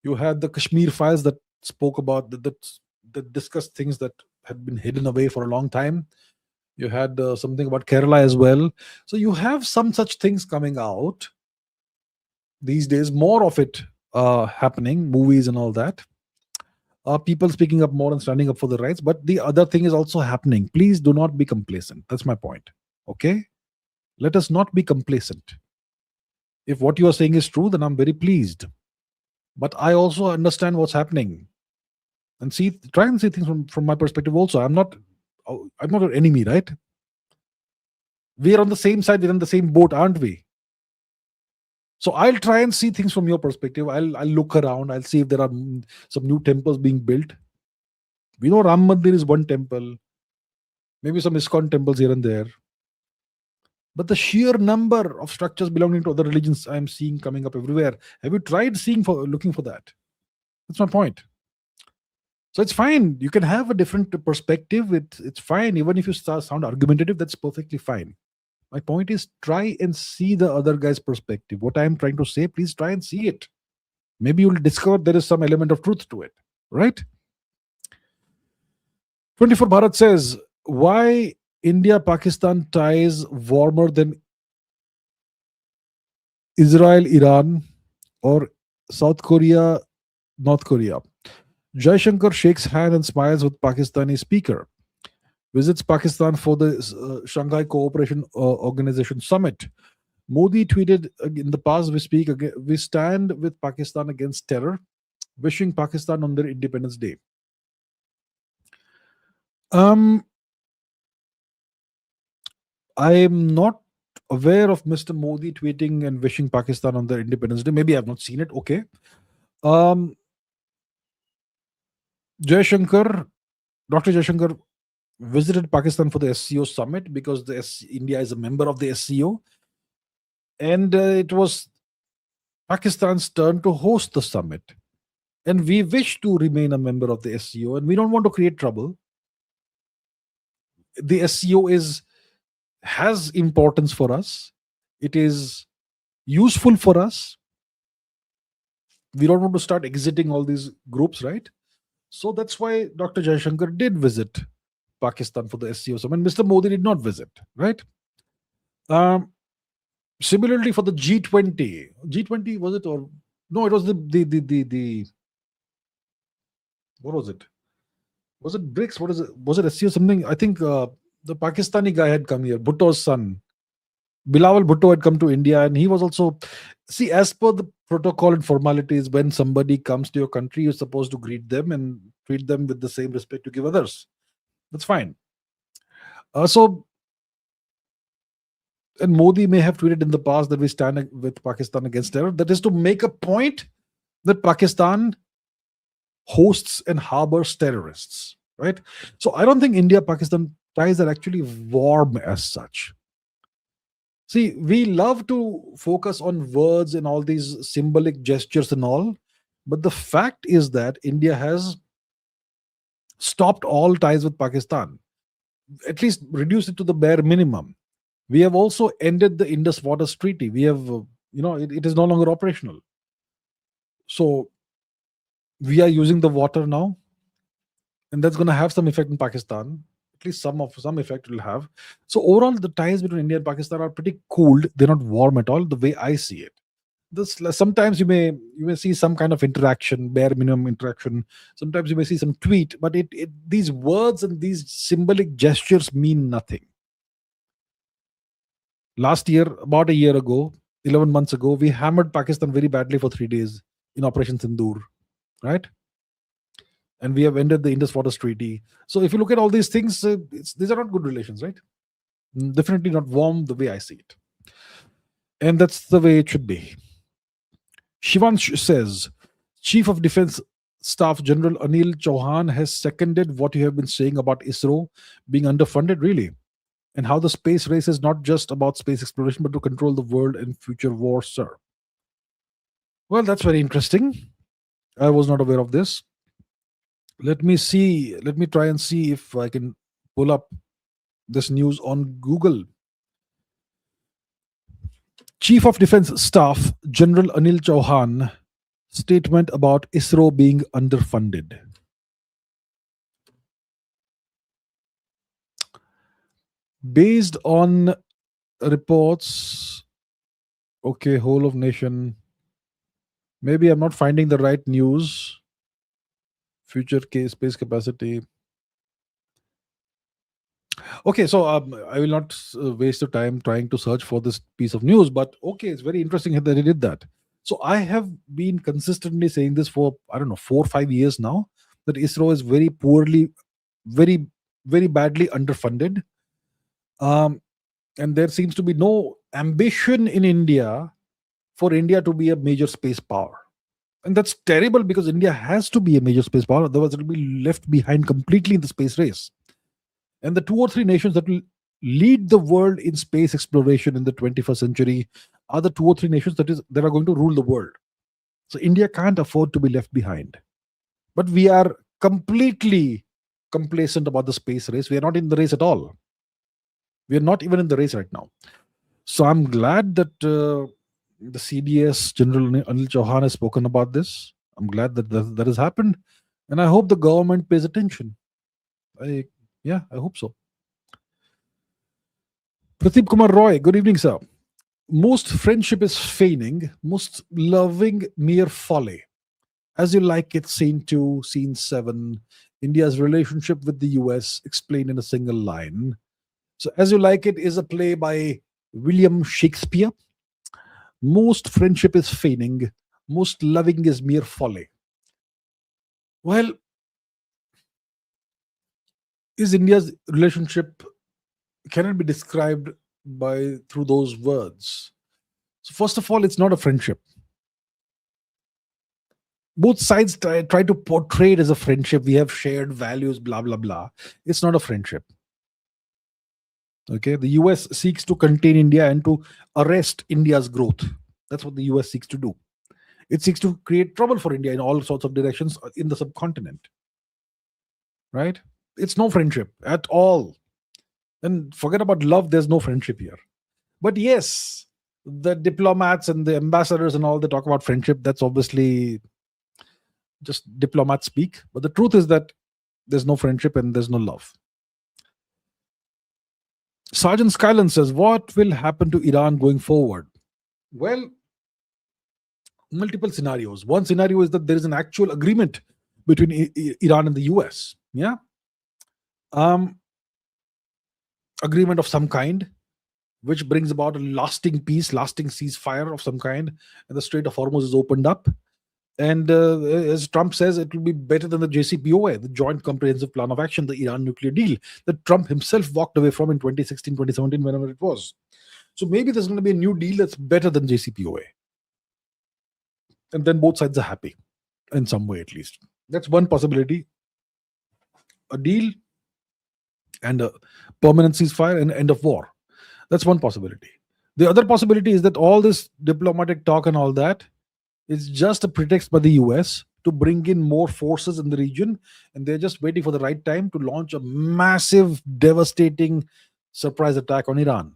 You had the Kashmir files that spoke about that discussed things that had been hidden away for a long time. You had something about Kerala as well. So you have some such things coming out these days, more of it happening, movies and all that. People speaking up more and standing up for the rights. But the other thing is also happening. Please do not be complacent. That's my point. Okay? Let us not be complacent. If what you are saying is true, then I'm very pleased. But I also understand what's happening and try and see things from my perspective also. I'm not an enemy, right? We are on the same side, we're on the same boat, aren't we? So I'll try and see things from your perspective. I'll look around. I'll see if there are some new temples being built. We know Ram Mandir is one temple, maybe some ISKCON temples here and there. But the sheer number of structures belonging to other religions I'm seeing coming up everywhere. Have you tried looking for that? That's my point. So it's fine. You can have a different perspective. It's fine. Even if you sound argumentative, that's perfectly fine. My point is, try and see the other guy's perspective. What I'm trying to say, please try and see it. Maybe you'll discover there is some element of truth to it, right? 24 Bharat says, why India-Pakistan ties warmer than Israel-Iran or South Korea-North Korea? Jaishankar shakes hand and smiles with Pakistani speaker. Visits Pakistan for the Shanghai Cooperation Organization Summit. Modi tweeted, in the past, we stand with Pakistan against terror, wishing Pakistan on their Independence Day. I am not aware of Mr. Modi tweeting and wishing Pakistan on their Independence Day. Maybe I've not seen it. Okay. Dr. Jaishankar visited Pakistan for the SCO summit because India is a member of the SCO. And it was Pakistan's turn to host the summit. And we wish to remain a member of the SCO and we don't want to create trouble. The SCO has importance for us. It is useful for us. We don't want to start exiting all these groups, right? So that's why Dr. Jaishankar did visit Pakistan for the SCO summit. Mr. Modi did not visit, right? Similarly, for the G20 was it, or no? It was the what was it? Was it BRICS? What is it? Was it SCO something? I think the Pakistani guy had come here, Bhutto's son. Bilawal Bhutto had come to India, and he was also, as per the protocol and formalities, when somebody comes to your country, you're supposed to greet them and treat them with the same respect you give others. That's fine. And Modi may have tweeted in the past that we stand with Pakistan against terror. That is to make a point that Pakistan hosts and harbors terrorists, right? So I don't think India-Pakistan ties are actually warm as such. See, we love to focus on words and all these symbolic gestures and all, but the fact is that India has stopped all ties with Pakistan, at least reduced it to the bare minimum. We have also ended the Indus Waters Treaty. We have, it is no longer operational. So we are using the water now, and that's going to have some effect in Pakistan. At least some effect it will have. So overall, the ties between India and Pakistan are pretty cooled. They're not warm at all, the way I see it. Sometimes you may see some kind of interaction, bare minimum interaction. Sometimes you may see some tweet, but these words and these symbolic gestures mean nothing. Last year, about a year ago, 11 months ago, we hammered Pakistan very badly for 3 days in Operation Sindoor, right? And we have ended the Indus Waters Treaty. So if you look at all these things, these are not good relations, right? Definitely not warm the way I see it. And that's the way it should be. Shivansh says, Chief of Defense Staff General Anil Chauhan has seconded what you have been saying about ISRO being underfunded, really, and how the space race is not just about space exploration, but to control the world and future wars, sir. Well, that's very interesting. I was not aware of this. Let me see. Let me try and see if I can pull up this news on Google. Chief of Defense Staff General Anil Chauhan statement about ISRO being underfunded. Based on reports, okay, whole of nation. Maybe I'm not finding the right news. Future case space capacity. Okay, so I will not waste your time trying to search for this piece of news, but okay, it's very interesting that he did that. So I have been consistently saying this for, I don't know, 4 or 5 years now, that ISRO is very poorly, very, very badly underfunded. Um, and there seems to be no ambition in India for India to be a major space power. And that's terrible because India has to be a major space power, otherwise, it'll be left behind completely in the space race. And the two or three nations that will lead the world in space exploration in the 21st century are the two or three nations that are going to rule the world. So India can't afford to be left behind. But we are completely complacent about the space race. We are not in the race at all. We are not even in the race right now. So I'm glad that the CDS General Anil Chauhan has spoken about this. I'm glad that has happened. And I hope the government pays attention. I hope so. Pradeep Kumar Roy, good evening, sir. Most friendship is feigning, most loving mere folly. As You Like It, Scene 2, Scene 7, India's relationship with the US explained in a single line. So, As You Like It is a play by William Shakespeare. Most friendship is feigning, most loving is mere folly. Well, is India's relationship, can it be described by through those words? So first of all, it's not a friendship. Both sides try to portray it as a friendship. We have shared values, blah blah blah. It's not a friendship. Okay, the US seeks to contain India and to arrest India's growth. That's what the US seeks to do. It seeks to create trouble for India in all sorts of directions in the subcontinent. Right? It's no friendship at all. And forget about love, there's no friendship here. But yes, the diplomats and the ambassadors and all, they talk about friendship. That's obviously just diplomat speak. But the truth is that there's no friendship and there's no love. Sergeant Skyland says, what will happen to Iran going forward? Well, multiple scenarios. One scenario is that there is an actual agreement between Iran and the US. Yeah. Agreement of some kind, which brings about a lasting peace, lasting ceasefire of some kind, and the Strait of Hormuz is opened up. And as Trump says, it will be better than the JCPOA, the Joint Comprehensive Plan of Action, the Iran nuclear deal that Trump himself walked away from in 2016, 2017, whenever it was. So maybe there's going to be a new deal that's better than JCPOA. And then both sides are happy, in some way at least. That's one possibility. A deal and a permanent ceasefire and end of war. That's one possibility. The other possibility is that all this diplomatic talk and all that is just a pretext by the US to bring in more forces in the region, and they're just waiting for the right time to launch a massive, devastating surprise attack on Iran.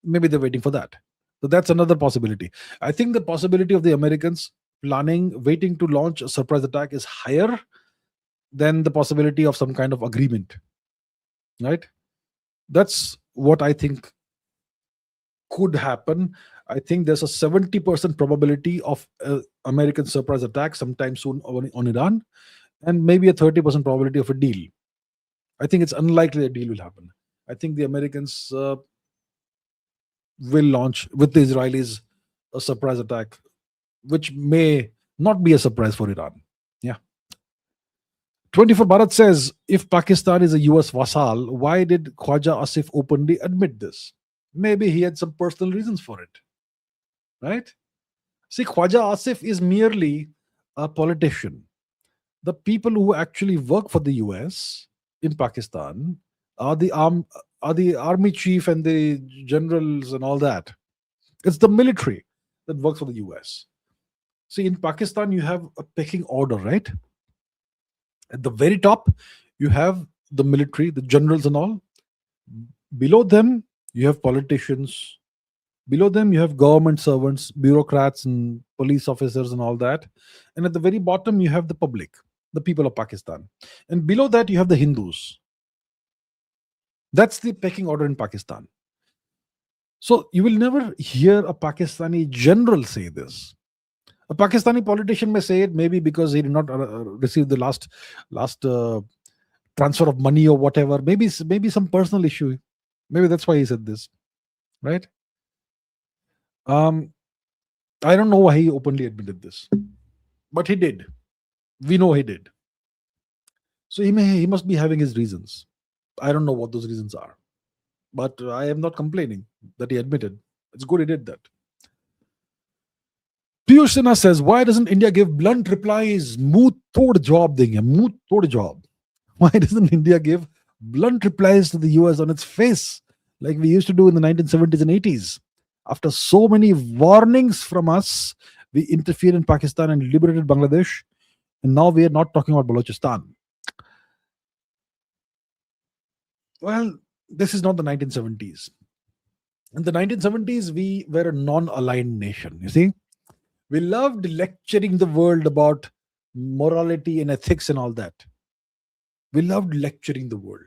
Maybe they're waiting for that. So that's another possibility. I think the possibility of the Americans waiting to launch a surprise attack is higher than the possibility of some kind of agreement. Right? That's what I think could happen. I think there's a 70% probability of American surprise attack sometime soon on Iran, and maybe a 30% probability of a deal. I think it's unlikely a deal will happen. I think the Americans will launch with the Israelis a surprise attack, which may not be a surprise for Iran. Yeah. 24 Bharat says, if Pakistan is a US vassal, why did Khwaja Asif openly admit this? Maybe he had some personal reasons for it. Right? See, Khwaja Asif is merely a politician. The people who actually work for the US in Pakistan are the army chief and the generals and all that. It's the military that works for the US. See, in Pakistan, you have a pecking order, right? At the very top, you have the military, the generals, and all. Below them, you have politicians. Below them, you have government servants, bureaucrats, and police officers, and all that. And at the very bottom, you have the public, the people of Pakistan. And below that, you have the Hindus. That's the pecking order in Pakistan. So you will never hear a Pakistani general say this. A Pakistani politician may say it maybe because he did not receive the last transfer of money or whatever. Maybe some personal issue. Maybe that's why he said this, right? Um, I don't know why he openly admitted this, but he did. We know he did. So he must be having his reasons. I don't know what those reasons are, but I am not complaining that he admitted. It's good he did that. Piyush Sinha says, why doesn't India give blunt replies? Muh tod job denge, muh tod job. Why doesn't India give blunt replies to the US on its face, like we used to do in the 1970s and 80s? After so many warnings from us, we interfered in Pakistan and liberated Bangladesh, and now we are not talking about Balochistan. Well, this is not the 1970s. In the 1970s, we were a non-aligned nation, you see. We loved lecturing the world about morality and ethics and all that. We loved lecturing the world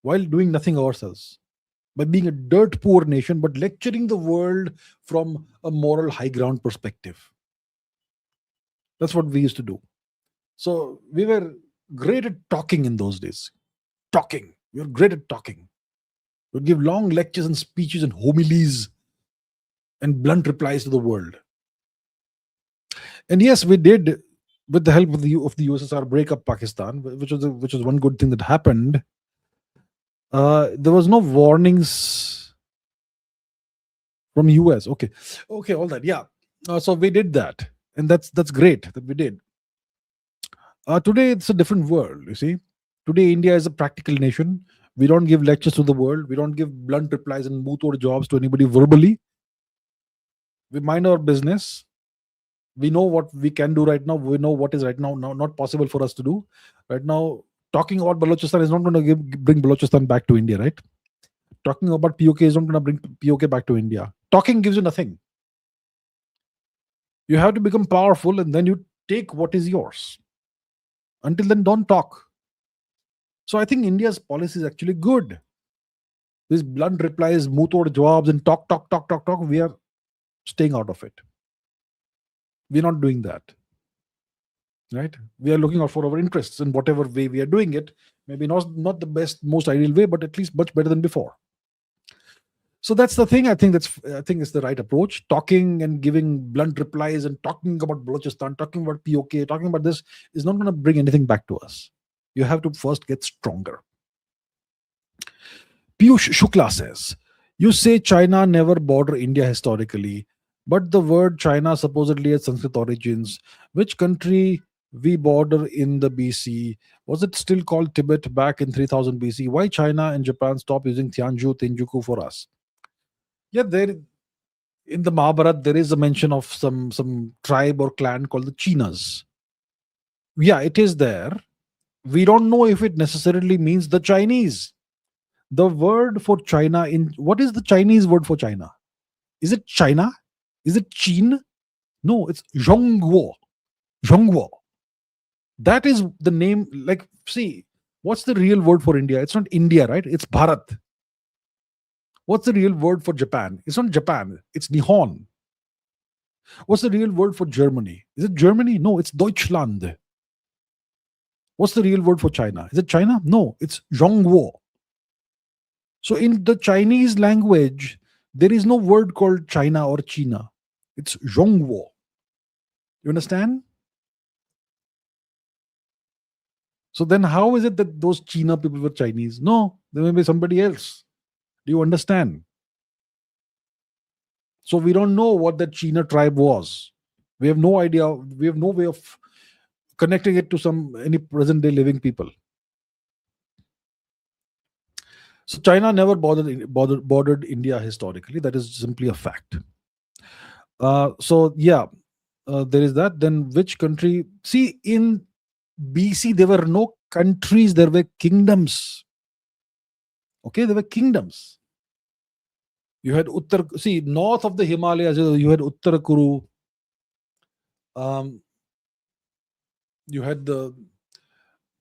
while doing nothing ourselves. By being a dirt poor nation, but lecturing the world from a moral high ground perspective. That's what we used to do. So we were great at talking in those days. Talking. We were great at talking. We'd give long lectures and speeches and homilies and blunt replies to the world. And yes, we did, with the help of the USSR, break up Pakistan, which was one good thing that happened. There was no warnings from US. Okay, all that. Yeah. So we did that, and that's great that we did. Today it's a different world. You see, today India is a practical nation. We don't give lectures to the world. We don't give blunt replies and booth or jobs to anybody verbally. We mind our business. We know what we can do right now. We know what is right now not possible for us to do. Right now, talking about Balochistan is not going to bring Balochistan back to India, right? Talking about POK is not going to bring POK back to India. Talking gives you nothing. You have to become powerful and then you take what is yours. Until then, don't talk. So I think India's policy is actually good. These blunt replies, mutor jobs, and talk, we are staying out of it. We're not doing that. Right? We are looking out for our interests in whatever way we are doing it. Maybe not the best, most ideal way, but at least much better than before. So that's the thing. I think it's the right approach. Talking and giving blunt replies and talking about Balochistan, talking about POK, talking about this is not going to bring anything back to us. You have to first get stronger. Piyush Shukla says, you say China never border India historically, but the word China supposedly has Sanskrit origins. Which country we border in the BC? Was it still called Tibet back in 3000 BC? Why China and Japan stopped using Tianju, Tenjuku for us? Yeah, there in the Mahabharata there is a mention of some tribe or clan called the Chinas. Yeah, it is there. We don't know if it necessarily means the Chinese. The word for China what is the Chinese word for China? Is it China? Is it Chin? No, it's Zhongguo. Zhongguo. That is the name. Like, see, what's the real word for India? It's not India, right? It's Bharat. What's the real word for Japan? It's not Japan. It's Nihon. What's the real word for Germany? Is it Germany? No, it's Deutschland. What's the real word for China? Is it China? No, it's Zhongguo. So in the Chinese language, there is no word called China or China. It's Zhongguo. You understand? So then how is it that those China people were Chinese? No, there may be somebody else. Do you understand? So we don't know what that China tribe was. We have no idea. We have no way of connecting it to any present day living people. So China never bordered India historically. That is simply a fact. So yeah, There is that. Then which country? See, in BC, there were no countries, there were kingdoms. Okay, there were kingdoms. You had see, north of the Himalayas, you had Uttarakuru. Um, you had the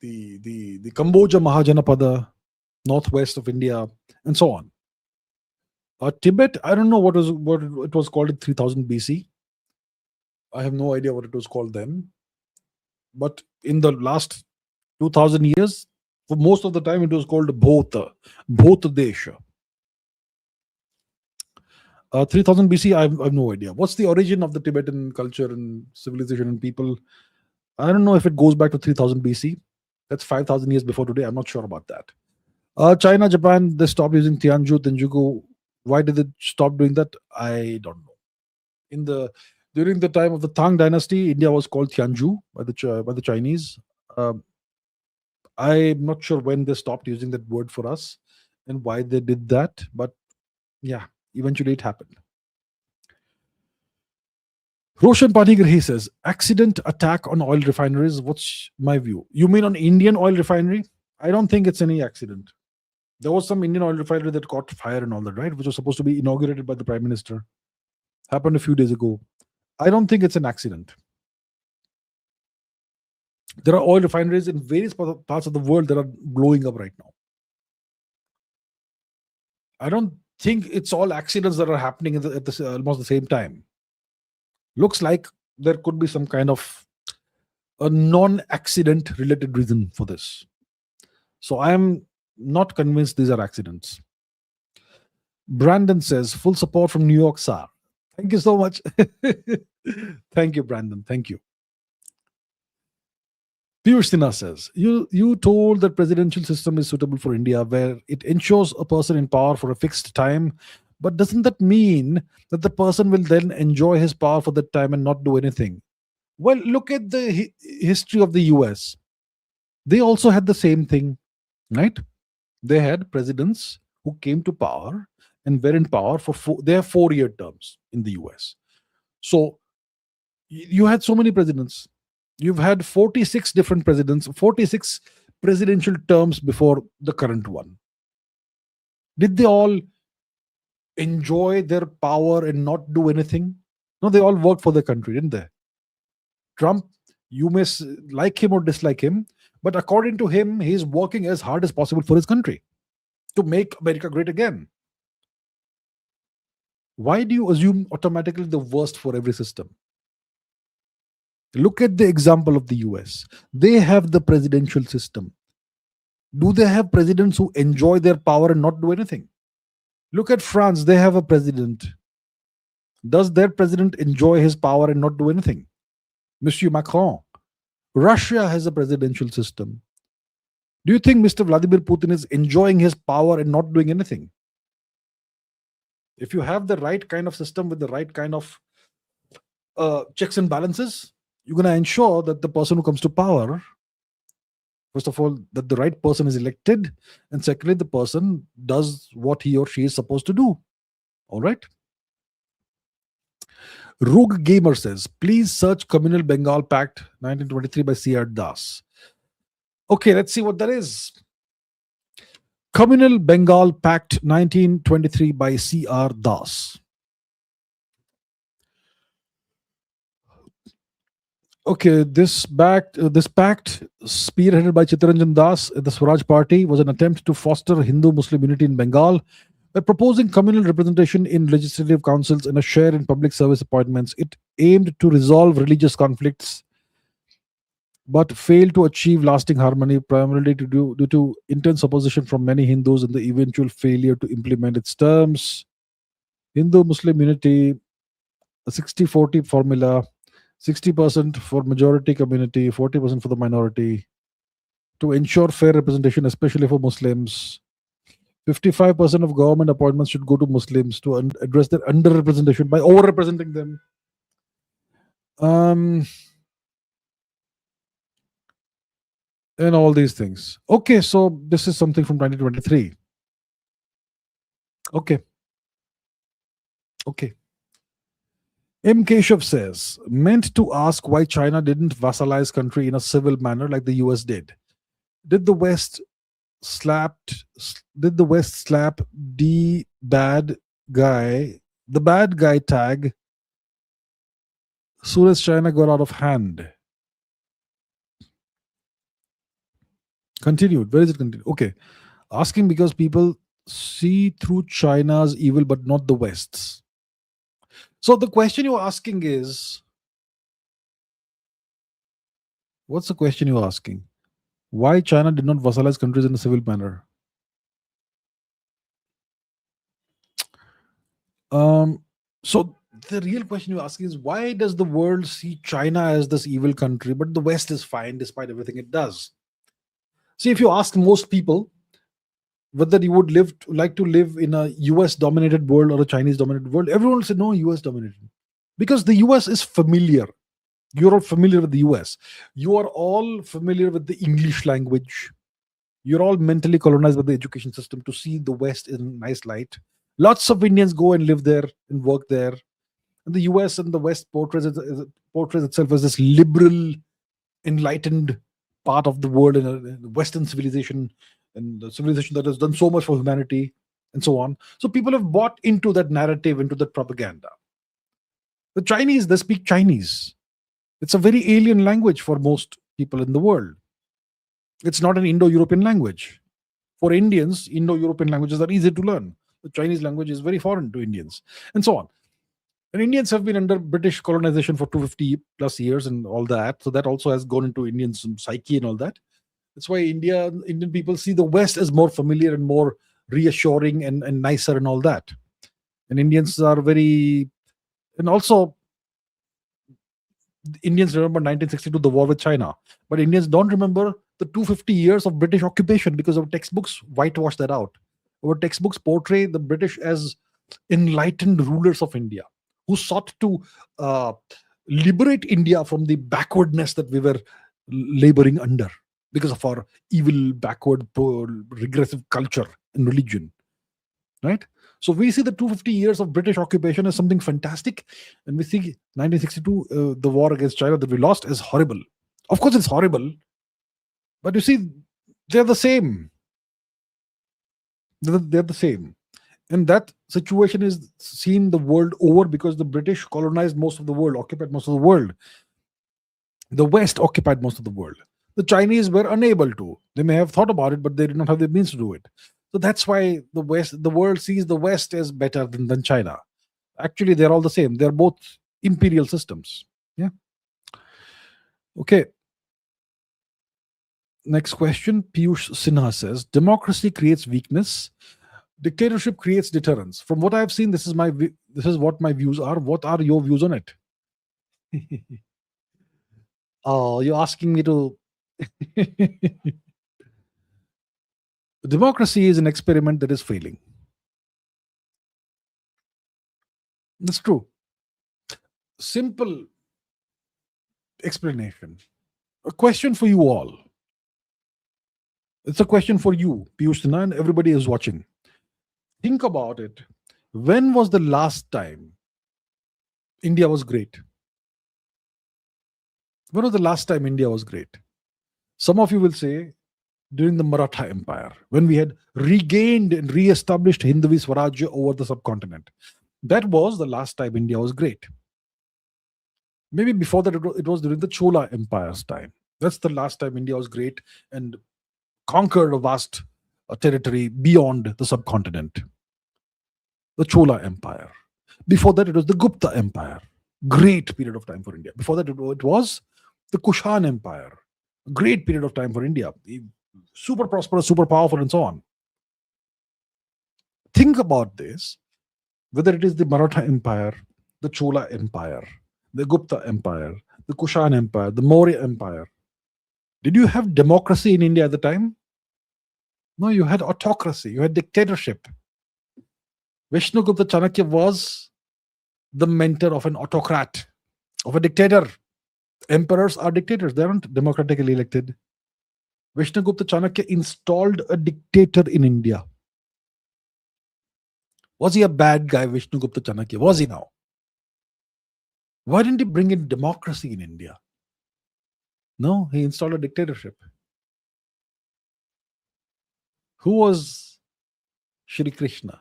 Kamboja Mahajanapada, northwest of India, and so on. Tibet, I don't know what it was called in 3000 BC. I have no idea what it was called then. But in the last 2000 years, for most of the time, it was called Bhota Desha. 3000 BC, I have no idea. What's the origin of the Tibetan culture and civilization and people? I don't know if it goes back to 3000 BC. That's 5000 years before today. I'm not sure about that. China, Japan, they stopped using Tianju, Tenjuku. Why did they stop doing that? I don't know. During the time of the Tang dynasty, India was called Tianju by the Chinese. I'm not sure when they stopped using that word for us and why they did that, but yeah, eventually it happened. Roshan Panigar, he says, accident attack on oil refineries. What's my view? You mean on Indian oil refinery? I don't think it's any accident. There was some Indian oil refinery that caught fire and all that, right? Which was supposed to be inaugurated by the Prime Minister. Happened a few days ago. I don't think it's an accident. There are oil refineries in various parts of the world that are blowing up right now. I don't think it's all accidents that are happening at almost the same time. Looks like there could be some kind of a non-accident related reason for this. So I'm not convinced these are accidents. Brandon says, full support from New York, sir. Thank you so much. Thank you, Brandon. Thank you. Piyush Sinha says, you told that presidential system is suitable for India, where it ensures a person in power for a fixed time. But doesn't that mean that the person will then enjoy his power for that time and not do anything? Well, look at the history of the US. They also had the same thing, right? They had presidents who came to power and were in power for their 4-year terms in the US. So you had so many presidents. You've had 46 different presidents, 46 presidential terms before the current one. Did they all enjoy their power and not do anything? No, they all worked for the country, didn't they? Trump, you may like him or dislike him, but according to him, he's working as hard as possible for his country to make America great again. Why do you assume automatically the worst for every system? Look at the example of the US. They have the presidential system. Do they have presidents who enjoy their power and not do anything? Look at France. They have a president. Does their president enjoy his power and not do anything? Monsieur Macron. Russia has a presidential system. Do you think Mr. Vladimir Putin is enjoying his power and not doing anything? If you have the right kind of system with the right kind of checks and balances, you're going to ensure that the person who comes to power, first of all, that the right person is elected, and secondly, the person does what he or she is supposed to do. All right? Rogue Gamer says, please search Communal Bengal Pact 1923 by C.R. Das. Okay, let's see what that is. Communal Bengal Pact 1923 by C.R. Das. Okay, this pact, spearheaded by Chittaranjan Das, the Swaraj Party, was an attempt to foster Hindu-Muslim unity in Bengal by proposing communal representation in legislative councils and a share in public service appointments. It aimed to resolve religious conflicts, but failed to achieve lasting harmony, primarily due to intense opposition from many Hindus and the eventual failure to implement its terms. Hindu-Muslim unity, a 60-40 formula. 60% for majority community, 40% for the minority, to ensure fair representation, especially for Muslims. 55% of government appointments should go to Muslims to address their underrepresentation by overrepresenting them. And all these things. Okay, so this is something from 2023. Okay. M. Keshav says, meant to ask why China didn't vassalize country in a civil manner like the US did. Did the West did the West slap the guy bad guy tag soon as China got out of hand? Continued. Where is it continued? Okay. Asking because people see through China's evil but not the West's. So the question you're asking is, what's the question you're asking? Why China did not vassalize countries in a civil manner? So the real question you're asking is, why does the world see China as this evil country, but the West is fine despite everything it does? See, if you ask most people whether you would like to live in a US dominated world or a Chinese dominated world, everyone will say no, US dominated. Because the US is familiar. You're all familiar with the US. You are all familiar with the English language. You're all mentally colonized by the education system to see the West in a nice light. Lots of Indians go and live there and work there. And the US and the West portrays itself as this liberal, enlightened part of the world in a Western civilization, and the civilization that has done so much for humanity and so on. So people have bought into that narrative, into that propaganda. The Chinese, they speak Chinese. It's a very alien language for most people in the world. It's not an Indo-European language. For Indians, Indo-European languages are easy to learn. The Chinese language is very foreign to Indians, and so on. And Indians have been under British colonization for 250 plus years and all that. So that also has gone into Indians' psyche and all that. That's why Indian people see the West as more familiar and more reassuring and nicer and all that. And Indians are very, and also Indians remember 1962, the war with China, but Indians don't remember the 250 years of British occupation because our textbooks whitewash that out. Our textbooks portray the British as enlightened rulers of India who sought to liberate India from the backwardness that we were laboring under because of our evil, backward, poor, regressive culture and religion. Right? So we see the 250 years of British occupation as something fantastic, and we see 1962, the war against China that we lost, as horrible. Of course, it's horrible, but you see, they're the same. They're the same. And that situation is seen the world over because the British colonized most of the world, occupied most of the world. The West occupied most of the world. The Chinese were unable to. They may have thought about it, but they did not have the means to do it. So that's why the world sees the West as better than China. Actually, they're all the same. They're both imperial systems. Yeah. Okay. Next question. Piyush Sinha says, democracy creates weakness. Dictatorship creates deterrence. From what I've seen, this is what my views are. What are your views on it? Oh, you're asking me to. Democracy is an experiment that is failing. That's true. Simple explanation. A question for you all. It's a question for you, Piyush Sinha, and everybody is watching. Think about it. When was the last time India was great? When was the last time India was great? Some of you will say during the Maratha Empire, when we had regained and re-established Hinduism Swarajya over the subcontinent. That was the last time India was great. Maybe before that, it was during the Chola Empire's time. That's the last time India was great and conquered a vast territory beyond the subcontinent. The Chola Empire. Before that, it was the Gupta Empire. Great period of time for India. Before that, it was the Kushan Empire. Great period of time for India. Super prosperous, super powerful, and so on. Think about this. Whether it is the Maratha Empire, the Chola Empire, the Gupta Empire, the Kushan Empire, the Maurya Empire. Did you have democracy in India at the time? No, you had autocracy, you had dictatorship. Vishnugupta Chanakya was the mentor of an autocrat, of a dictator. Emperors are dictators, they aren't democratically elected. Vishnugupta Chanakya installed a dictator in India. Was he a bad guy, Vishnugupta Chanakya? Was he now? Why didn't he bring in democracy in India? No, he installed a dictatorship. Who was Shri Krishna?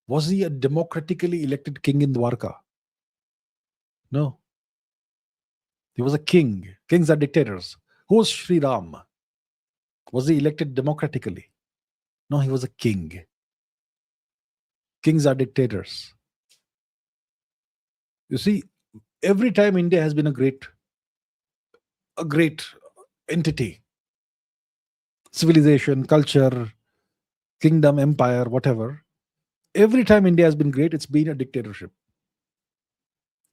Was he a democratically elected king in Dwarka? No, he was a king. Kings are dictators. Who was Sri Ram? Was he elected democratically? No, he was a king. Kings are dictators. You see, every time India has been a great entity, civilization, culture, kingdom, empire, whatever. Every time India has been great, it's been a dictatorship.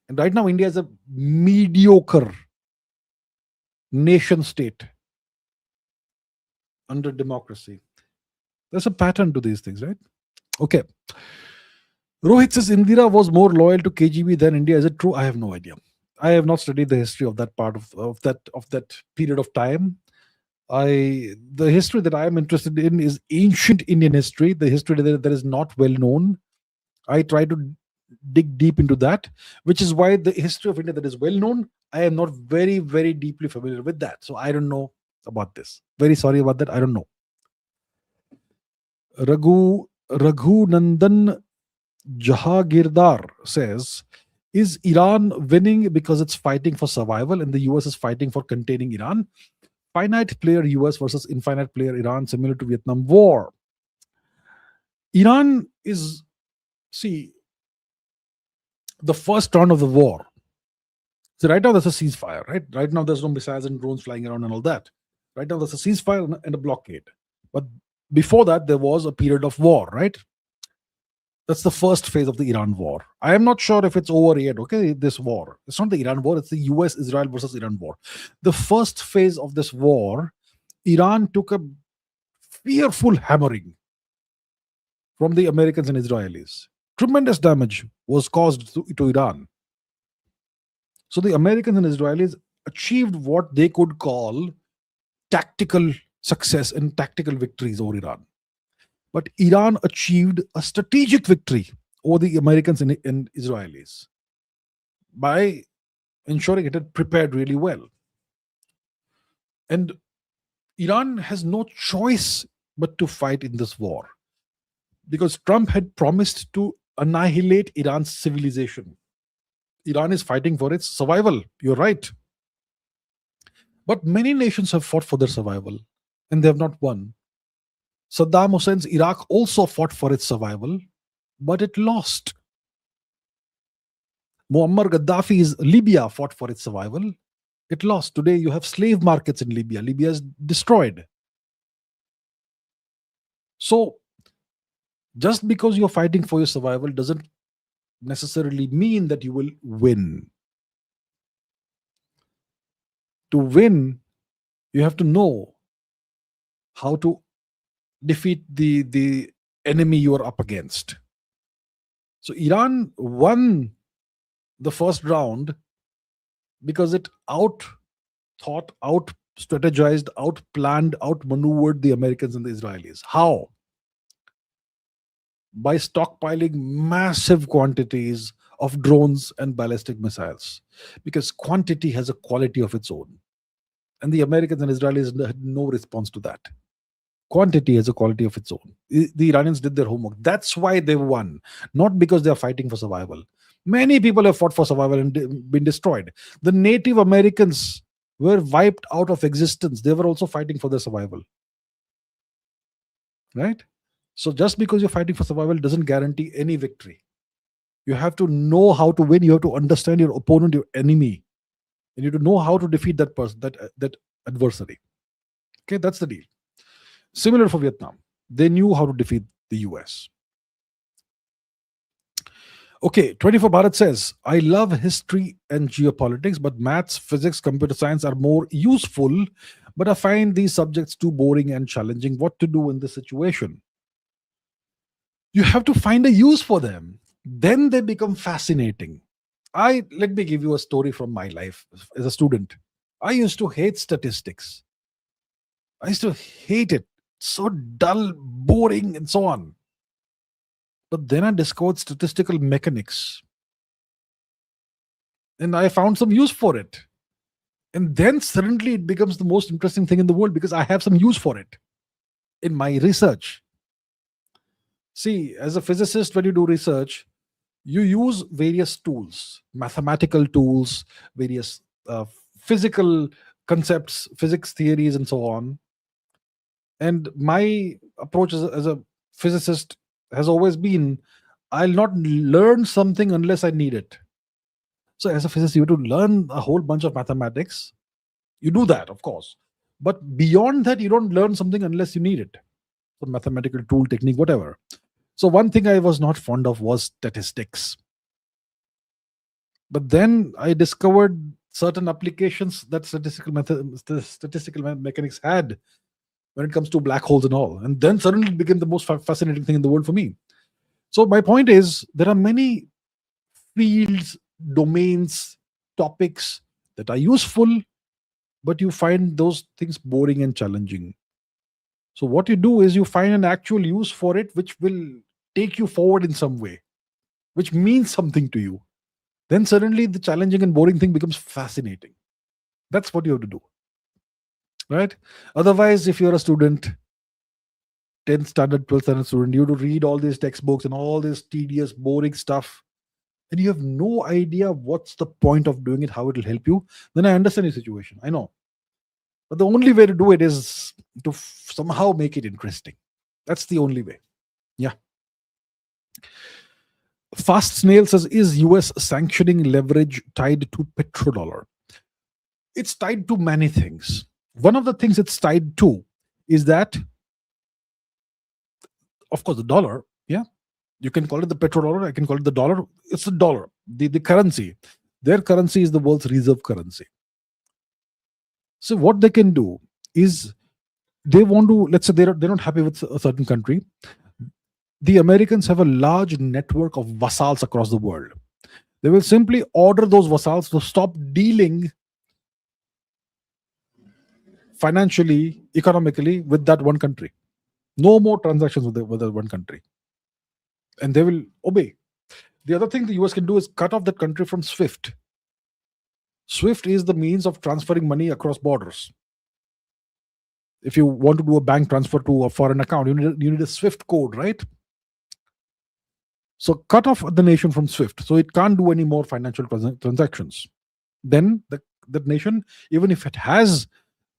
And right now, India is a mediocre nation state under democracy. There's a pattern to these things, right? Okay. Rohit says Indira was more loyal to KGB than India. Is it true? I have no idea. I have not studied the history of that part of that period of time. The history that I am interested in is ancient Indian history, the history that is not well known. I try to dig deep into that, which is why the history of India that is well known, I am not very, very deeply familiar with that. So I don't know about this. Very sorry about that. I don't know. Raghu Nandan Jahagirdar says, is Iran winning because it's fighting for survival and the US is fighting for containing Iran? Finite player US versus infinite player Iran, similar to Vietnam War. Iran is, see, the first round of the war. So right now there's a ceasefire, right? Right now there's no missiles and drones flying around and all that. Right now there's a ceasefire and a blockade. But before that, there was a period of war, right? That's the first phase of the Iran war. I am not sure if it's over yet, okay, this war. It's not the Iran war, it's the US-Israel versus Iran war. The first phase of this war, Iran took a fearful hammering from the Americans and Israelis. Tremendous damage was caused to Iran. So the Americans and Israelis achieved what they could call tactical success and tactical victories over Iran. But Iran achieved a strategic victory over the Americans and Israelis by ensuring it had prepared really well. And Iran has no choice but to fight in this war because Trump had promised to annihilate Iran's civilization. Iran is fighting for its survival. You're right. But many nations have fought for their survival and they have not won. Saddam Hussein's Iraq also fought for its survival, but it lost. Muammar Gaddafi's Libya fought for its survival. It lost. Today you have slave markets in Libya. Libya is destroyed. So just because you're fighting for your survival doesn't necessarily mean that you will win. To win, you have to know how to defeat the enemy you are up against. So Iran won the first round because it out-thought, out-strategized, out-planned, out-maneuvered the Americans and the Israelis. How? By stockpiling massive quantities of drones and ballistic missiles, because quantity has a quality of its own. And the Americans and Israelis had no response to that. Quantity has a quality of its own. The Iranians did their homework. That's why they won, not because they are fighting for survival. Many people have fought for survival and been destroyed. The Native Americans were wiped out of existence. They were also fighting for their survival. Right? So just because you're fighting for survival doesn't guarantee any victory. You have to know how to win. You have to understand your opponent, your enemy. And you have to know how to defeat that person, that adversary. Okay, that's the deal. Similar for Vietnam. They knew how to defeat the US. Okay, 24 Bharat says, I love history and geopolitics, but maths, physics, computer science are more useful, but I find these subjects too boring and challenging. What to do in this situation? You have to find a use for them. Then they become fascinating. Let me give you a story from my life as a student. I used to hate statistics. I used to hate it. So dull, boring, and so on. But then I discovered statistical mechanics. and I found some use for it. And then suddenly it becomes the most interesting thing in the world because I have some use for it in my research. See, as a physicist, when you do research, you use various tools, mathematical tools, various physical concepts, physics theories, and so on. And my approach as a physicist has always been, I'll not learn something unless I need it. So, as a physicist, you have to learn a whole bunch of mathematics. You do that, of course. But beyond that, you don't learn something unless you need it. So, mathematical tool, technique, whatever. So, one thing I was not fond of was statistics. But then I discovered certain applications that statistical mechanics had when it comes to black holes and all. And then suddenly it became the most fascinating thing in the world for me. So, my point is, there are many fields, domains, topics that are useful, but you find those things boring and challenging. So, what you do is you find an actual use for it, which will take you forward in some way, which means something to you. Then suddenly the challenging and boring thing becomes fascinating. That's what you have to do. Right? Otherwise, if you're a student, 10th standard, 12th standard student, you have to read all these textbooks and all this tedious, boring stuff, and you have no idea what's the point of doing it, how it will help you, then I understand your situation. I know. But the only way to do it is to somehow make it interesting. That's the only way. Yeah. Fast Snail says, is US sanctioning leverage tied to petrodollar? It's tied to many things. One of the things it's tied to is that, of course, the dollar. Yeah. You can call it the petrodollar. I can call it the dollar. It's the dollar, the currency. Their currency is the world's reserve currency. So what they can do is they want to, let's say they're not happy with a certain country. The Americans have a large network of vassals across the world. They will simply order those vassals to stop dealing financially, economically with that one country. No more transactions with that one country. And they will obey. The other thing the US can do is cut off that country from SWIFT. SWIFT is the means of transferring money across borders. If you want to do a bank transfer to a foreign account, you need a SWIFT code, right? So cut off the nation from SWIFT, so it can't do any more financial transactions. Then the nation, even if it has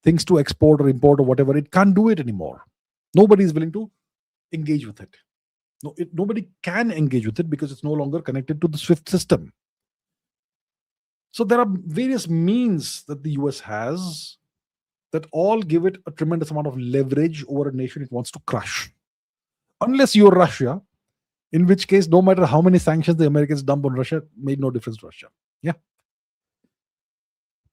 things to export or import or whatever, it can't do it anymore. Nobody is willing to engage with it. Nobody can engage with it because it's no longer connected to the SWIFT system. So there are various means that the US has that all give it a tremendous amount of leverage over a nation it wants to crush. Unless you're Russia, in which case, no matter how many sanctions the Americans dump on Russia, made no difference to Russia. Yeah.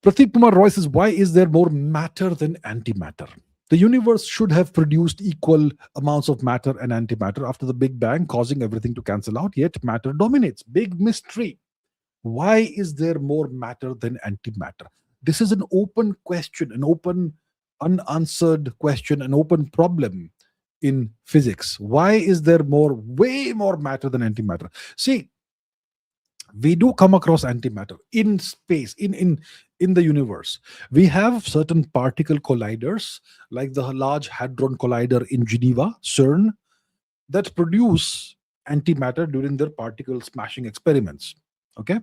Pradeep Kumar Roy says, why is there more matter than antimatter? The universe should have produced equal amounts of matter and antimatter after the Big Bang, causing everything to cancel out, yet matter dominates. Big mystery. Why is there more matter than antimatter? This is an open question, an open, unanswered question, an open problem in physics. Why is there way more matter than antimatter? See, we do come across antimatter in space, in the universe. We have certain particle colliders, like the Large Hadron Collider in Geneva, CERN, that produce antimatter during their particle smashing experiments. Okay.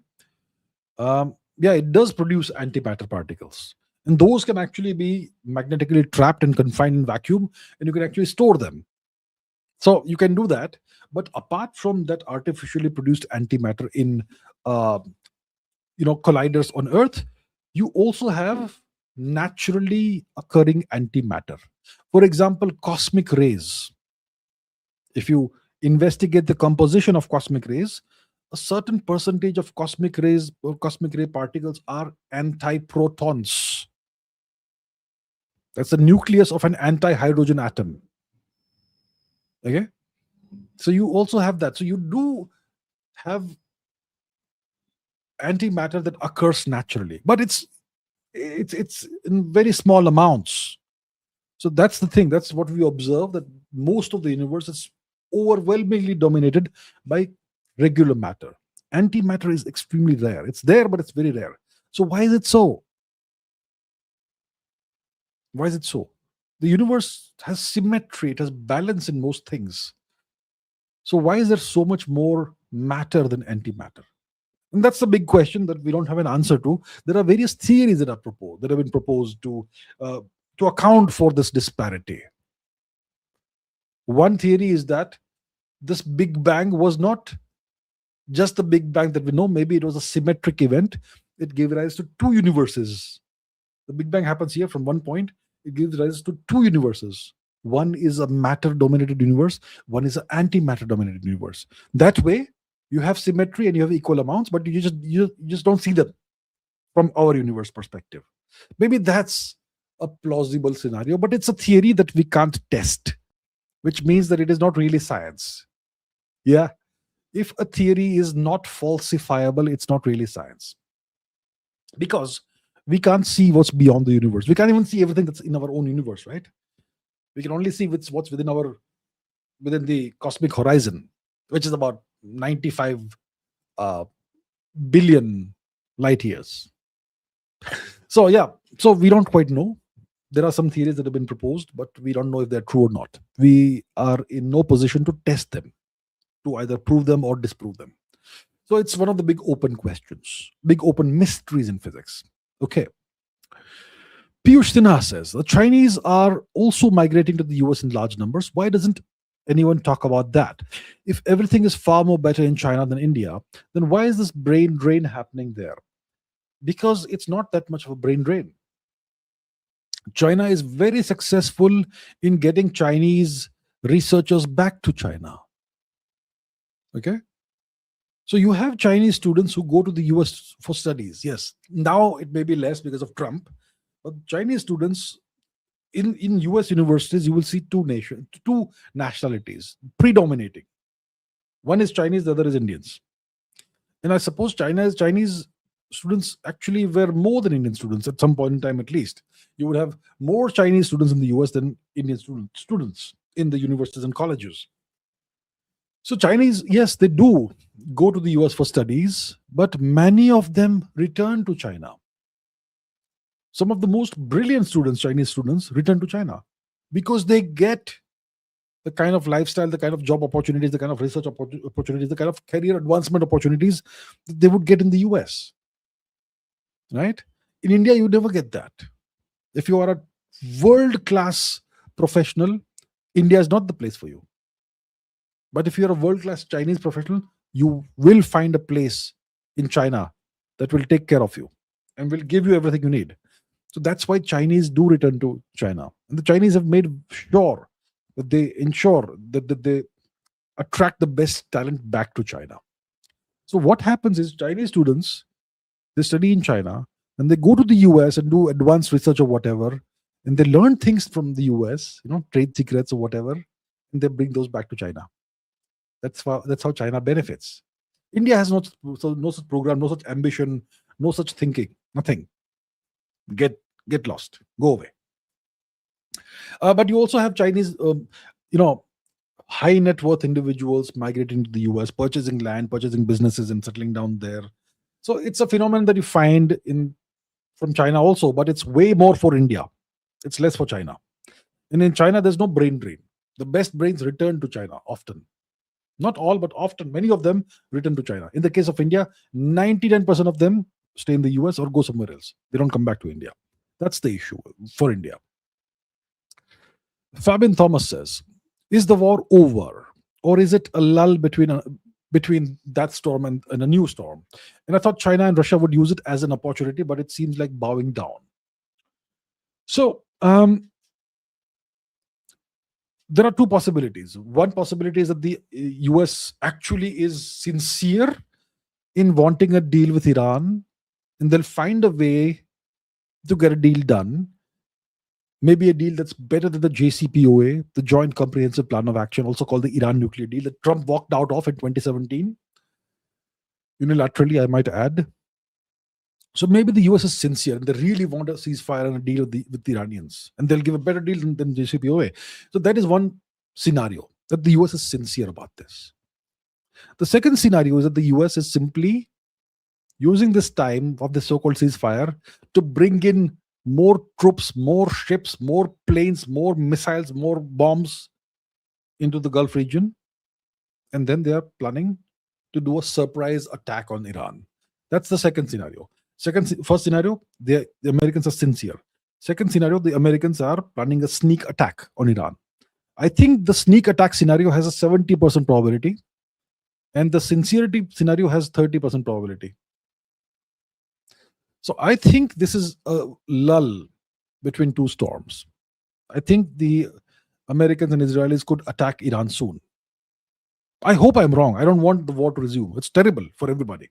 Yeah, it does produce antimatter particles. And those can actually be magnetically trapped and confined in vacuum, and you can actually store them. So you can do that. But apart from that artificially produced antimatter in colliders on Earth, you also have naturally occurring antimatter. For example, cosmic rays. If you investigate the composition of cosmic rays, a certain percentage of cosmic rays or cosmic ray particles are antiprotons. That's the nucleus of an anti-hydrogen atom. Okay, so you also have that. So you do have antimatter that occurs naturally, but it's in very small amounts. So that's the thing. That's what we observe, that most of the universe is overwhelmingly dominated by regular matter. Antimatter is extremely rare. It's there, but it's very rare. So why is it so? Why is it so? The universe has symmetry, it has balance in most things. So why is there so much more matter than antimatter? And that's the big question that we don't have an answer to. There are various theories that are proposed, that have been proposed to account for this disparity. One theory is that this Big Bang was not just the Big Bang that we know. Maybe it was a symmetric event. It gave rise to two universes. The Big Bang happens here from one point. It gives rise to two universes. One is a matter-dominated universe. One is an antimatter-dominated universe. That way, you have symmetry and you have equal amounts, but you just don't see them from our universe perspective. Maybe that's a plausible scenario, but it's a theory that we can't test, which means that it is not really science. Yeah. If a theory is not falsifiable, it's not really science. Because we can't see what's beyond the universe. We can't even see everything that's in our own universe, right? We can only see what's within the cosmic horizon, which is about 95 billion light years. So yeah, so we don't quite know. There are some theories that have been proposed, but we don't know if they're true or not. We are in no position to test them, to either prove them or disprove them. So it's one of the big open questions, big open mysteries in physics. Okay. Piyush Sinha says the Chinese are also migrating to the US in large numbers. Why doesn't anyone talk about that? If everything is far more better in China than India, then why is this brain drain happening there? Because it's not that much of a brain drain. China is very successful in getting Chinese researchers back to China. Okay. So you have Chinese students who go to the US for studies. Yes. Now it may be less because of Trump. But Chinese students in US universities, you will see two nationalities predominating. One is Chinese, the other is Indians. And I suppose Chinese students actually were more than Indian students at some point in time, at least. You would have more Chinese students in the US than Indian students in the universities and colleges. So Chinese, yes, they do go to the US for studies, but many of them return to China. Some of the most brilliant students, Chinese students, return to China because they get the kind of lifestyle, the kind of job opportunities, the kind of research opportunities, the kind of career advancement opportunities that they would get in the US. Right? In India, you never get that. If you are a world-class professional, India is not the place for you. But if you're a world-class Chinese professional, you will find a place in China that will take care of you and will give you everything you need. So that's why Chinese do return to China. And the Chinese have made sure that they ensure that they attract the best talent back to China. So what happens is Chinese students, they study in China and they go to the US and do advanced research or whatever, and they learn things from the US, trade secrets or whatever, and they bring those back to China. That's how China benefits. India has no such program, no such ambition, no such thinking, nothing. Get lost, go away. But you also have Chinese, high net worth individuals migrating to the US, purchasing land, purchasing businesses, and settling down there. So it's a phenomenon that you find from China also, but it's way more for India. It's less for China. And in China, there's no brain drain. The best brains return to China often. Not all, but often. Many of them return to China. In the case of India, 99% of them stay in the US or go somewhere else. They don't come back to India. That's the issue for India. Fabian Thomas says, is the war over? Or is it a lull between that storm and a new storm? And I thought China and Russia would use it as an opportunity, but it seems like bowing down. So there are two possibilities. One possibility is that the US actually is sincere in wanting a deal with Iran, and they'll find a way to get a deal done. Maybe a deal that's better than the JCPOA, the Joint Comprehensive Plan of Action, also called the Iran nuclear deal that Trump walked out of in 2017. Unilaterally, I might add. So maybe the US is sincere and they really want a ceasefire and a deal with the Iranians. And they'll give a better deal than JCPOA. So that is one scenario, that the US is sincere about this. The second scenario is that the US is simply using this time of the so called ceasefire to bring in more troops, more ships, more planes, more missiles, more bombs into the Gulf region. And then they are planning to do a surprise attack on Iran. That's the second scenario. First scenario, the Americans are sincere. Second scenario, the Americans are planning a sneak attack on Iran. I think the sneak attack scenario has a 70% probability, and the sincerity scenario has 30% probability. So I think this is a lull between two storms. I think the Americans and Israelis could attack Iran soon. I hope I'm wrong. I don't want the war to resume. It's terrible for everybody.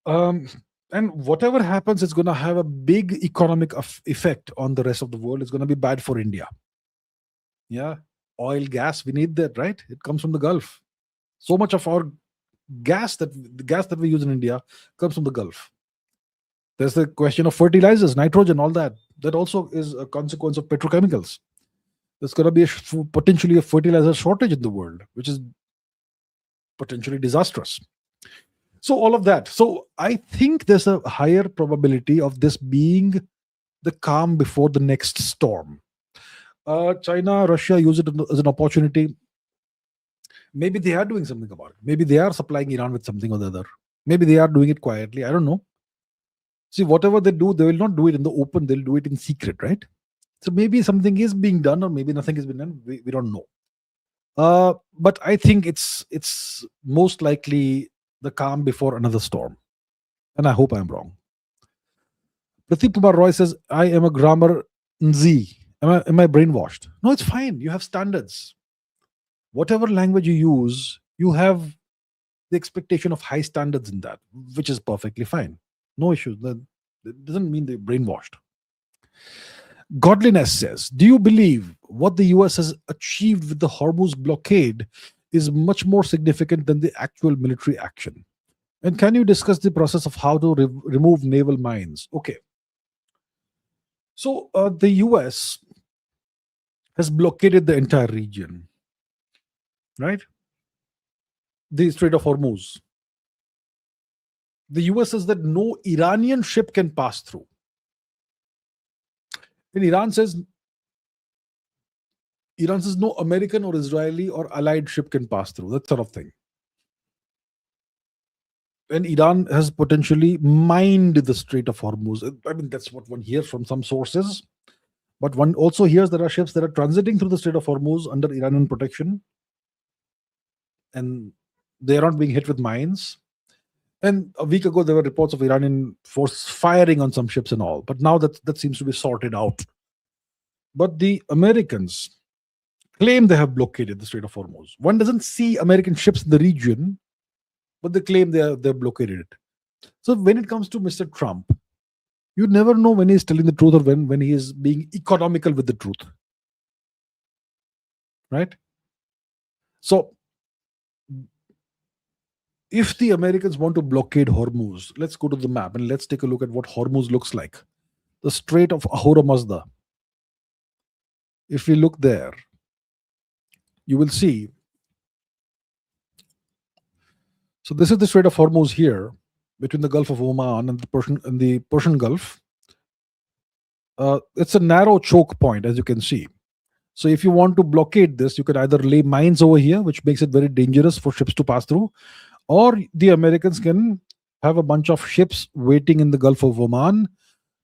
And whatever happens, it's going to have a big economic effect on the rest of the world. It's going to be bad for India. Yeah, oil, gas, we need that, right? It comes from the Gulf. So much of our the gas that we use in India comes from the Gulf. There's the question of fertilizers, nitrogen, all that. That also is a consequence of petrochemicals. There's going to be potentially a fertilizer shortage in the world, which is potentially disastrous. So all of that. So I think there's a higher probability of this being the calm before the next storm. China, Russia use it as an opportunity. Maybe they are doing something about it. Maybe they are supplying Iran with something or the other. Maybe they are doing it quietly. I don't know. See, whatever they do, they will not do it in the open. They'll do it in secret, right? So maybe something is being done, or maybe nothing has been done. We don't know. But I think it's most likely the calm before another storm. And I hope I'm wrong. Pradeep Kumar Roy says, I am a grammar Nzi. Am I brainwashed? No, it's fine. You have standards. Whatever language you use, you have the expectation of high standards in that, which is perfectly fine. No issues. That doesn't mean they're brainwashed. Godliness says, do you believe what the US has achieved with the Hormuz blockade is much more significant than the actual military action? And can you discuss the process of how to remove naval mines? Okay. So the US has blockaded the entire region, right? The Strait of Hormuz. The US says that no Iranian ship can pass through. And Iran says no American or Israeli or allied ship can pass through, that sort of thing. And Iran has potentially mined the Strait of Hormuz. I mean, that's what one hears from some sources. But one also hears there are ships that are transiting through the Strait of Hormuz under Iranian protection. And they are not being hit with mines. And a week ago, there were reports of Iranian force firing on some ships and all. But now that seems to be sorted out. But the Americans claim they have blockaded the Strait of Hormuz. One doesn't see American ships in the region, but they claim they've blockaded it. So when it comes to Mr. Trump, you never know when he's telling the truth or when he is being economical with the truth. Right? So if the Americans want to blockade Hormuz, let's go to the map and let's take a look at what Hormuz looks like. The Strait of Ahura Mazda. If we look there, you will see. So this is the Strait of Hormuz here, between the Gulf of Oman and the Persian Gulf. It's a narrow choke point, as you can see. So if you want to blockade this, you can either lay mines over here, which makes it very dangerous for ships to pass through, or the Americans can have a bunch of ships waiting in the Gulf of Oman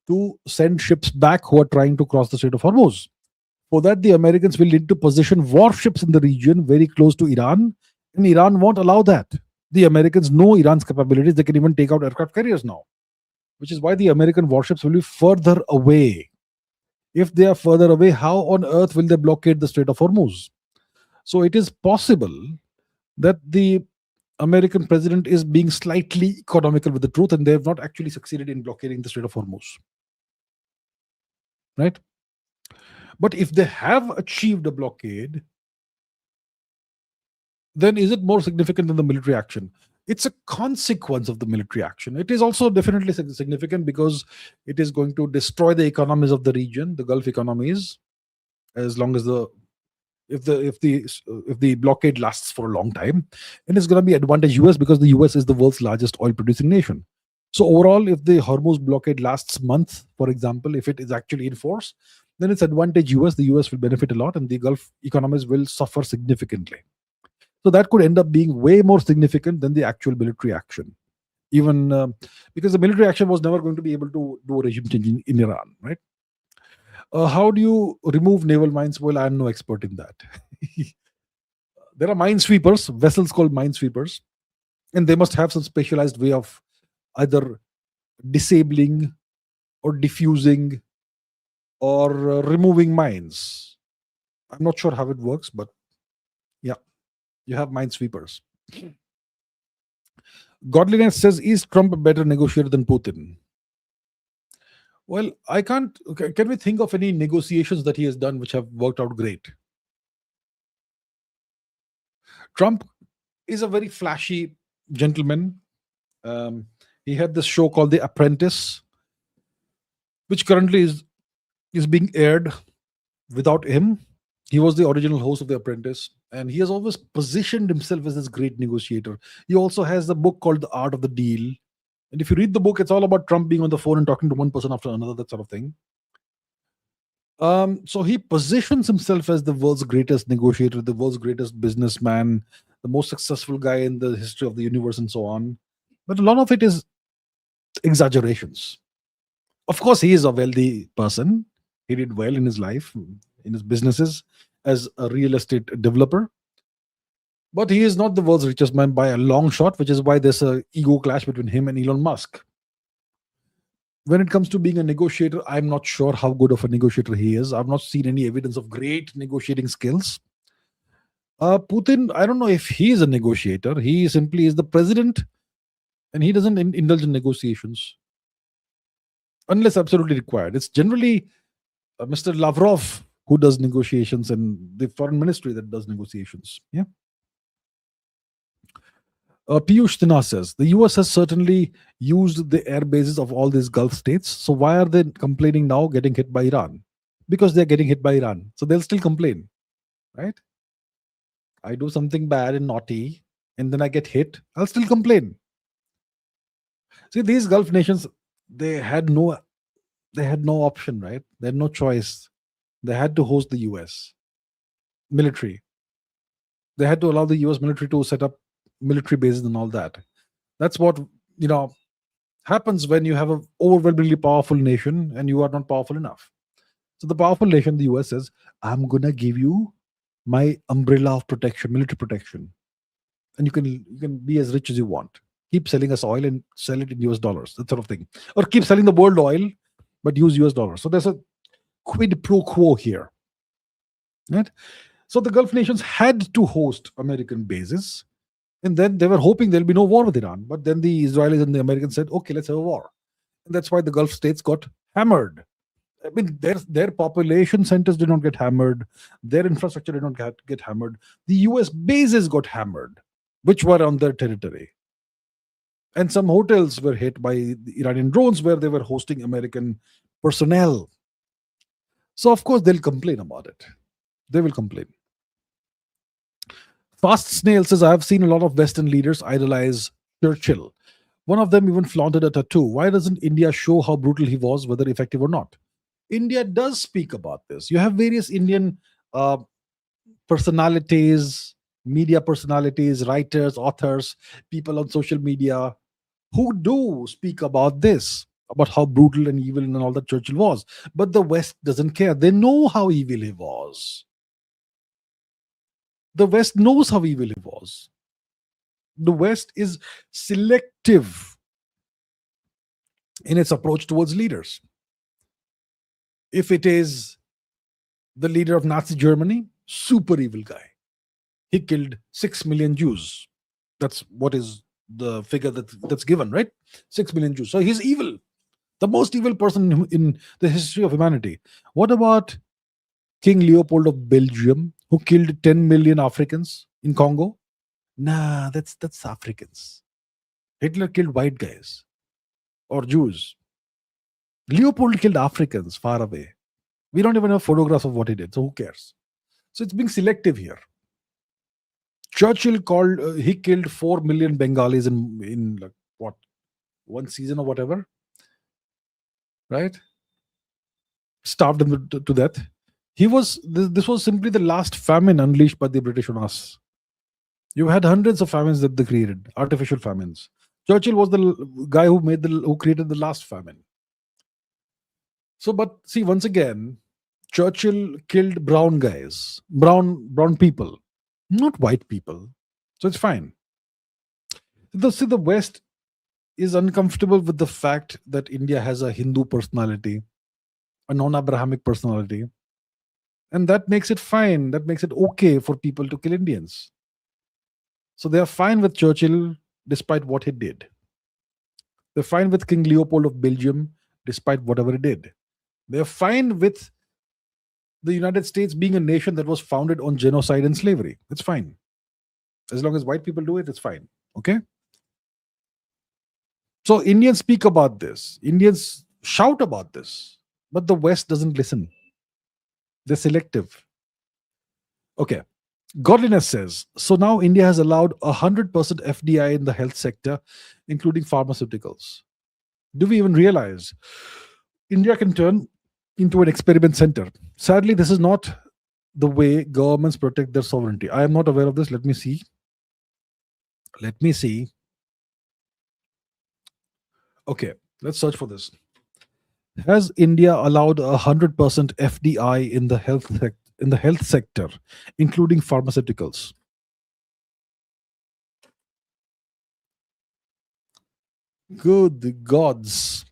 to send ships back who are trying to cross the Strait of Hormuz. For that, the Americans will need to position warships in the region very close to Iran, and Iran won't allow that. The Americans know Iran's capabilities. They can even take out aircraft carriers now, which is why the American warships will be further away. If they are further away, how on earth will they blockade the Strait of Hormuz? So it is possible that the American president is being slightly economical with the truth, and they have not actually succeeded in blockading the Strait of Hormuz. Right? But if they have achieved a blockade, then is it more significant than the military action? It's a consequence of the military action. It is also definitely significant because it is going to destroy the economies of the region, the Gulf economies, as long as the if the blockade lasts for a long time, and it's going to be advantage US because the US is the world's largest oil producing nation. So overall, if the Hormuz blockade lasts month, for example, if it is actually in force, then it's advantage US. The US will benefit a lot, and the Gulf economies will suffer significantly. So that could end up being way more significant than the actual military action, even because the military action was never going to be able to do a regime change in Iran, right? How do you remove naval mines? Well, I'm no expert in that. There are minesweepers, vessels called minesweepers, and they must have some specialized way of either disabling or diffusing or removing mines. I'm not sure how it works, but yeah, you have minesweepers. Godliness says, is Trump a better negotiator than Putin? Well, I can't. Can we think of any negotiations that he has done which have worked out great? Trump is a very flashy gentleman. Um, he had this show called The Apprentice, which currently is being aired without him. He was the original host of The Apprentice, and he has always positioned himself as this great negotiator. He also has the book called The Art of the Deal. And if you read the book, it's all about Trump being on the phone and talking to one person after another, that sort of thing. So he positions himself as the world's greatest negotiator, the world's greatest businessman, the most successful guy in the history of the universe, and so on. But a lot of it is exaggerations. Of course, he is a wealthy person. He did well in his life, in his businesses as a real estate developer. But he is not the world's richest man by a long shot, which is why there's a ego clash between him and Elon Musk. When it comes to being a negotiator, I'm not sure how good of a negotiator he is. I've not seen any evidence of great negotiating skills. Putin, I don't know if he is a negotiator. He simply is the president, and he doesn't indulge in negotiations unless absolutely required. It's generally Mr. Lavrov who does negotiations, and the foreign ministry that does negotiations. Yeah. Piyush Sinha says the US has certainly used the air bases of all these Gulf states. So why are they complaining now getting hit by Iran? Because they're getting hit by Iran. So they'll still complain, right? I do something bad and naughty, and then I get hit. I'll still complain. See, these Gulf nations, they had no option, right? They had no choice. They had to host the US military. They had to allow the US military to set up military bases and all that. That's what happens when you have an overwhelmingly powerful nation and you are not powerful enough. So the powerful nation, the US, says, I'm gonna give you my umbrella of protection, military protection, and you can be as rich as you want. Keep selling us oil and sell it in US dollars, that sort of thing, or keep selling the world oil but use US dollars. So there's a quid pro quo here, right? So the Gulf nations had to host American bases, and then they were hoping there'll be no war with Iran. But then the Israelis and the Americans said, okay, let's have a war. And that's why the Gulf states got hammered. I mean, their population centers did not get hammered. Their infrastructure did not get hammered. The US bases got hammered, which were on their territory. And some hotels were hit by the Iranian drones where they were hosting American personnel. So, of course, they'll complain about it. They will complain. Fast Snail says, I have seen a lot of Western leaders idolize Churchill. One of them even flaunted a tattoo. Why doesn't India show how brutal he was, whether effective or not? India does speak about this. You have various Indian personalities, media personalities, writers, authors, people on social media who do speak about this, about how brutal and evil and all that Churchill was. But the West doesn't care. They know how evil he was. The West knows how evil he was. The West is selective in its approach towards leaders. If it is the leader of Nazi Germany, super evil guy. He killed 6 million Jews. That's what is the figure that's given, right? 6 million Jews. So he's evil. The most evil person in the history of humanity. What about King Leopold of Belgium, who killed 10 million Africans in Congo? Nah, that's Africans. Hitler killed white guys or Jews. Leopold killed Africans far away. We don't even have photographs of what he did, so who cares? So it's being selective here. Churchill he killed 4 million Bengalis in like what, one season or whatever, right? Starved them to death. This was simply the last famine unleashed by the British on us. You had hundreds of famines that they created, artificial famines. Churchill was the guy who created the last famine. So, but see, once again, Churchill killed brown guys, brown people, not white people. So it's fine. The West is uncomfortable with the fact that India has a Hindu personality, a non-Abrahamic personality, and that makes it fine. That makes it okay for people to kill Indians. So they are fine with Churchill despite what he did. They're fine with King Leopold of Belgium despite whatever he did. They're fine with the United States being a nation that was founded on genocide and slavery. It's fine. As long as white people do it, it's fine. Okay? So Indians speak about this. Indians shout about this. But the West doesn't listen. They're selective. Okay. Godliness says, so now India has allowed 100% FDI in the health sector, including pharmaceuticals. Do we even realize India can turn into an experiment center? Sadly, this is not the way governments protect their sovereignty. I am not aware of this. Let me see. Okay, let's search for this. Has India allowed 100% FDI in the health sector, including pharmaceuticals? Good gods.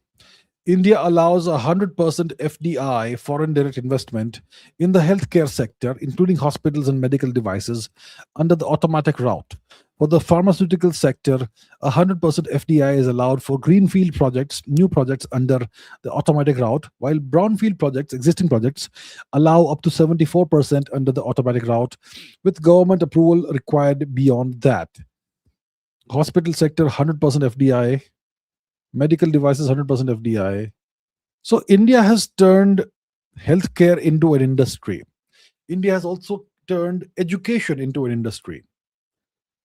India allows 100% FDI, foreign direct investment, in the healthcare sector, including hospitals and medical devices, under the automatic route. For the pharmaceutical sector, 100% FDI is allowed for greenfield projects, new projects under the automatic route, while brownfield projects, existing projects, allow up to 74% under the automatic route, with government approval required beyond that. Hospital sector, 100% FDI. Medical devices, 100% FDI. So India has turned healthcare into an industry. India has also turned education into an industry.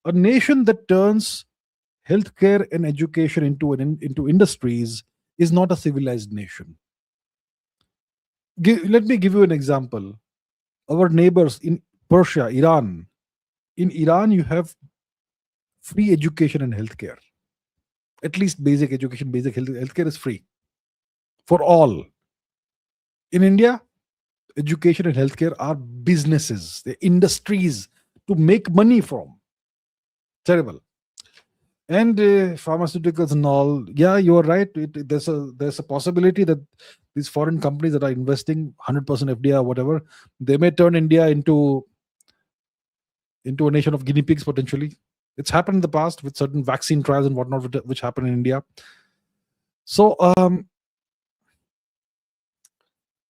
A nation that turns healthcare and education into industries is not a civilized nation. Let me give you an example. Our neighbors in Persia, Iran. In Iran, you have free education and healthcare. At least basic education, basic healthcare is free for all. In India, education and healthcare are businesses, they're industries to make money from. Terrible. And pharmaceuticals and all. Yeah, you're right. There's a possibility that these foreign companies that are investing 100% FDI or whatever, they may turn India into a nation of guinea pigs potentially. It's happened in the past with certain vaccine trials and whatnot, which happened in India. So I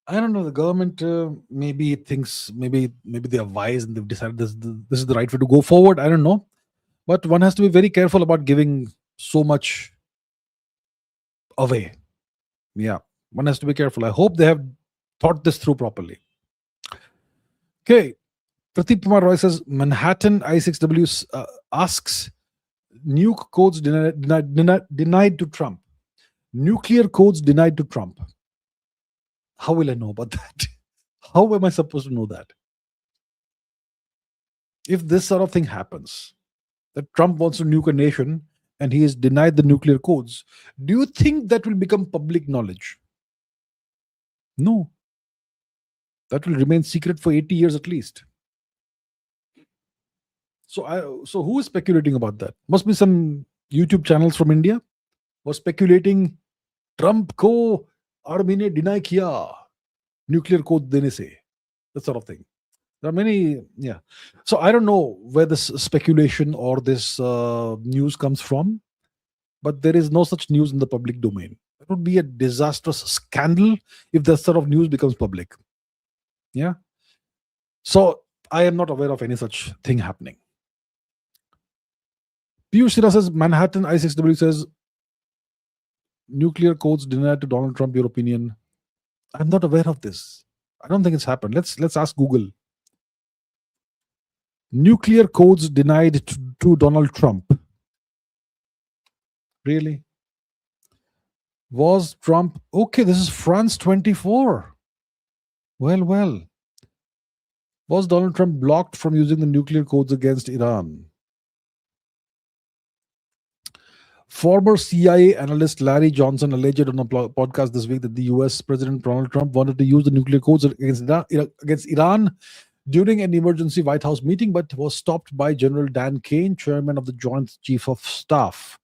don't know. The government maybe thinks maybe they are wise and they've decided this is the right way to go forward. I don't know, but one has to be very careful about giving so much away. Yeah, one has to be careful. I hope they have thought this through properly. Okay, Pradeep Kumar Roy says Manhattan I6W asks nuke codes denied to Trump. Nuclear codes denied to Trump. How will I know about that? How am I supposed to know that? If this sort of thing happens, that Trump wants to nuke a nation and he is denied the nuclear codes, do you think that will become public knowledge? No. That will remain secret for 80 years at least. So who is speculating about that? Must be some YouTube channels from India were speculating Trump ko army ne deny kiya nuclear code dene se. That sort of thing. There are many, yeah. So I don't know where this speculation or this news comes from, but there is no such news in the public domain. It would be a disastrous scandal if that sort of news becomes public. Yeah. So I am not aware of any such thing happening. Piyush Sira says Manhattan I6W says nuclear codes denied to Donald Trump. Your opinion? I'm not aware of this. I don't think it's happened. Let's ask Google. Nuclear codes denied to Donald Trump. Really? Was Trump okay? This is France 24. Well, well. Was Donald Trump blocked from using the nuclear codes against Iran? Former CIA analyst Larry Johnson alleged on a podcast this week that the US President Donald Trump wanted to use the nuclear codes against Iran during an emergency White House meeting, but was stopped by General Dan Kane, chairman of the Joint Chief of Staff.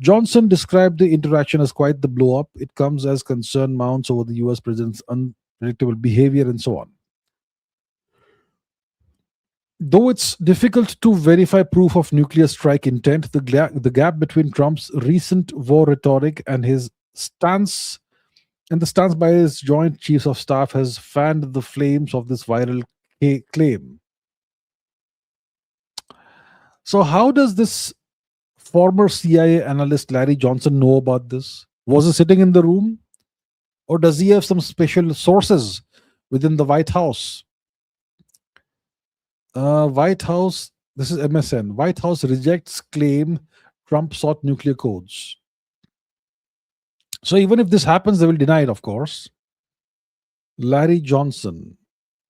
Johnson described the interaction as quite the blow up. It comes as concern mounts over the US president's unpredictable behavior and so on. Though it's difficult to verify proof of nuclear strike intent, the gap between Trump's recent war rhetoric and his stance and the stance by his Joint Chiefs of Staff has fanned the flames of this viral claim. So, how does this former CIA analyst Larry Johnson know about this? Was he sitting in the room? Or does he have some special sources within the White House? White House, this is MSN. White House rejects claim Trump sought nuclear codes. So even if this happens, they will deny it, of course. Larry Johnson.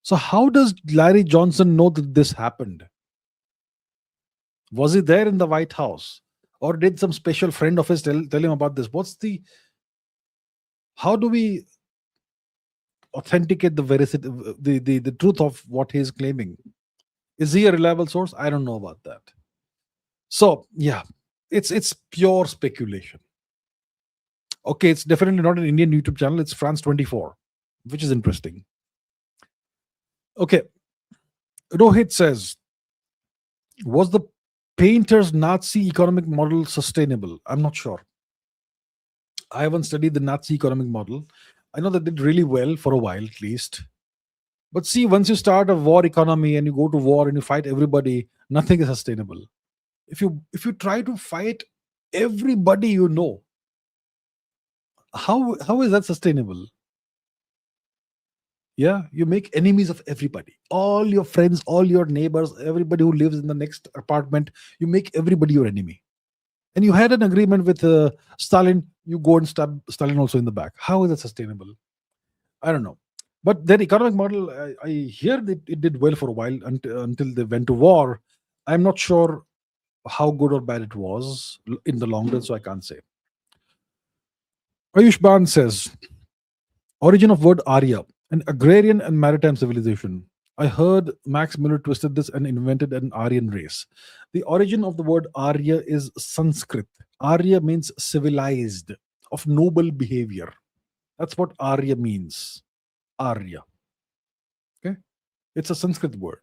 So how does Larry Johnson know that this happened? Was he there in the White House? Or did some special friend of his tell him about this? How do we authenticate the veracity, the truth of what he is claiming? Is he a reliable source? I don't know about that. So yeah, it's pure speculation. Okay, it's definitely not an Indian YouTube channel. It's France 24, which is interesting. Okay, Rohit says, was the painter's Nazi economic model sustainable? I'm not sure. I haven't studied the Nazi economic model. I know that did really well for a while at least. But see, once you start a war economy and you go to war and you fight everybody, nothing is sustainable. If you try to fight everybody you know, how is that sustainable? Yeah, you make enemies of everybody, all your friends, all your neighbors, everybody who lives in the next apartment. You make everybody your enemy. And you had an agreement with Stalin. You go and stab Stalin also in the back. How is that sustainable? I don't know. But their economic model, I hear that it did well for a while until they went to war. I'm not sure how good or bad it was in the long run, so I can't say. Ayush Ban says, origin of word Arya, an agrarian and maritime civilization. I heard Max Miller twisted this and invented an Aryan race. The origin of the word Arya is Sanskrit. Arya means civilized, of noble behavior. That's what Arya means. Arya. Okay? It's a Sanskrit word.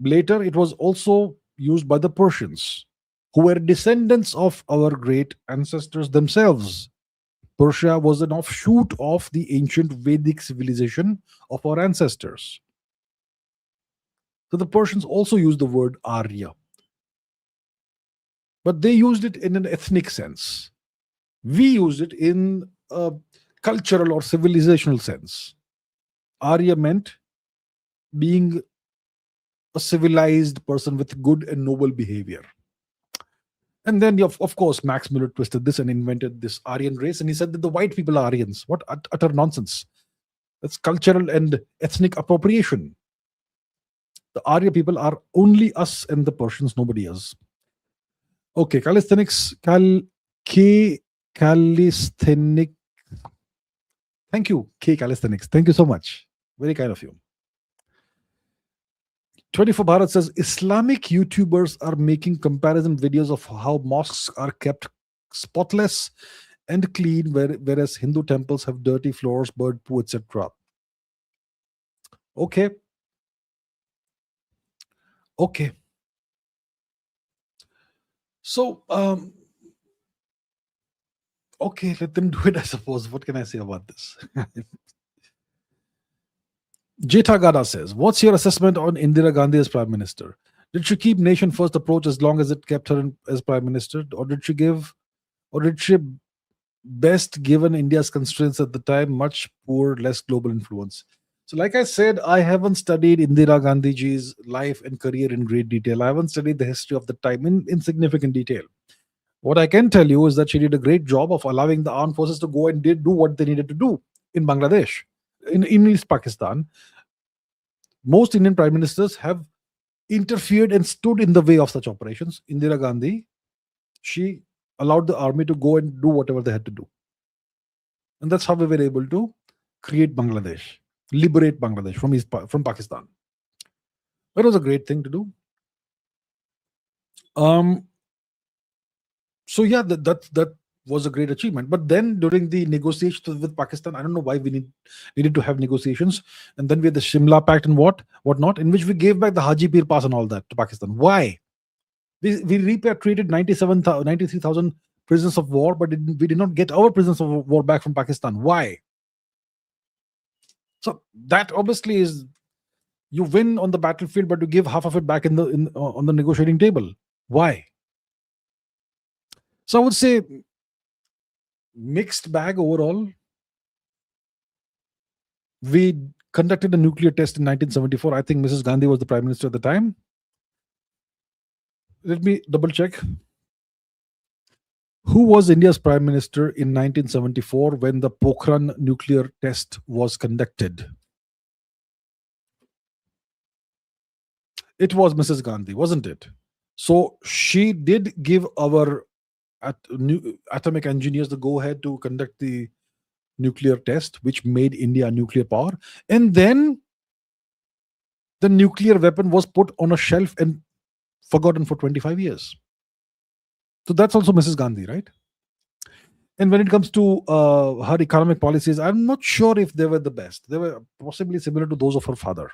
Later, it was also used by the Persians, who were descendants of our great ancestors themselves. Persia was an offshoot of the ancient Vedic civilization of our ancestors. So the Persians also used the word Arya. But they used it in an ethnic sense. We used it in a cultural or civilizational sense. Arya meant being a civilized person with good and noble behavior. And then, of course, Max Miller twisted this and invented this Aryan race. And he said that the white people are Aryans. What utter nonsense. That's cultural and ethnic appropriation. The Arya people are only us and the Persians, nobody else. Okay, calisthenics. Calisthenic. Thank you, K Calisthenics. Thank you so much. Very kind of you. 24 Bharat says Islamic YouTubers are making comparison videos of how mosques are kept spotless and clean, whereas Hindu temples have dirty floors, bird poo, etc. Okay. Okay. So, okay, let them do it, I suppose. What can I say about this? Jetha Gada says, what's your assessment on Indira Gandhi as Prime Minister? Did she keep nation first approach as long as it kept her as Prime Minister? Or did she best, given India's constraints at the time, much poor, less global influence? So, like I said, I haven't studied Indira Gandhiji's life and career in great detail. I haven't studied the history of the time in significant detail. What I can tell you is that she did a great job of allowing the armed forces to go and did do what they needed to do in Bangladesh. In East Pakistan, most Indian prime ministers have interfered and stood in the way of such operations. Indira Gandhi, she allowed the army to go and do whatever they had to do. And that's how we were able to create Bangladesh, liberate Bangladesh from Pakistan. That was a great thing to do. Um, so yeah, that was a great achievement. But then during the negotiations with Pakistan, I don't know why we needed to have negotiations, and then we had the Shimla Pact and whatnot, in which we gave back the Haji Pir Pass and all that to Pakistan. Why? We repatriated 93,000 prisoners of war, but we did not get our prisoners of war back from Pakistan. Why? So that obviously is, you win on the battlefield, but you give half of it back on the negotiating table. Why? So I would say mixed bag overall. We conducted a nuclear test in 1974. I think Mrs. Gandhi was the prime minister at the time. Let me double check. Who was India's prime minister in 1974 when the Pokhran nuclear test was conducted? It was Mrs. Gandhi, wasn't it? So she did give our atomic engineers the go ahead to conduct the nuclear test, which made India a nuclear power. And then the nuclear weapon was put on a shelf and forgotten for 25 years. So that's also Mrs. Gandhi, right? And when it comes to her economic policies, I'm not sure if they were the best. They were possibly similar to those of her father,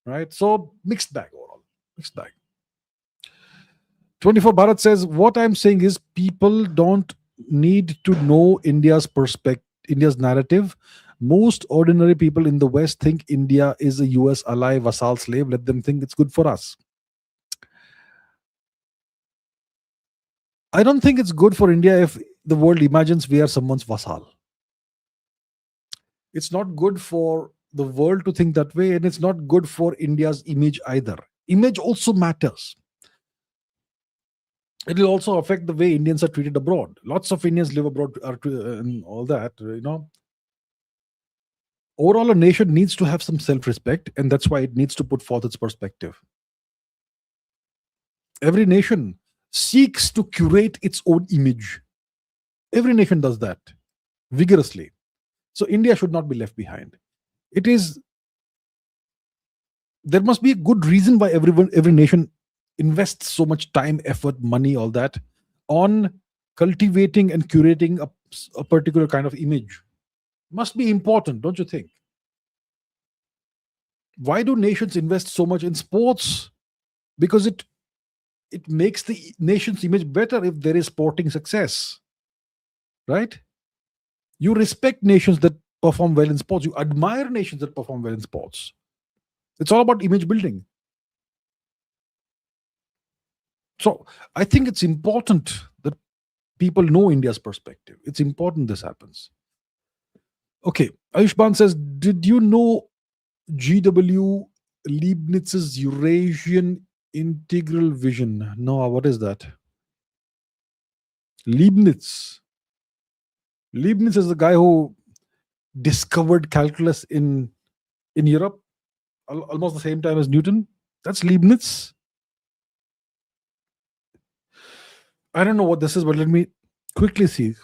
right? So mixed bag overall, mixed bag. 24 Bharat says, what I'm saying is people don't need to know India's perspective, India's narrative. Most ordinary people in the West think India is a US ally, vassal, slave. Let them think it's good for us. I don't think it's good for India if the world imagines we are someone's vassal. It's not good for the world to think that way, and it's not good for India's image either. Image also matters. It will also affect the way Indians are treated abroad. Lots of Indians live abroad and all that, Overall, a nation needs to have some self-respect, and that's why it needs to put forth its perspective. Every nation seeks to curate its own image. Every nation does that vigorously. So India should not be left behind. There must be a good reason why every nation invests so much time, effort, money, all that on cultivating and curating a particular kind of image. Must be important, don't you think? Why do nations invest so much in sports? Because it makes the nation's image better if there is sporting success, right? You respect nations that perform well in sports. You admire nations that perform well in sports. It's all about image building. So I think it's important that people know India's perspective. It's important this happens. Okay, Ayushman says, did you know G.W. Leibniz's Eurasian integral vision? No, what is that? Leibniz is the guy who discovered calculus in Europe almost the same time as Newton. That's Leibniz. I don't know what this is, but let me quickly see.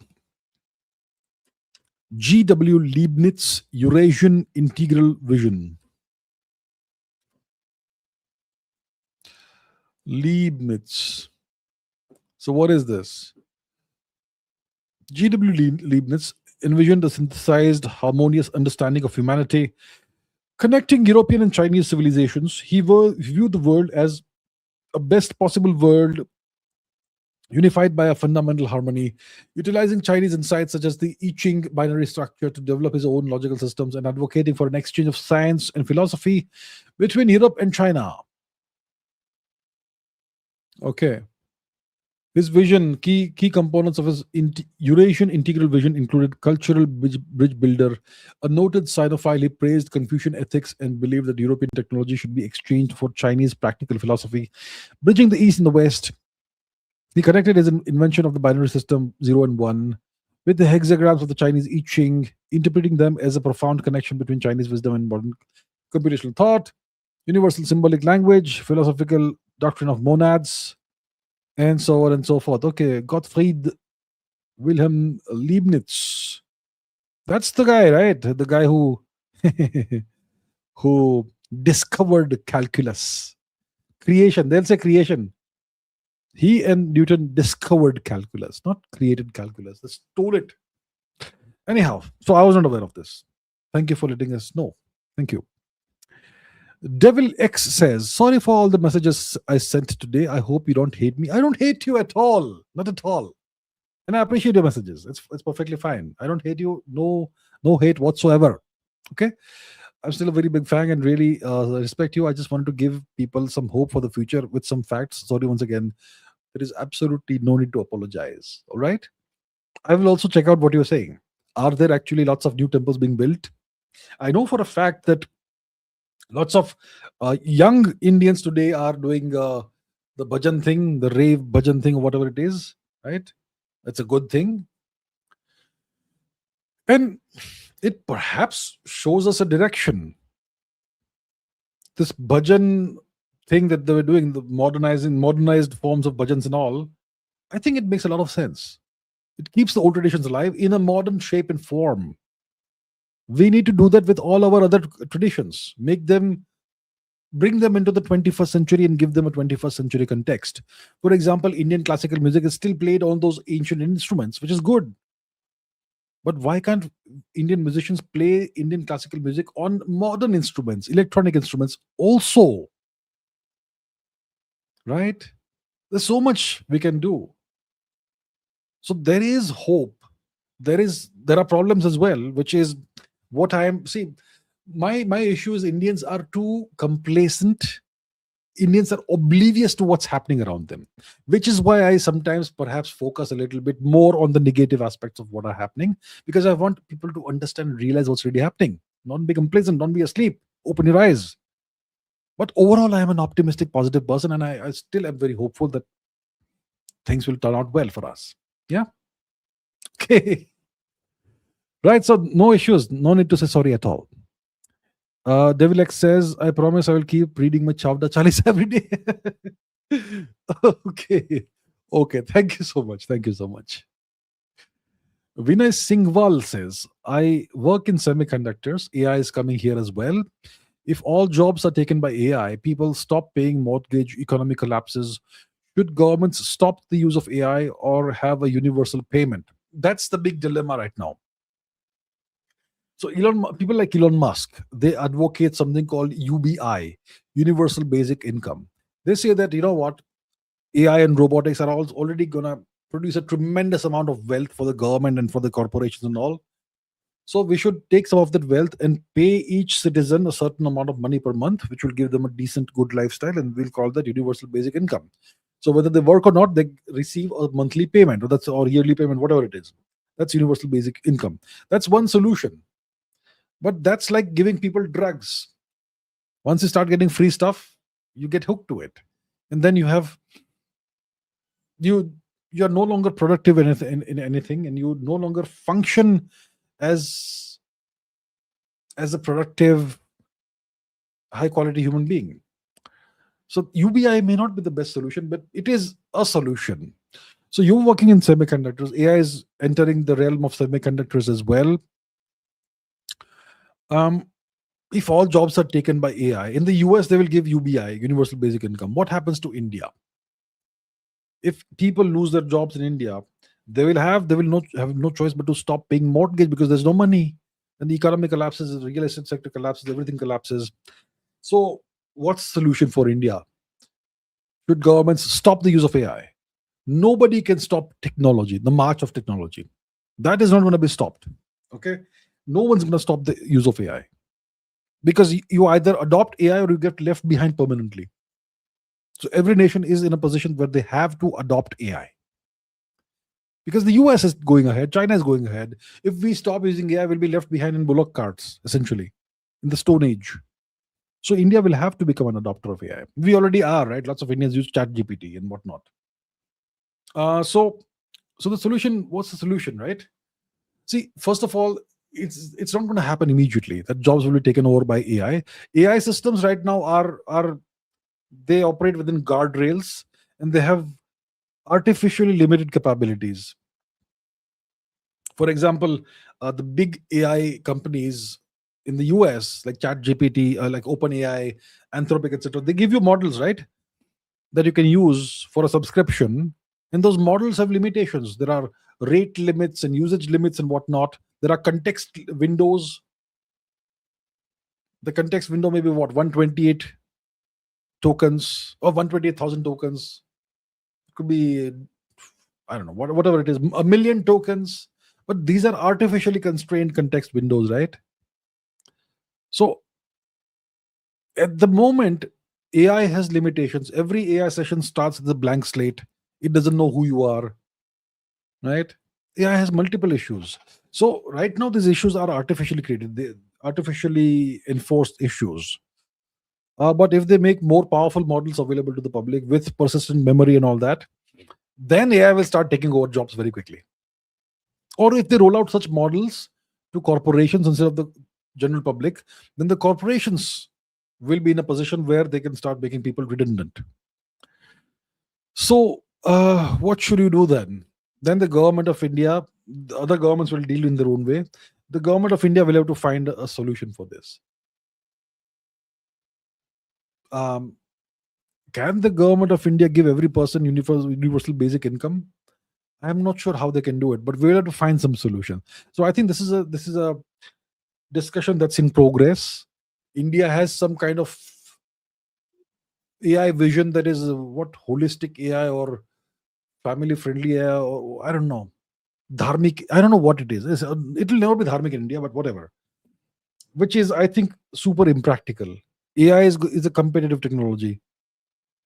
G.W. Leibniz Eurasian integral vision. Leibniz. So what is this? G.W. Leibniz envisioned a synthesized, harmonious understanding of humanity, connecting European and Chinese civilizations. He viewed the world as a best possible world, unified by a fundamental harmony, utilizing Chinese insights such as the I Ching binary structure to develop his own logical systems, and advocating for an exchange of science and philosophy between Europe and China. Okay. His vision, key components of his Eurasian integral vision included cultural bridge builder, a noted Sinophile. He praised Confucian ethics and believed that European technology should be exchanged for Chinese practical philosophy, bridging the East and the West. He connected his invention of the binary system 0 and 1 with the hexagrams of the Chinese I Ching, interpreting them as a profound connection between Chinese wisdom and modern computational thought, universal symbolic language, philosophical doctrine of monads, and so on and so forth. Okay, Gottfried Wilhelm Leibniz. That's the guy, right? The guy who who discovered calculus. Creation. They'll say creation. He and Newton discovered calculus, not created calculus. They stole it. Anyhow, so I was not aware of this. Thank you for letting us know. Thank you. Devil X says, sorry for all the messages I sent today. I hope you don't hate me. I don't hate you at all. Not at all. And I appreciate your messages. It's perfectly fine. I don't hate you. No hate whatsoever. Okay. I'm still a very big fan and really respect you. I just wanted to give people some hope for the future with some facts. Sorry once again. There is absolutely no need to apologize. All right. I will also check out what you're saying. Are there actually lots of new temples being built? I know for a fact that lots of young Indians today are doing the bhajan thing, the rave bhajan thing, or whatever it is, right? That's a good thing. And it perhaps shows us a direction. This bhajan thing that they were doing, the modernized forms of bhajans and all, I think it makes a lot of sense. It keeps the old traditions alive in a modern shape and form. We need to do that with all our other traditions. Bring them into the 21st century and give them a 21st century context. For example, Indian classical music is still played on those ancient instruments, which is good. But why can't Indian musicians play Indian classical music on modern instruments, electronic instruments also? Right? There's so much we can do. So there is hope. There are problems as well, which is what my issue is Indians are too complacent. Indians are oblivious to what's happening around them, which is why I sometimes perhaps focus a little bit more on the negative aspects of what are happening, because I want people to understand and realize what's really happening. Don't be complacent, don't be asleep, open your eyes. But overall, I am an optimistic, positive person, and I still am very hopeful that things will turn out well for us. Yeah. Okay. Right. So no issues. No need to say sorry at all. Devil X says, I promise I will keep reading my Chavda Chalis every day. Okay. Okay. Thank you so much. Thank you so much. Vinay Singhwal says, I work in semiconductors. AI is coming here as well. If all jobs are taken by AI, people stop paying mortgage, economy collapses. Should governments stop the use of AI or have a universal payment? That's the big dilemma right now. So people like Elon Musk, they advocate something called UBI, Universal Basic Income. They say that, you know what, AI and robotics are already going to produce a tremendous amount of wealth for the government and for the corporations and all. So we should take some of that wealth and pay each citizen a certain amount of money per month, which will give them a decent, good lifestyle, and we'll call that universal basic income. So whether they work or not, they receive a monthly payment, or yearly payment, whatever it is. That's universal basic income. That's one solution. But that's like giving people drugs. Once you start getting free stuff, you get hooked to it, and then you're no longer productive in anything, and you no longer function as a productive, high quality human being. So UBI may not be the best solution, but it is a solution. So you're working in semiconductors. AI is entering the realm of semiconductors as well. If all jobs are taken by AI, in the US, they will give UBI, Universal Basic Income. What happens to India? If people lose their jobs in India, they will have no choice but to stop paying mortgage because there's no money. And the economy collapses, the real estate sector collapses, everything collapses. So what's the solution for India? Should governments stop the use of AI? Nobody can stop technology, the march of technology. That is not going to be stopped. Okay? No one's going to stop the use of AI. Because you either adopt AI or you get left behind permanently. So every nation is in a position where they have to adopt AI. because the US is going ahead, China is going ahead. If we stop using AI, we'll be left behind in bullock carts, essentially, in the Stone Age. So India will have to become an adopter of AI. We already are, right? Lots of Indians use Chat GPT and whatnot. So the solution, what's the solution, right? See, first of all, it's not going to happen immediately. That jobs will be taken over by AI. AI systems right now are they operate within guardrails, and they have artificially limited capabilities. For example, the big AI companies in the US, like ChatGPT, like OpenAI, Anthropic, etc., they give you models, right, that you can use for a subscription. And those models have limitations. There are rate limits and usage limits and whatnot. There are context windows. The context window may be what, 128 tokens or 128,000 tokens. It could be, I don't know, whatever it is, a million tokens. But these are artificially constrained context windows, right? So at the moment, AI has limitations. Every AI session starts with a blank slate. It doesn't know who you are, right? AI has multiple issues. So right now, these issues are artificially created, they artificially enforced issues. But if they make more powerful models available to the public with persistent memory and all that, then AI will start taking over jobs very quickly. Or if they roll out such models to corporations instead of the general public, then the corporations will be in a position where they can start making people redundant. So, what should you do then? Then the government of India, the other governments will deal in their own way. The government of India will have to find a solution for this. Um, can the government of India give every person universal basic income? I'm not sure how they can do it, but we'll have to find some solution. So I think this is a discussion that's in progress. India has some kind of AI vision that is what, holistic AI or family friendly AI, or I don't know, dharmic. I don't know what it is. It will never be dharmic in India, but whatever. Which is, I think, super impractical. AI is a competitive technology,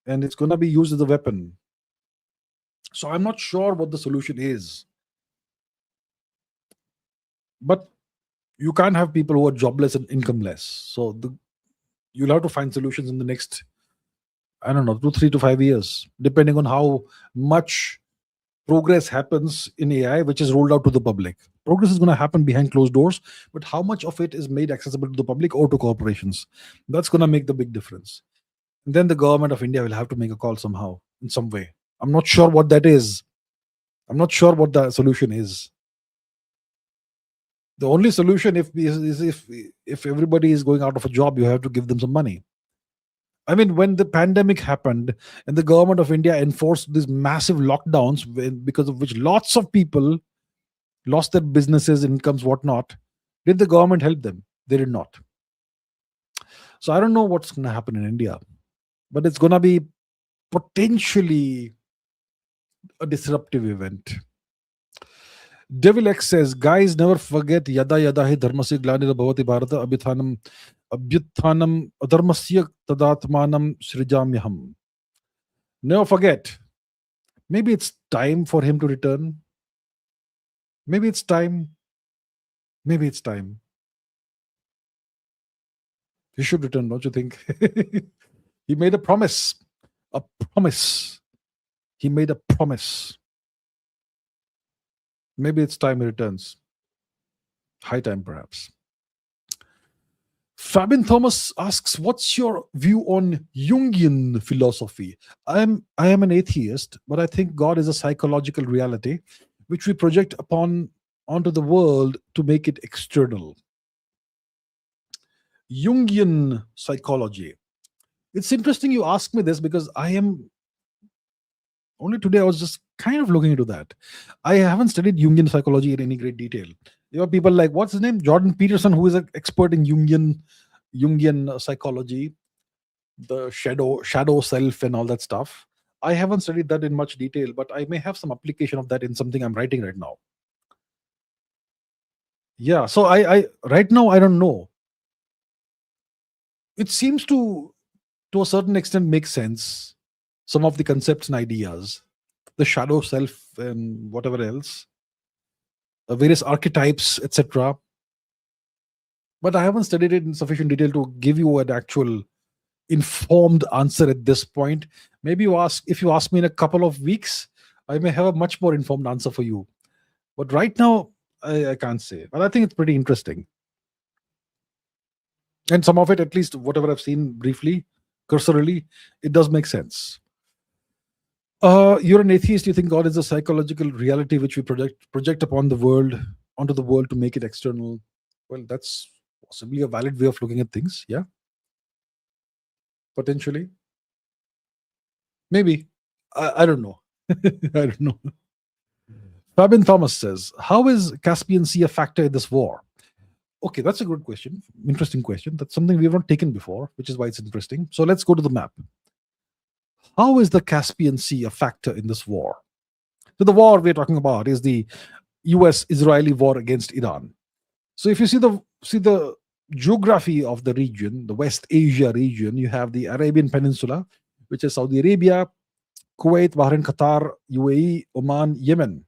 and it's going to be used as a weapon. So I'm not sure what the solution is. But you can't have people who are jobless and incomeless. So you'll have to find solutions in the next, I don't know, 3 to 5 years, depending on how much progress happens in AI, which is rolled out to the public. Progress is going to happen behind closed doors, but how much of it is made accessible to the public or to corporations? That's going to make the big difference. And then the government of India will have to make a call somehow, in some way. I'm not sure what that is. I'm not sure what the solution is. The only solution is if everybody is going out of a job, you have to give them some money. I mean, when the pandemic happened and the government of India enforced these massive lockdowns, because of which lots of people lost their businesses, incomes, whatnot, did the government help them? They did not. So I don't know what's going to happen in India, but it's going to be potentially a disruptive event. Devil X says, guys, never forget yada yada hi dharmasya glanira bhavati bharata abhyuthanam adharmasya tadatmanam srijamyaham. Never forget. Maybe it's time for him to return. Maybe it's time. Maybe it's time. He should return, don't you think? He made a promise. A promise. He made a promise. Maybe it's time he returns. High time, perhaps. Fabian Thomas asks, "What's your view on Jungian philosophy?" I am an atheist, but I think God is a psychological reality which we project onto the world to make it external. Jungian psychology. It's interesting you ask me this, because I am only today I was just kind of looking into that. I haven't studied Jungian psychology in any great detail. There are people like, what's his name, Jordan Peterson, who is an expert in Jungian psychology, the shadow self and all that stuff. I haven't studied that in much detail, but I may have some application of that in something I'm writing right now. Yeah, so I right now I don't know. It seems to a certain extent make sense, some of the concepts and ideas. the shadow self and whatever else, various archetypes, etc. But I haven't studied it in sufficient detail to give you an actual informed answer at this point. Maybe if you ask me in a couple of weeks, I may have a much more informed answer for you. But right now, I can't say. But I think it's pretty interesting. And some of it, at least whatever I've seen briefly, cursorily, it does make sense. You're an atheist. You think God is a psychological reality which we project upon the world, onto the world to make it external. Well, that's possibly a valid way of looking at things. Yeah, potentially, maybe. I don't know. I don't know. Fabian Thomas says, "How is Caspian Sea a factor in this war?" Okay, that's a good question. Interesting question. That's something we have not taken before, which is why it's interesting. So let's go to the map. How is the Caspian Sea a factor in this war? So the war we're talking about is the US-Israeli war against Iran. So if you see the geography of the region, the West Asia region, you have the Arabian Peninsula, which is Saudi Arabia, Kuwait, Bahrain, Qatar, UAE, Oman, Yemen.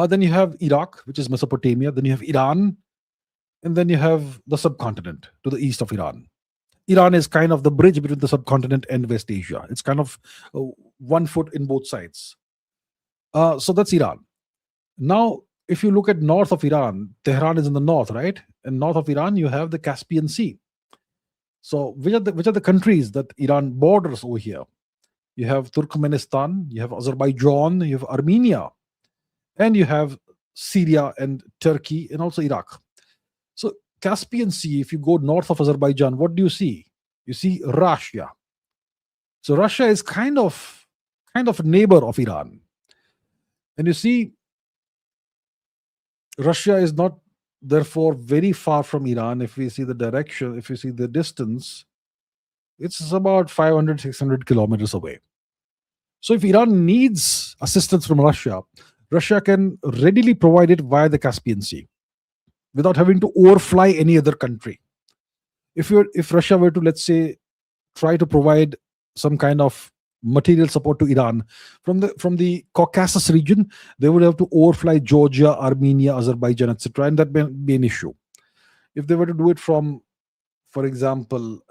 Then you have Iraq, which is Mesopotamia. Then you have Iran, and then you have the subcontinent to the east of Iran. Iran is kind of the bridge between the subcontinent and West Asia. It's kind of 1 foot in both sides. So that's Iran. Now, if you look at north of Iran, Tehran is in the north, right? And north of Iran, you have the Caspian Sea. So which are the countries that Iran borders over here? You have Turkmenistan, you have Azerbaijan, you have Armenia, and you have Syria and Turkey and also Iraq. So Caspian Sea, if you go north of Azerbaijan, what do you see? You see Russia. So Russia is kind of a neighbor of Iran. And you see, Russia is not therefore very far from Iran. If we see the direction, if you see the distance, it's about 500, 600 kilometers away. So if Iran needs assistance from Russia, Russia can readily provide it via the Caspian Sea without having to overfly any other country. If Russia were to, let's say, try to provide some kind of material support to Iran from the Caucasus region, they would have to overfly Georgia, Armenia, Azerbaijan, etc., and that may be an issue. If they were to do it from, for example,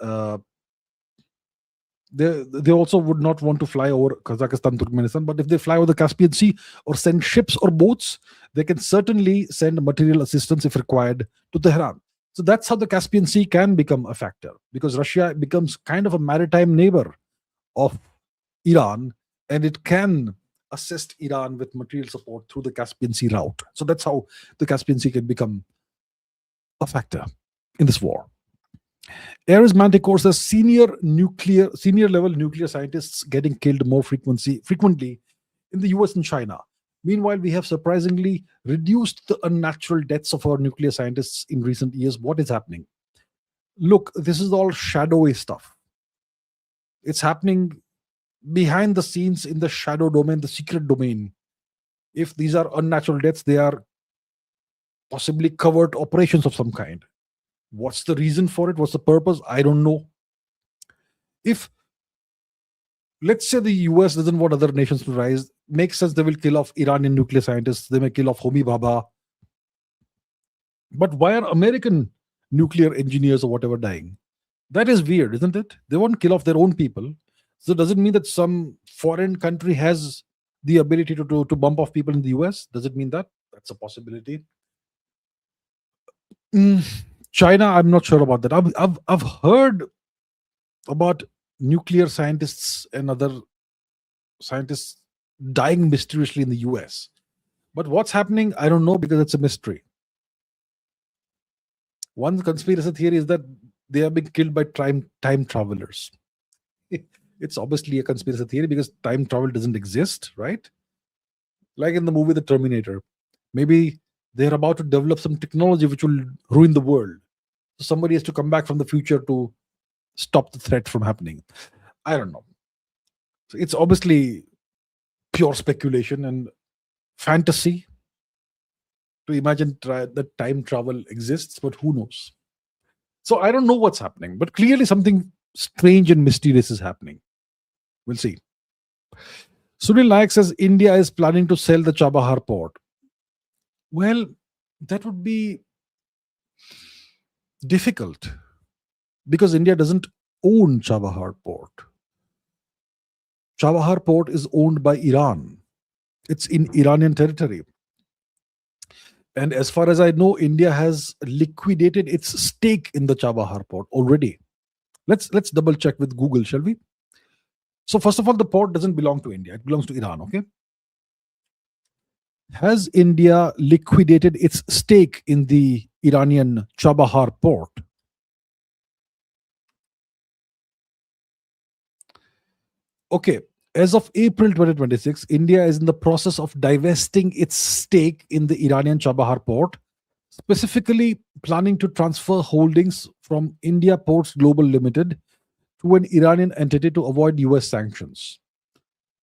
they also would not want to fly over Kazakhstan, Turkmenistan, but if they fly over the Caspian Sea or send ships or boats, they can certainly send material assistance if required to Tehran. So that's how the Caspian Sea can become a factor, because Russia becomes kind of a maritime neighbor of Iran, and it can assist Iran with material support through the Caspian Sea route. So that's how the Caspian Sea can become a factor in this war. Ares Manticore says senior level nuclear scientists getting killed more frequently in the US and China. Meanwhile, we have surprisingly reduced the unnatural deaths of our nuclear scientists in recent years. What is happening? Look, this is all shadowy stuff. It's happening behind the scenes in the shadow domain, the secret domain. If these are unnatural deaths, they are possibly covert operations of some kind. What's the reason for it? What's the purpose? I don't know. If, let's say, the US doesn't want other nations to rise, makes sense, they will kill off Iranian nuclear scientists, they may kill off Homi Bhabha. But why are American nuclear engineers or whatever dying? That is weird, isn't it? They won't kill off their own people. So does it mean that some foreign country has the ability to bump off people in the US? Does it mean that? That's a possibility. China, I'm not sure about that. I've heard about nuclear scientists and other scientists dying mysteriously in the US. But what's happening, I don't know, because it's a mystery. One conspiracy theory is that they have been killed by time travelers. It's obviously a conspiracy theory because time travel doesn't exist, right? Like in the movie The Terminator. Maybe they're about to develop some technology which will ruin the world. So somebody has to come back from the future to stop the threat from happening. I don't know. So it's obviously pure speculation and fantasy to imagine that time travel exists, but who knows? So I don't know what's happening, but clearly something strange and mysterious is happening. We'll see. Sunil Naik says India is planning to sell the Chabahar port. Well, that would be difficult because India doesn't own Chabahar port. Chabahar port is owned by Iran. It's in Iranian territory. And as far as I know, India has liquidated its stake in the Chabahar port already. Let's double check with Google, shall we? So first of all, the port doesn't belong to India; it belongs to Iran. Okay. Has India liquidated its stake in the Iranian Chabahar port? Okay. As of April 2026, India is in the process of divesting its stake in the Iranian Chabahar port, specifically planning to transfer holdings from India Ports Global Limited to an Iranian entity to avoid US sanctions.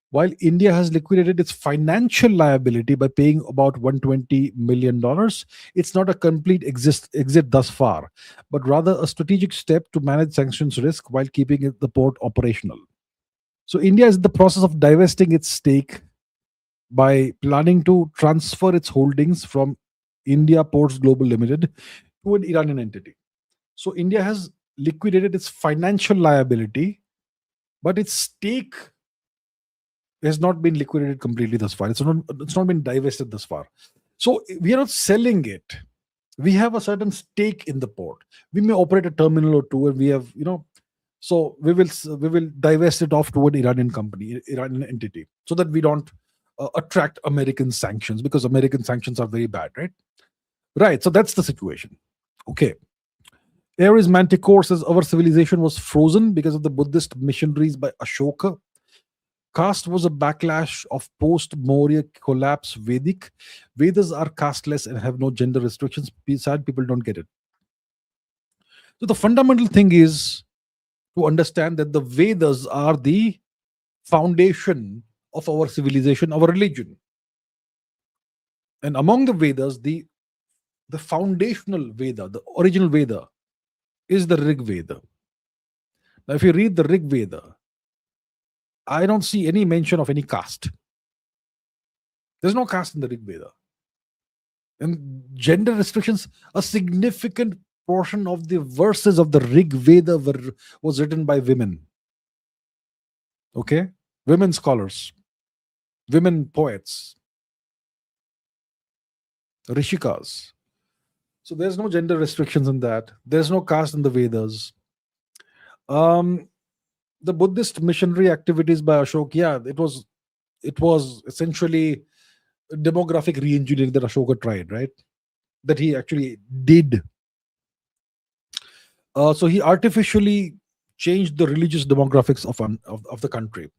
While India has liquidated its financial liability by paying about $120 million, it's not a complete exit thus far, but rather a strategic step to manage sanctions risk while keeping the port operational. So India is in the process of divesting its stake by planning to transfer its holdings from India Ports Global Limited to an Iranian entity. So India has liquidated its financial liability, but its stake has not been liquidated completely thus far. It's not been divested thus far. So we are not selling it. We have a certain stake in the port. We may operate a terminal or two, and we have, so we will divest it off to an Iranian company, Iranian entity, so that we don't attract American sanctions, because American sanctions are very bad, right? Right. So that's the situation. Okay. Aries Manticore says our civilization was frozen because of the Buddhist missionaries by Ashoka. Caste was a backlash of post-Maurya collapse Vedic. Vedas are casteless and have no gender restrictions. Sad people don't get it. So the fundamental thing is to understand that the Vedas are the foundation of our civilization, our religion. And among the Vedas, the foundational Veda, the original Veda, is the Rig Veda. Now, if you read the Rig Veda, I don't see any mention of any caste. There's no caste in the Rig Veda. And gender restrictions, a significant portion of the verses of the Rig Veda was written by women. Okay? Women scholars, women poets, Rishikas. So there's no gender restrictions in that. There's no caste in the Vedas. The Buddhist missionary activities by Ashok, yeah, it was essentially demographic re-engineering that Ashoka tried, right? That he actually did. So he artificially changed the religious demographics of the country.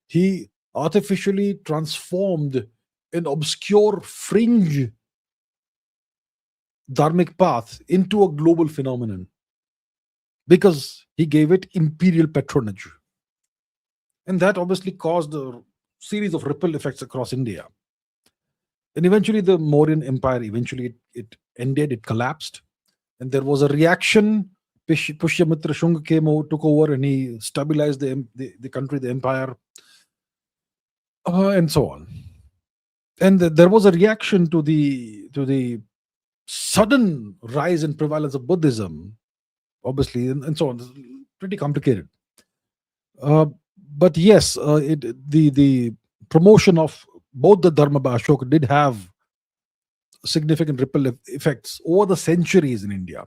He artificially transformed an obscure fringe dharmic path into a global phenomenon because he gave it imperial patronage. And that obviously caused a series of ripple effects across India. And eventually the Mauryan Empire, it ended, it collapsed. And there was a reaction. Pushyamitra Shunga took over, and he stabilized the country, the empire, and so on. And there was a reaction to the sudden rise in prevalence of Buddhism, obviously, and so on. It's pretty complicated. But yes, the promotion of both the Dharma by Ashoka did have significant ripple effects over the centuries in India.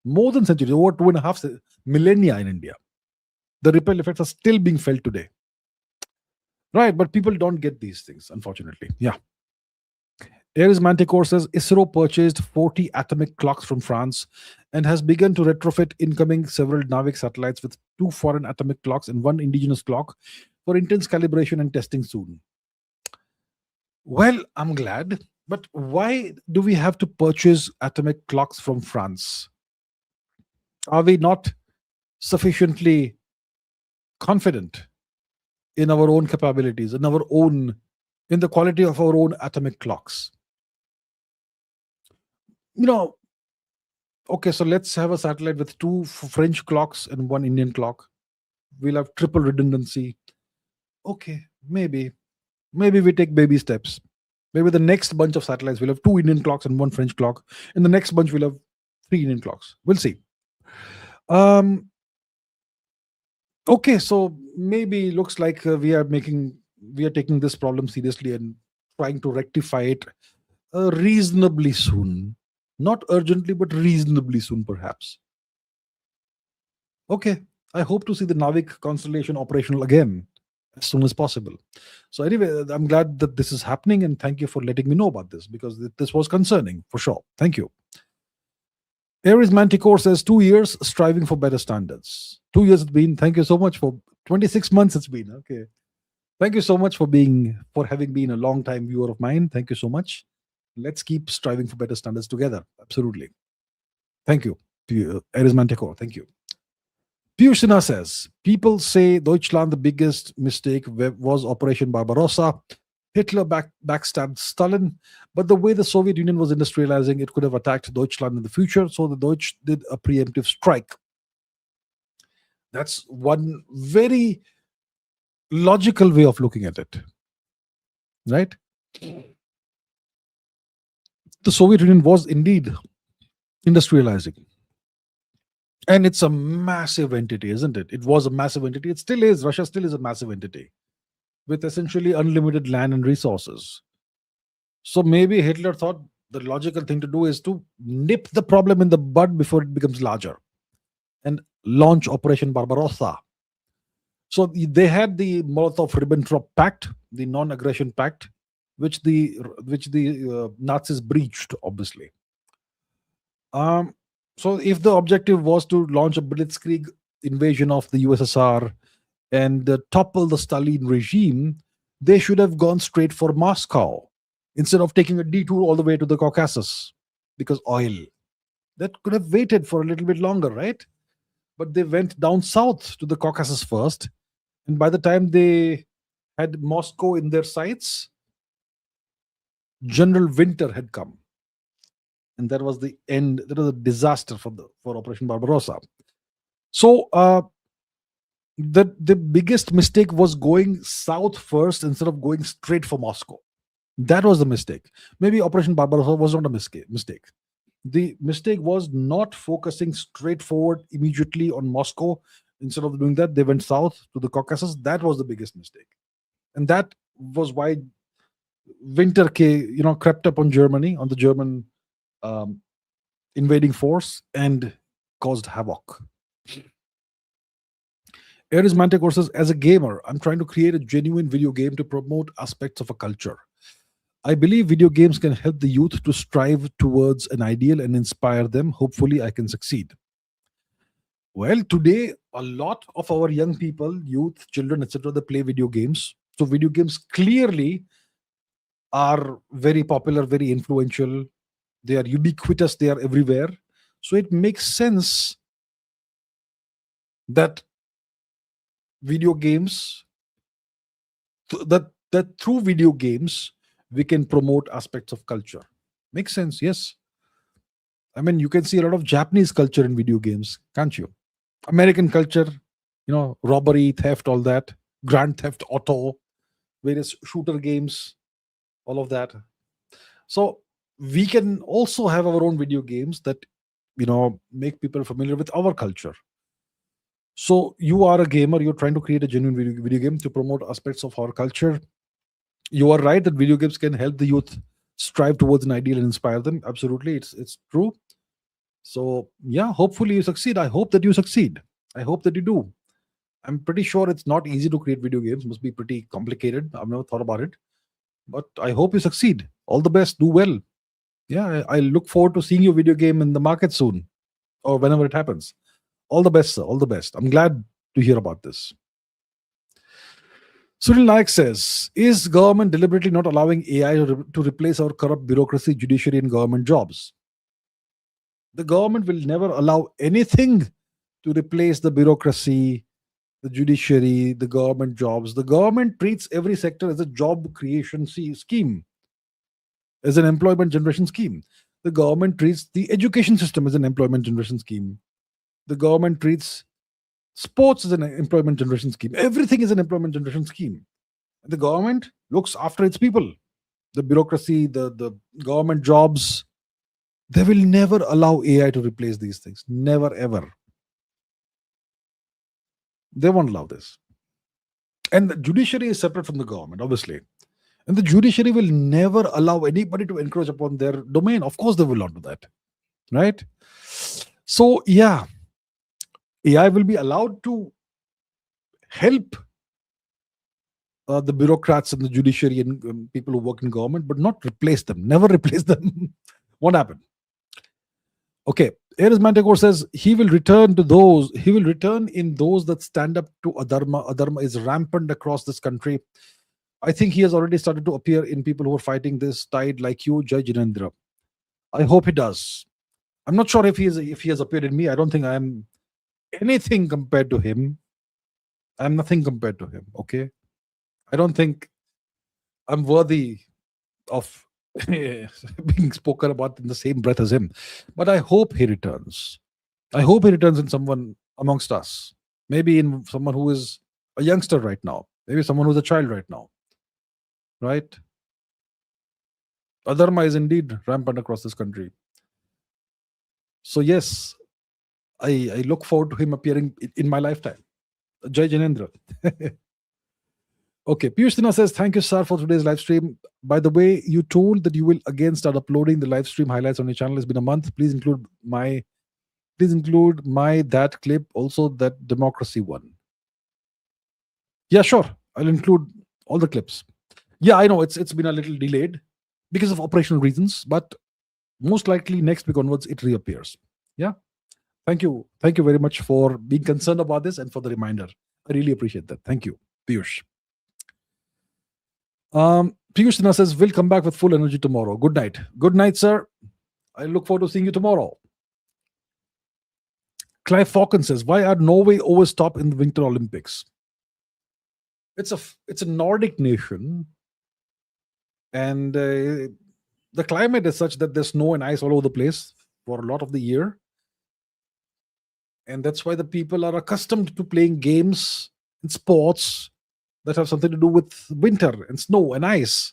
More than centuries, over 2.5 millennia in India. The ripple effects are still being felt today. Right, but people don't get these things, unfortunately. Yeah. Aries Manticore says ISRO purchased 40 atomic clocks from France and has begun to retrofit incoming several Navik satellites with 2 foreign atomic clocks and 1 indigenous clock for intense calibration and testing soon. Well, I'm glad, but why do we have to purchase atomic clocks from France? Are we not sufficiently confident in our own capabilities, in the quality of our own atomic clocks? Okay, so let's have a satellite with 2 French clocks and 1 Indian clock. We'll have triple redundancy. Okay, Maybe. Maybe we take baby steps. Maybe the next bunch of satellites will have two Indian clocks and one French clock. In the next bunch, we'll have three Indian clocks. We'll see. Um, okay, so maybe looks like we are taking this problem seriously and trying to rectify it reasonably soon. Not urgently, but reasonably soon, perhaps. Okay, I hope to see the Navik constellation operational again as soon as possible. So anyway, I'm glad that this is happening, and thank you for letting me know about this, because this was concerning for sure. Thank you. Aries Manticore says 2 years striving for better standards. 2 years it's been. Thank you so much for 26 months it's been. Okay. Thank you so much for having been a long time viewer of mine. Thank you so much. Let's keep striving for better standards together. Absolutely. Thank you, Aries Manticore. Thank you. Piyush Sinha says, people say Deutschland, the biggest mistake was Operation Barbarossa. Hitler backstabbed Stalin, but the way the Soviet Union was industrializing, it could have attacked Deutschland in the future, so the Deutsch did a preemptive strike. That's one very logical way of looking at it, right? The Soviet Union was indeed industrializing. And it's a massive entity, isn't it? It was a massive entity. It still is. Russia still is a massive entity with essentially unlimited land and resources. So maybe Hitler thought the logical thing to do is to nip the problem in the bud before it becomes larger and launch Operation Barbarossa. So they had the Molotov-Ribbentrop Pact, the non-aggression pact, which the Nazis breached, obviously. So if the objective was to launch a blitzkrieg invasion of the USSR and topple the Stalin regime, they should have gone straight for Moscow instead of taking a detour all the way to the Caucasus, because oil. That could have waited for a little bit longer, right? But they went down south to the Caucasus first, and by the time they had Moscow in their sights, General Winter had come. And that was the end. That was a disaster for Operation Barbarossa. So the biggest mistake was going south first instead of going straight for Moscow. That was the mistake. Maybe Operation Barbarossa was not a mistake. The mistake was not focusing straightforward immediately on Moscow. Instead of doing that, they went south to the Caucasus. That was the biggest mistake, and that was why Winter crept up on Germany, on the German invading force, and caused havoc. Aries Manticore says, as a gamer, I'm trying to create a genuine video game to promote aspects of a culture. I believe video games can help the youth to strive towards an ideal and inspire them. Hopefully, I can succeed. Well, today, a lot of our young people, youth, children, etc., they play video games. So video games clearly are very popular, very influential. They are ubiquitous. They are everywhere. So it makes sense that video games, that through video games, we can promote aspects of culture. Makes sense, yes. I mean, you can see a lot of Japanese culture in video games, can't you? American culture, robbery, theft, all that, Grand Theft Auto, various shooter games, all of that. So we can also have our own video games that, make people familiar with our culture. So you are a gamer, you're trying to create a genuine video game to promote aspects of our culture. You are right that video games can help the youth strive towards an ideal and inspire them. Absolutely, it's true. So yeah, hopefully you succeed. I hope that you succeed. I hope that you do. I'm pretty sure it's not easy to create video games. Must be pretty complicated. I've never thought about it, but I hope you succeed. All the best. Do well. Yeah, I look forward to seeing your video game in the market soon, or whenever it happens. All the best, sir. All the best. I'm glad to hear about this. Sunil Naik says, is government deliberately not allowing AI to replace our corrupt bureaucracy, judiciary, and government jobs? The government will never allow anything to replace the bureaucracy, the judiciary, the government jobs. The government treats every sector as a job creation scheme, as an employment generation scheme. The government treats the education system as an employment generation scheme. The government treats sports as an employment generation scheme. Everything is an employment generation scheme. The government looks after its people. The bureaucracy, the government jobs, they will never allow AI to replace these things. Never, ever. They won't allow this. And the judiciary is separate from the government, obviously. And the judiciary will never allow anybody to encroach upon their domain. Of course, they will not do that. Right? So, yeah, AI will be allowed to help the bureaucrats and the judiciary and people who work in government, but not replace them. Never replace them. Won't happen. Okay. Ares Manticore says he will return in those that stand up to Adharma. Adharma is rampant across this country. I think he has already started to appear in people who are fighting this tide, like you, Jai Jinendra. I hope he does. I'm not sure if he has appeared in me. I don't think I am anything compared to him. I'm nothing compared to him. Okay. I don't think I'm worthy of being spoken about in the same breath as him. But I hope he returns. I hope he returns in someone amongst us. Maybe in someone who is a youngster right now. Maybe someone who's a child right now. Right? Adharma is indeed rampant across this country. So yes, I look forward to him appearing in my lifetime. Jai Janendra. Okay, Piyush Sinha says, thank you, sir, for today's live stream. By the way, you told that you will again start uploading the live stream highlights on your channel. It's been a month. Please include my that clip, also that democracy one. Yeah, sure. I'll include all the clips. Yeah, I know it's been a little delayed because of operational reasons, but most likely next week onwards it reappears. Yeah. Thank you. Thank you very much for being concerned about this and for the reminder. I really appreciate that. Thank you, Piyush. Piyush Sinha says, we'll come back with full energy tomorrow. Good night. Good night, sir. I look forward to seeing you tomorrow. Clive Falcon says, why are Norway always top in the Winter Olympics? It's a Nordic nation, and the climate is such that there's snow and ice all over the place for a lot of the year. And that's why the people are accustomed to playing games and sports that have something to do with winter and snow and ice.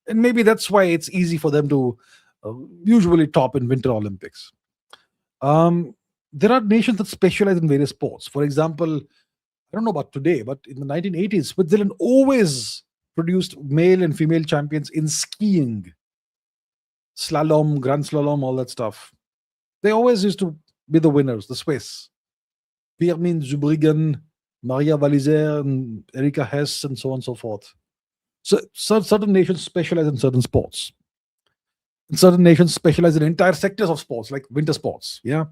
And maybe that's why it's easy for them to usually top in Winter Olympics. There are nations that specialize in various sports. For example, I don't know about today, but in the 1980s, Switzerland always produced male and female champions in skiing, slalom, grand slalom, all that stuff. They always used to be the winners, the Swiss. Pirmin Zurbriggen, Maria Walliser, and Erika Hess, and so on and so forth. So certain nations specialize in certain sports. And certain nations specialize in entire sectors of sports, like winter sports. Yeah.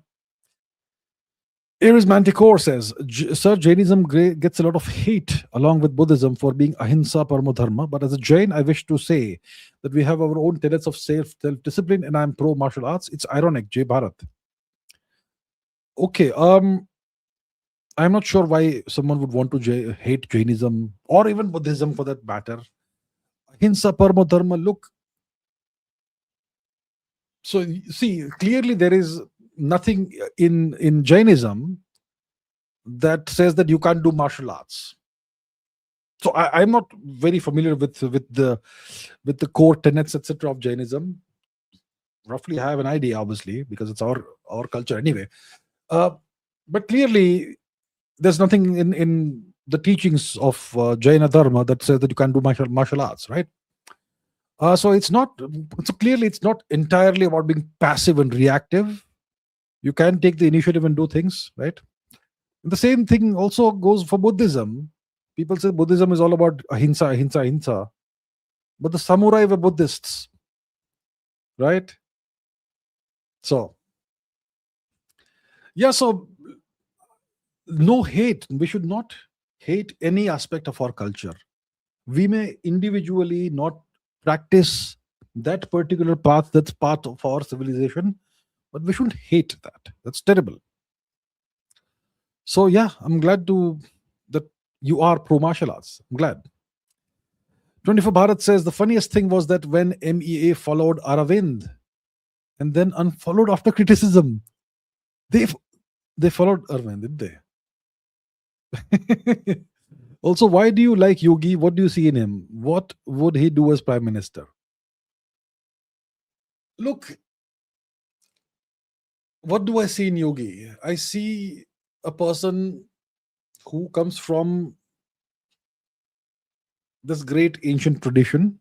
Ares Manticore says, Sir, Jainism gets a lot of hate along with Buddhism for being ahimsa paramo dharma. But as a Jain, I wish to say that we have our own tenets of self-discipline, and I'm pro martial arts. It's ironic, Jai Bharat. Okay. I'm not sure why someone would want to hate Jainism or even Buddhism for that matter. Ahimsa paramo dharma. Look. So see, clearly there is nothing in Jainism that says that you can't do martial arts. So I'm not very familiar with the core tenets, etc. of Jainism. Roughly, I have an idea, obviously, because it's our culture anyway. But clearly, there's nothing in the teachings of Jaina Dharma that says that you can't do martial arts, right? So it's not. So clearly, it's not entirely about being passive and reactive. You can take the initiative and do things, right? And the same thing also goes for Buddhism. People say Buddhism is all about ahimsa, ahimsa, ahimsa. But the samurai were Buddhists, right? So, yeah, so no hate. We should not hate any aspect of our culture. We may individually not practice that particular path that's part of our civilization, but we shouldn't hate that. That's terrible. So yeah, I'm glad that you are pro martial arts. I'm glad. 24 Bharat says the funniest thing was that when MEA followed Aravind and then unfollowed after criticism, they followed Aravind, did they? Also, why do you like Yogi? What do you see in him? What would he do as prime minister? Look, what do I see in Yogi? I see a person who comes from this great ancient tradition,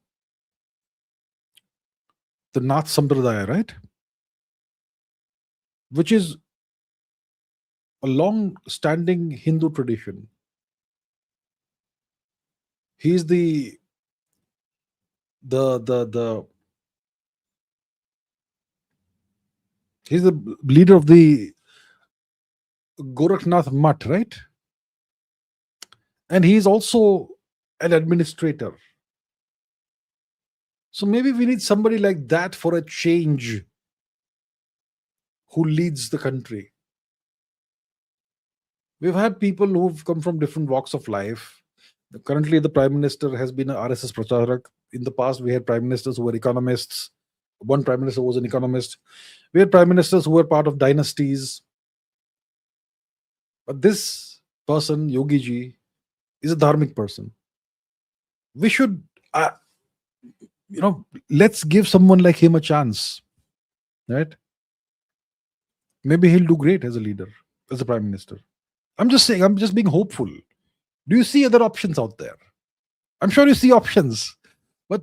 the Nath Sampradaya, right? Which is a long standing Hindu tradition. He's the he's the leader of the Gorakhnath Mutt, right? And he's also an administrator. So maybe we need somebody like that for a change who leads the country. We've had people who've come from different walks of life. Currently, the prime minister has been an RSS pracharak. In the past, we had prime ministers who were economists. One prime minister was an economist. We had prime ministers who were part of dynasties. But this person, Yogi ji, is a dharmic person. We should, let's give someone like him a chance, right? Maybe he'll do great as a leader, as a prime minister. I'm just saying, I'm just being hopeful. Do you see other options out there? I'm sure you see options, but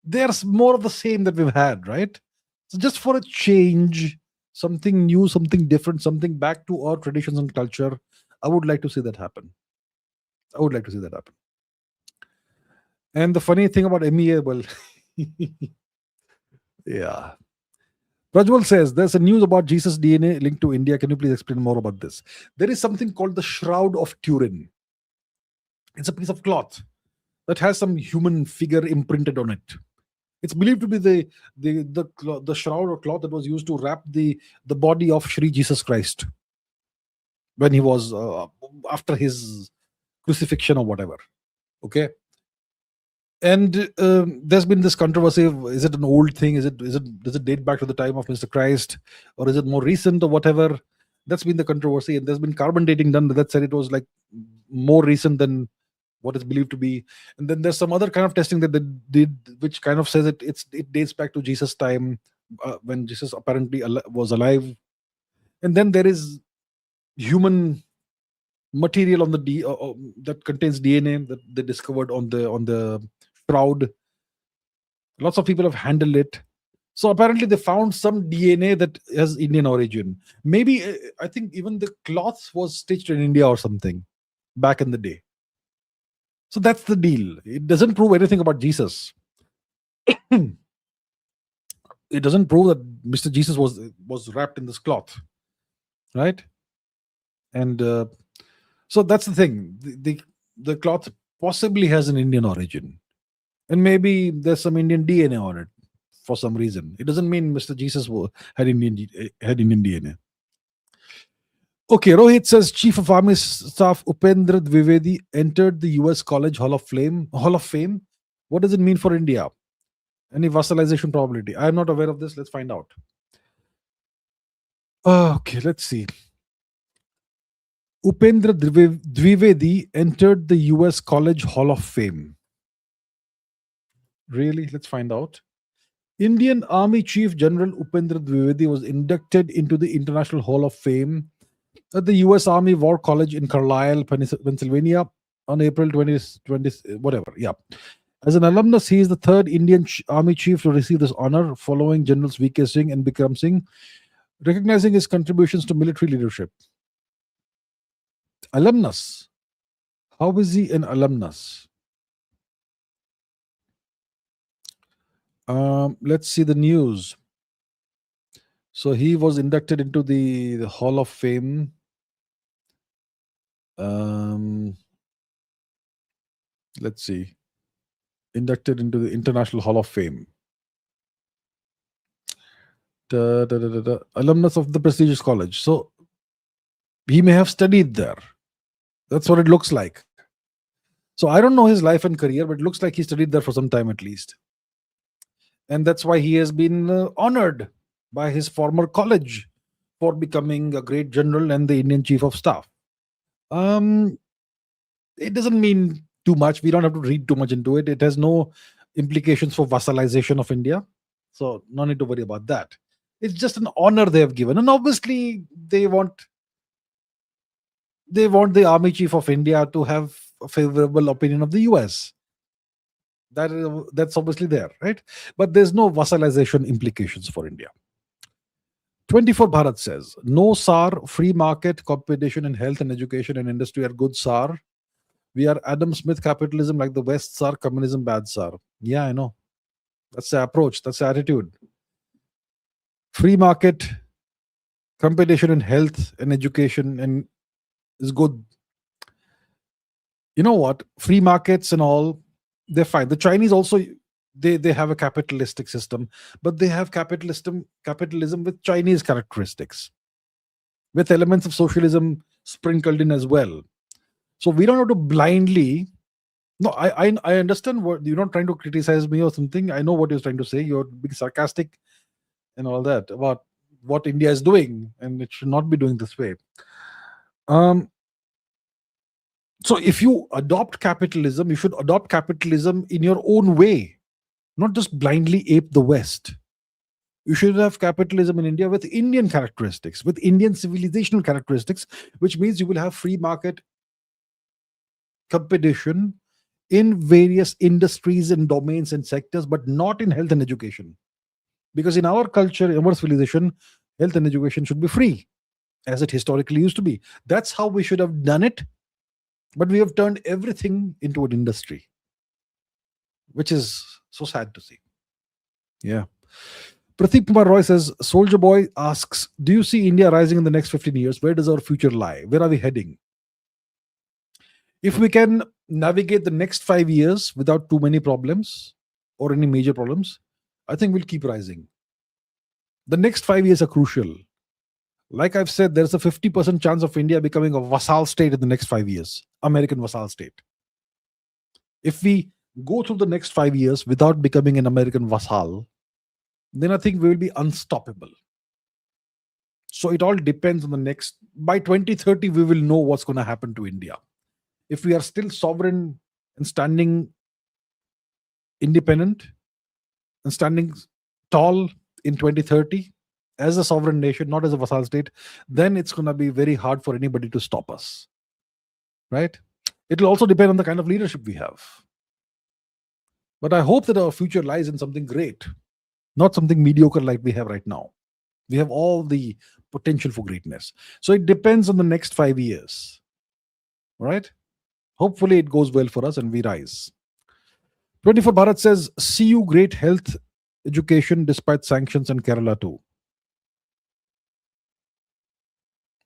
there's more of the same that we've had, right? So just for a change, something new, something different, something back to our traditions and culture, I would like to see that happen. I would like to see that happen. And the funny thing about MEA, well, yeah. Prajwal says there's a news about Jesus DNA linked to India. Can you please explain more about this? There is something called the Shroud of Turin. It's a piece of cloth that has some human figure imprinted on it. It's believed to be the shroud or cloth that was used to wrap the body of Shri Jesus Christ when he was after his crucifixion or whatever. Okay. And there's been this controversy of, is it an old thing? Does it date back to the time of Mr. Christ, or is it more recent or whatever? That's been the controversy, and there's been carbon dating done that said it was like more recent than what is believed to be. And then there's some other kind of testing that they did, which kind of says it dates back to Jesus' time, when Jesus apparently was alive. And then there is human material on the that contains DNA that they discovered on the shroud. Lots of people have handled it. So apparently they found some DNA that has Indian origin. Maybe I think even the cloth was stitched in India or something back in the day. So that's the deal. It doesn't prove anything about Jesus. It doesn't prove that Mr. Jesus was wrapped in this cloth, right? And so that's the thing. The cloth possibly has an Indian origin, and maybe there's some Indian DNA on it for some reason. It doesn't mean Mr. Jesus had Indian DNA. Okay, Rohit says Chief of Army Staff Upendra Dwivedi entered the US College Hall of Fame. What does it mean for India? Any vassalization probability? I am not aware of this. Let's find out. Okay, let's see. Upendra Dwivedi entered the US College Hall of Fame. Really? Let's find out. Indian Army Chief General Upendra Dwivedi was inducted into the International Hall of Fame at the US Army War College in Carlisle, Pennsylvania on April 20, whatever. Yeah. As an alumnus, he is the third Indian Army chief to receive this honor following Generals V.K. Singh and Bikram Singh, recognizing his contributions to military leadership. Alumnus. How is he an alumnus? Let's see the news. So he was inducted into the Hall of Fame. Let's see. Inducted into the International Hall of Fame. Alumnus of the prestigious college. So he may have studied there. That's what it looks like. So I don't know his life and career, but it looks like he studied there for some time at least. And that's why he has been honored by his former college for becoming a great general and the Indian Chief of Staff. It doesn't mean too much. We don't have to read too much into it. It has no implications for vassalization of India. So no need to worry about that. It's just an honor they have given. And obviously they want the army chief of India to have a favorable opinion of the US. That's obviously there, right? But there's no vassalization implications for India. 24 Bharat says, no SAR, free market, competition in health and education and industry are good SAR. We are Adam Smith capitalism like the West SAR, communism bad SAR. Yeah, I know. That's the approach, that's the attitude. Free market, competition in health and education and is good. You know what? Free markets and all, they're fine. The Chinese also they have a capitalistic system, but they have capitalism with Chinese characteristics, with elements of socialism sprinkled in as well. So we don't have to blindly. No, I understand what you're not trying to criticize me or something. I know what you're trying to say. You're being sarcastic and all that about what India is doing, and it should not be doing this way. Um, so if you adopt capitalism, you should adopt capitalism in your own way, not just blindly ape the West. You should have capitalism in India with Indian characteristics, with Indian civilizational characteristics, which means you will have free market competition in various industries and domains and sectors, but not in health and education. Because in our culture, in our civilization, health and education should be free, as it historically used to be. That's how we should have done it. But we have turned everything into an industry, which is so sad to see. Yeah. Prateep Kumar Roy says, Soldier Boy asks, do you see India rising in the next 15 years? Where does our future lie? Where are we heading? If we can navigate the next 5 years without too many problems or any major problems, I think we'll keep rising. The next 5 years are crucial. Like I've said, there's a 50% chance of India becoming a vassal state in the next 5 years, American vassal state. If we go through the next 5 years without becoming an American vassal, then I think we will be unstoppable. So it all depends on the next. By 2030, we will know what's going to happen to India. If we are still sovereign and standing independent and standing tall in 2030 as a sovereign nation, not as a vassal state, then it's going to be very hard for anybody to stop us. Right? It will also depend on the kind of leadership we have. But I hope that our future lies in something great, not something mediocre like we have right now. We have all the potential for greatness. So it depends on the next 5 years. Right? Hopefully it goes well for us and we rise. 24 Bharat says, see you great health education despite sanctions in Kerala too.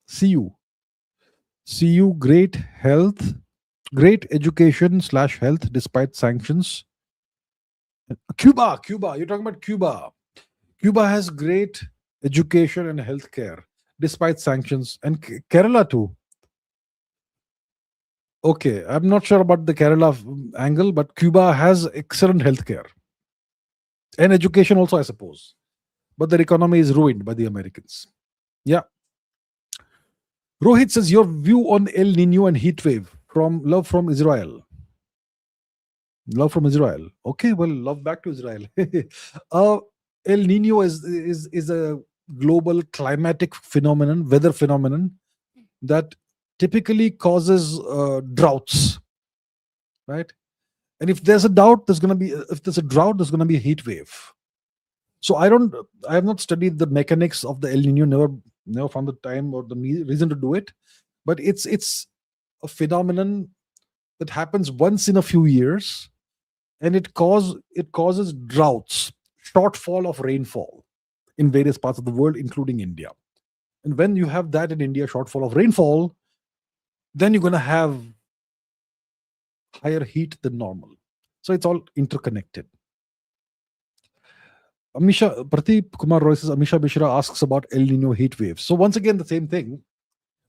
See you great education / health despite sanctions. Cuba, you're talking about Cuba. Cuba has great education and healthcare despite sanctions, and Kerala too. Okay, I'm not sure about the Kerala angle, but Cuba has excellent healthcare and education also, I suppose. But their economy is ruined by the Americans. Yeah. Rohit says, your view on El Nino and heat wave from love from Israel. Love from Israel. Okay, well, love back to Israel. El Nino is a global climatic phenomenon, weather phenomenon that typically causes droughts, right? And if there's a drought, there's going to be a heat wave. So I have not studied the mechanics of the El Nino. Never found the time or the reason to do it. But it's a phenomenon that happens once in a few years, and it causes droughts, shortfall of rainfall in various parts of the world, including India. And when you have that in India, shortfall of rainfall, then you're going to have higher heat than normal. So it's all interconnected. Prateep Kumar Roy says, Amisha Bishra asks about El Nino heat waves. So once again, the same thing.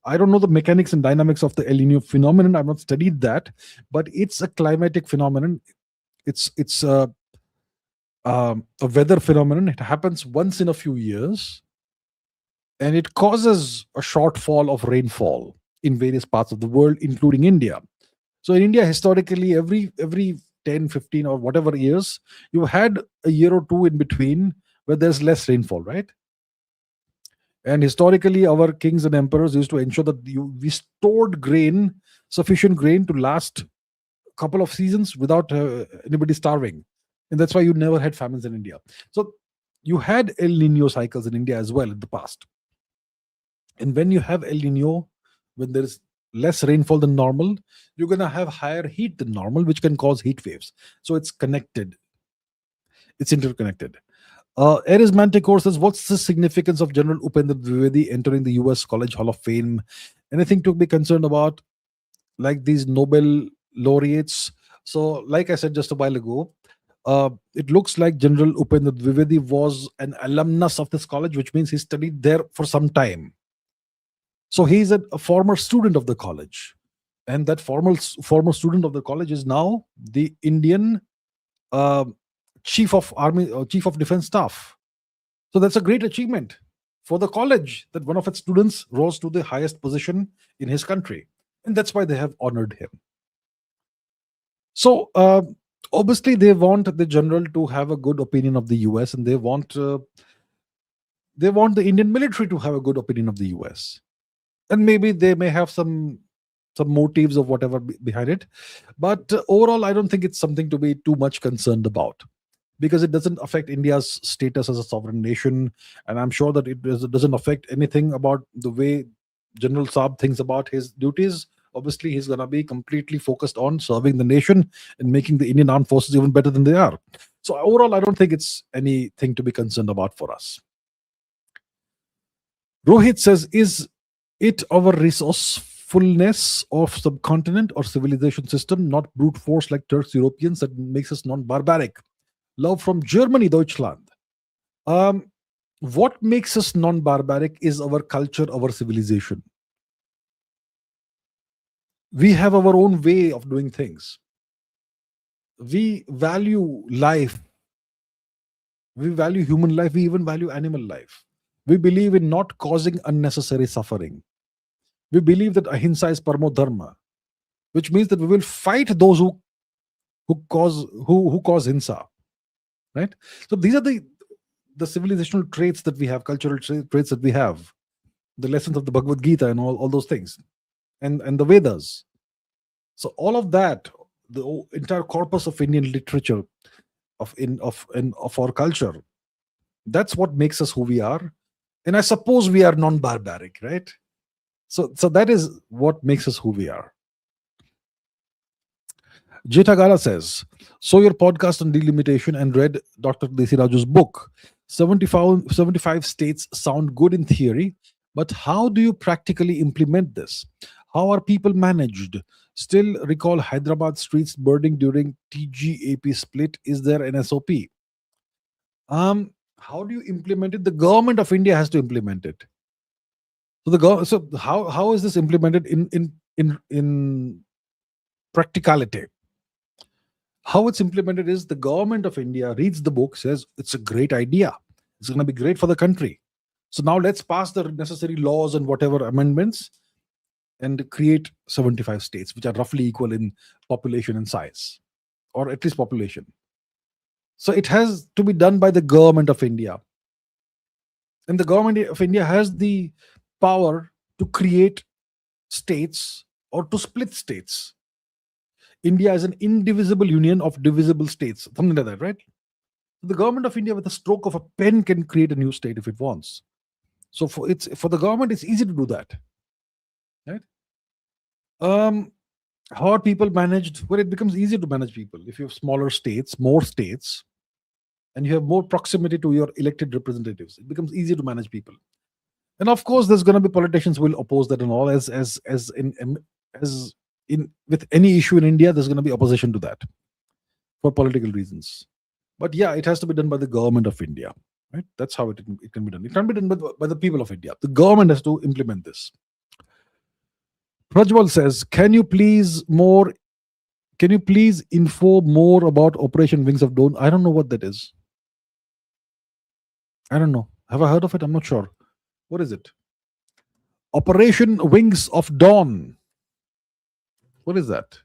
I don't know the mechanics and dynamics of the El Nino phenomenon. I've not studied that, but it's a climatic phenomenon. It's a weather phenomenon. It happens once in a few years, and it causes a shortfall of rainfall in various parts of the world, including India. So in India, historically, every 10, 15, or whatever years, you had a year or two in between where there's less rainfall, right? And historically, our kings and emperors used to ensure that we stored grain, sufficient grain to last a couple of seasons without anybody starving. And that's why you never had famines in India. So you had El Nino cycles in India as well in the past. And when you have El Nino, when there's less rainfall than normal, you're going to have higher heat than normal, which can cause heat waves. So it's connected, it's interconnected. Aries Manticore says, what's the significance of General Upendra Dwivedi entering the US College Hall of Fame? Anything to be concerned about, like these Nobel laureates? So, like I said just a while ago, it looks like General Upendra Dwivedi was an alumnus of this college, which means he studied there for some time. So he's a former student of the college, and that former student of the college is now the Indian uh, chief of army, chief of defense staff. So that's a great achievement for the college that one of its students rose to the highest position in his country, and that's why they have honored him. So obviously, they want the general to have a good opinion of the US, and they want the Indian military to have a good opinion of the US, and maybe they may have some motives of whatever behind it, but overall, I don't think it's something to be too much concerned about, because it doesn't affect India's status as a sovereign nation, and I'm sure that doesn't affect anything about the way General Saab thinks about his duties. Obviously, he's going to be completely focused on serving the nation and making the Indian armed forces even better than they are. So overall, I don't think it's anything to be concerned about for us. Rohit says, is it our resourcefulness of subcontinent or civilization system, not brute force like Turks, Europeans, that makes us non-barbaric? Love from Germany, Deutschland. What makes us non-barbaric is our culture, our civilization. We have our own way of doing things. We value life. We value human life. We even value animal life. We believe in not causing unnecessary suffering. We believe that ahimsa is paramo dharma, which means that we will fight those who cause hinsa. Right? So these are the civilizational traits that we have, cultural traits that we have, the lessons of the Bhagavad Gita and all those things, and the Vedas. So all of that, the entire corpus of Indian literature, of our culture, that's what makes us who we are. And I suppose we are non-barbaric, right? So that is what makes us who we are. Jetagala says, so your podcast on delimitation and read Dr. Desi Raju's book. 75 states sound good in theory, but how do you practically implement this? How are people managed? Still recall Hyderabad streets burning during TGAP split. Is there an SOP? How do you implement it? The government of India has to implement it. So how is this implemented in practicality? How it's implemented is the government of India reads the book, says it's a great idea. It's going to be great for the country. So now let's pass the necessary laws and whatever amendments and create 75 states, which are roughly equal in population and size, or at least population. So it has to be done by the government of India. And the government of India has the power to create states or to split states. India is an indivisible union of divisible states, something like that, right? The government of India, with a stroke of a pen, can create a new state if it wants. So for the government, it's easy to do that, right? How are people managed? Well, it becomes easier to manage people if you have smaller states, more states, and you have more proximity to your elected representatives. It becomes easier to manage people. And of course, there's going to be politicians who will oppose that and all. As in with any issue in India, there's going to be opposition to that for political reasons. But yeah, it has to be done by the government of India, right? That's how it can be done. It can't be done by the people of India. The government has to implement this. Prajwal says, can you please info more about Operation Wings of Dawn? I don't know what that is. I don't know. Have I heard of it? I'm not sure. What is it? Operation Wings of Dawn. What is that?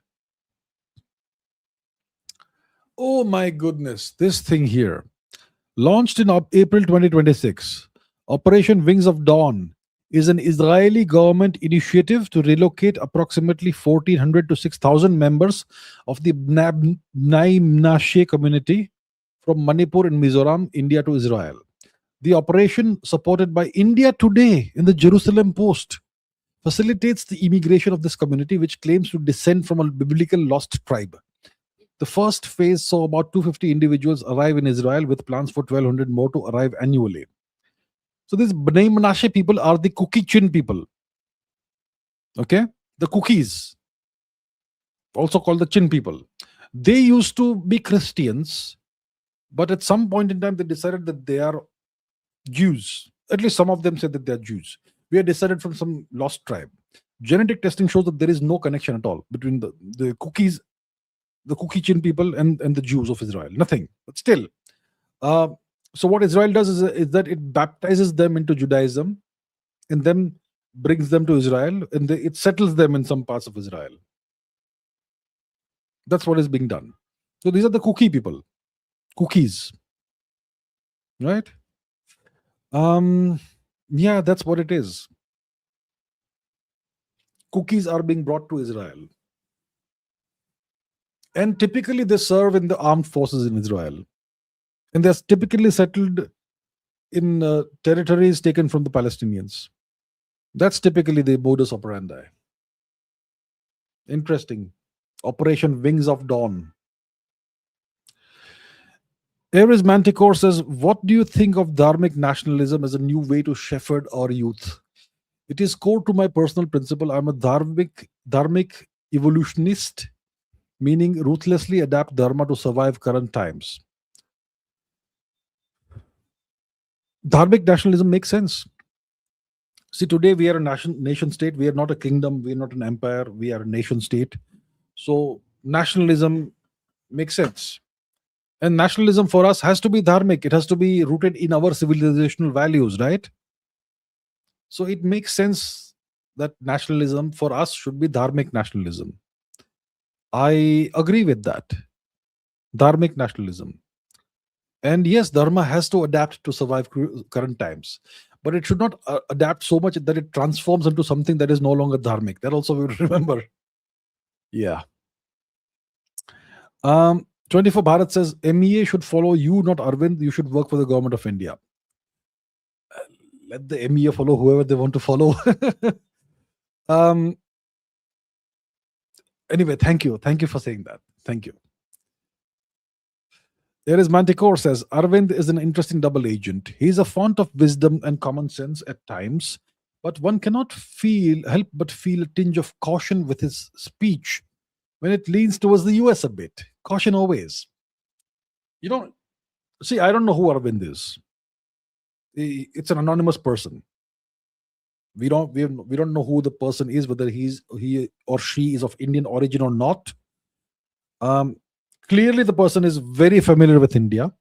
Oh my goodness, this thing here. Launched in April 2026, Operation Wings of Dawn is an Israeli government initiative to relocate approximately 1,400 to 6,000 members of the Bnai Menashe community from Manipur in Mizoram, India to Israel. The operation, supported by India Today in the Jerusalem Post, facilitates the immigration of this community, which claims to descend from a biblical lost tribe. The first phase saw about 250 individuals arrive in Israel, with plans for 1,200 more to arrive annually. So these Bnei Menashe people are the cookie chin people. Okay? The cookies, also called the chin people. They used to be Christians, but at some point in time they decided that they are Jews. At least some of them said that they are Jews. We are descended from some lost tribe. Genetic testing shows that there is no connection at all between the cookies, the cookie chin people, and the Jews of Israel. Nothing. But still, uh, so what Israel does is that it baptizes them into Judaism and then brings them to Israel, and it settles them in some parts of Israel. That's what is being done. So these are the cookie people, cookies, right? Yeah, that's what it is. Cookies are being brought to Israel, and typically they serve in the armed forces in Israel, and they're typically settled in territories taken from the Palestinians. That's typically the modus operandi. Interesting. Operation Wings of Dawn. Aries Manticore says, what do you think of dharmic nationalism as a new way to shepherd our youth? It is core to my personal principle. I'm a dharmic evolutionist, meaning ruthlessly adapt dharma to survive current times. Dharmic nationalism makes sense. See, today we are a nation state. We are not a kingdom. We are not an empire. We are a nation state. So nationalism makes sense. And nationalism for us has to be dharmic. It has to be rooted in our civilizational values, right? So it makes sense that nationalism for us should be dharmic nationalism. I agree with that. Dharmic nationalism. And yes, dharma has to adapt to survive current times. But it should not adapt so much that it transforms into something that is no longer dharmic. That also we will remember. Yeah. 24 Bharat says MEA should follow you, not Arvind. You should work for the government of India. Let the MEA follow whoever they want to follow. Anyway, thank you. Thank you for saying that. Thank you. There is Manticore says Arvind is an interesting double agent. He is a font of wisdom and common sense at times, but one cannot help but feel a tinge of caution with his speech when it leans towards the US a bit. Caution always. You don't see, I don't know who Arvind is. It's an anonymous person. We don't know who the person is, whether he or she is of Indian origin or not. Clearly the person is very familiar with India.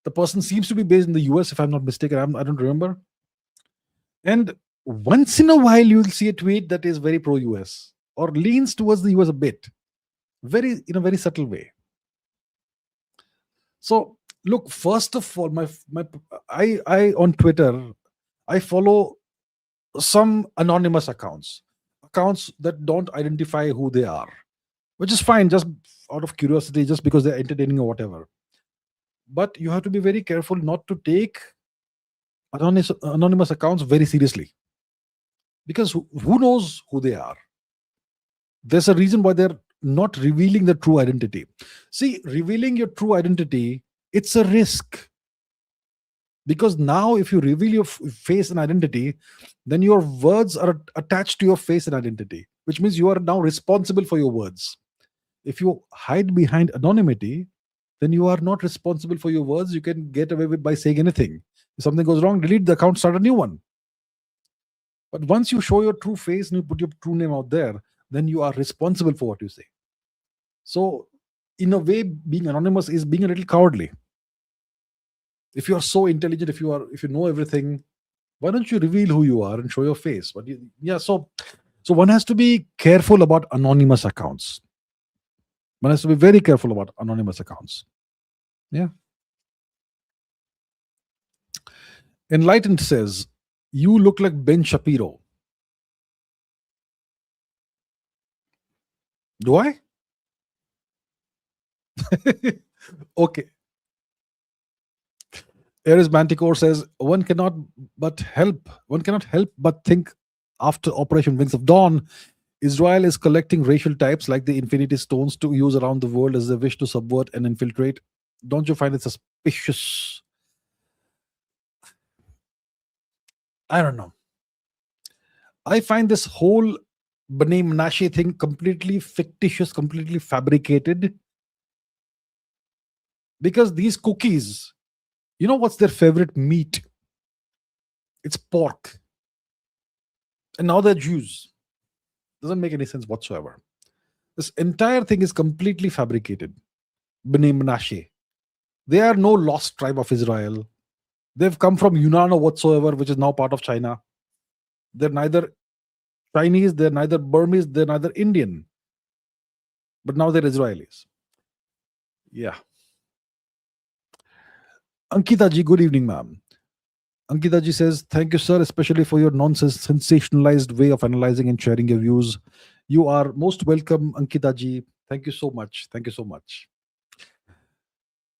The person seems to be based in the US, if I'm not mistaken. I don't remember. And once in a while you'll see a tweet that is very pro US or leans towards the US a bit, very in a very subtle way. So look, first of all, I on Twitter, I follow some anonymous accounts that don't identify who they are, which is fine, just out of curiosity, just because they're entertaining or whatever. But you have to be very careful not to take anonymous accounts very seriously, because who knows who they are. There's a reason why they're not revealing their true identity. See, revealing your true identity, it's a risk, because now if you reveal your face and identity, then your words are attached to your face and identity, which means you are now responsible for your words. If you hide behind anonymity, then you are not responsible for your words. You can get away with by saying anything. If something goes wrong, delete the account, start a new one. But once you show your true face and you put your true name out there, then you are responsible for what you say. So in a way, being anonymous is being a little cowardly. If you are so intelligent, if you know everything, why don't you reveal who you are and show your face? But so one has to be careful about anonymous accounts. One has to be very careful about anonymous accounts. Yeah. Enlightened says, you look like Ben Shapiro. Do I? Okay. Ares Manticore says, one cannot help but think after Operation Wings of Dawn, Israel is collecting racial types like the Infinity Stones to use around the world as they wish to subvert and infiltrate. Don't you find it suspicious? I don't know. I find this whole B'nai Menashe thing completely fictitious, completely fabricated. Because these cookies, you know what's their favorite meat? It's pork. And now they're Jews. Doesn't make any sense whatsoever. This entire thing is completely fabricated. B'nai Menashe. They are no lost tribe of Israel. They've come from Yunnan or whatsoever, which is now part of China. They're neither Chinese, they're neither Burmese, they're neither Indian. But now they're Israelis. Yeah. Ankita ji, good evening, ma'am. Ankita ji says, thank you, sir, especially for your nonsense sensationalized way of analyzing and sharing your views. You are most welcome, Ankita ji. Thank you so much. Thank you so much.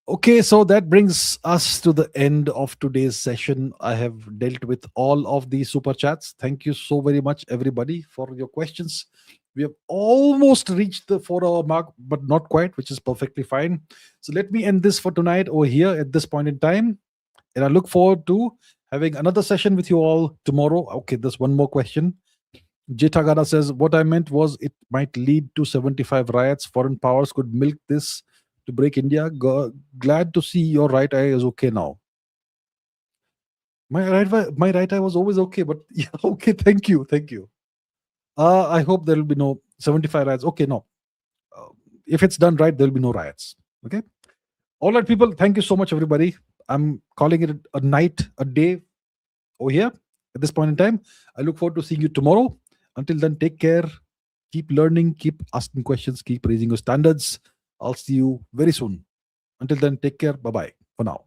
Okay, so that brings us to the end of today's session. I have dealt with all of the super chats. Thank you so very much, everybody, for your questions. We have almost reached the 4 hour mark, but not quite, which is perfectly fine. So let me end this for tonight over here at this point in time. And I look forward to having another session with you all tomorrow. Okay, there's one more question. Jetagada says, what I meant was it might lead to 75 riots. Foreign powers could milk this to break India. Glad to see your right eye is okay now. My right eye was always okay, but yeah, okay, thank you. I hope there will be no 75 riots. Okay, no. If it's done right, there will be no riots. Okay. All right, people. Thank you so much, everybody. I'm calling it a night, a day over here at this point in time. I look forward to seeing you tomorrow. Until then, take care. Keep learning, keep asking questions, keep raising your standards. I'll see you very soon. Until then, take care. Bye bye for now.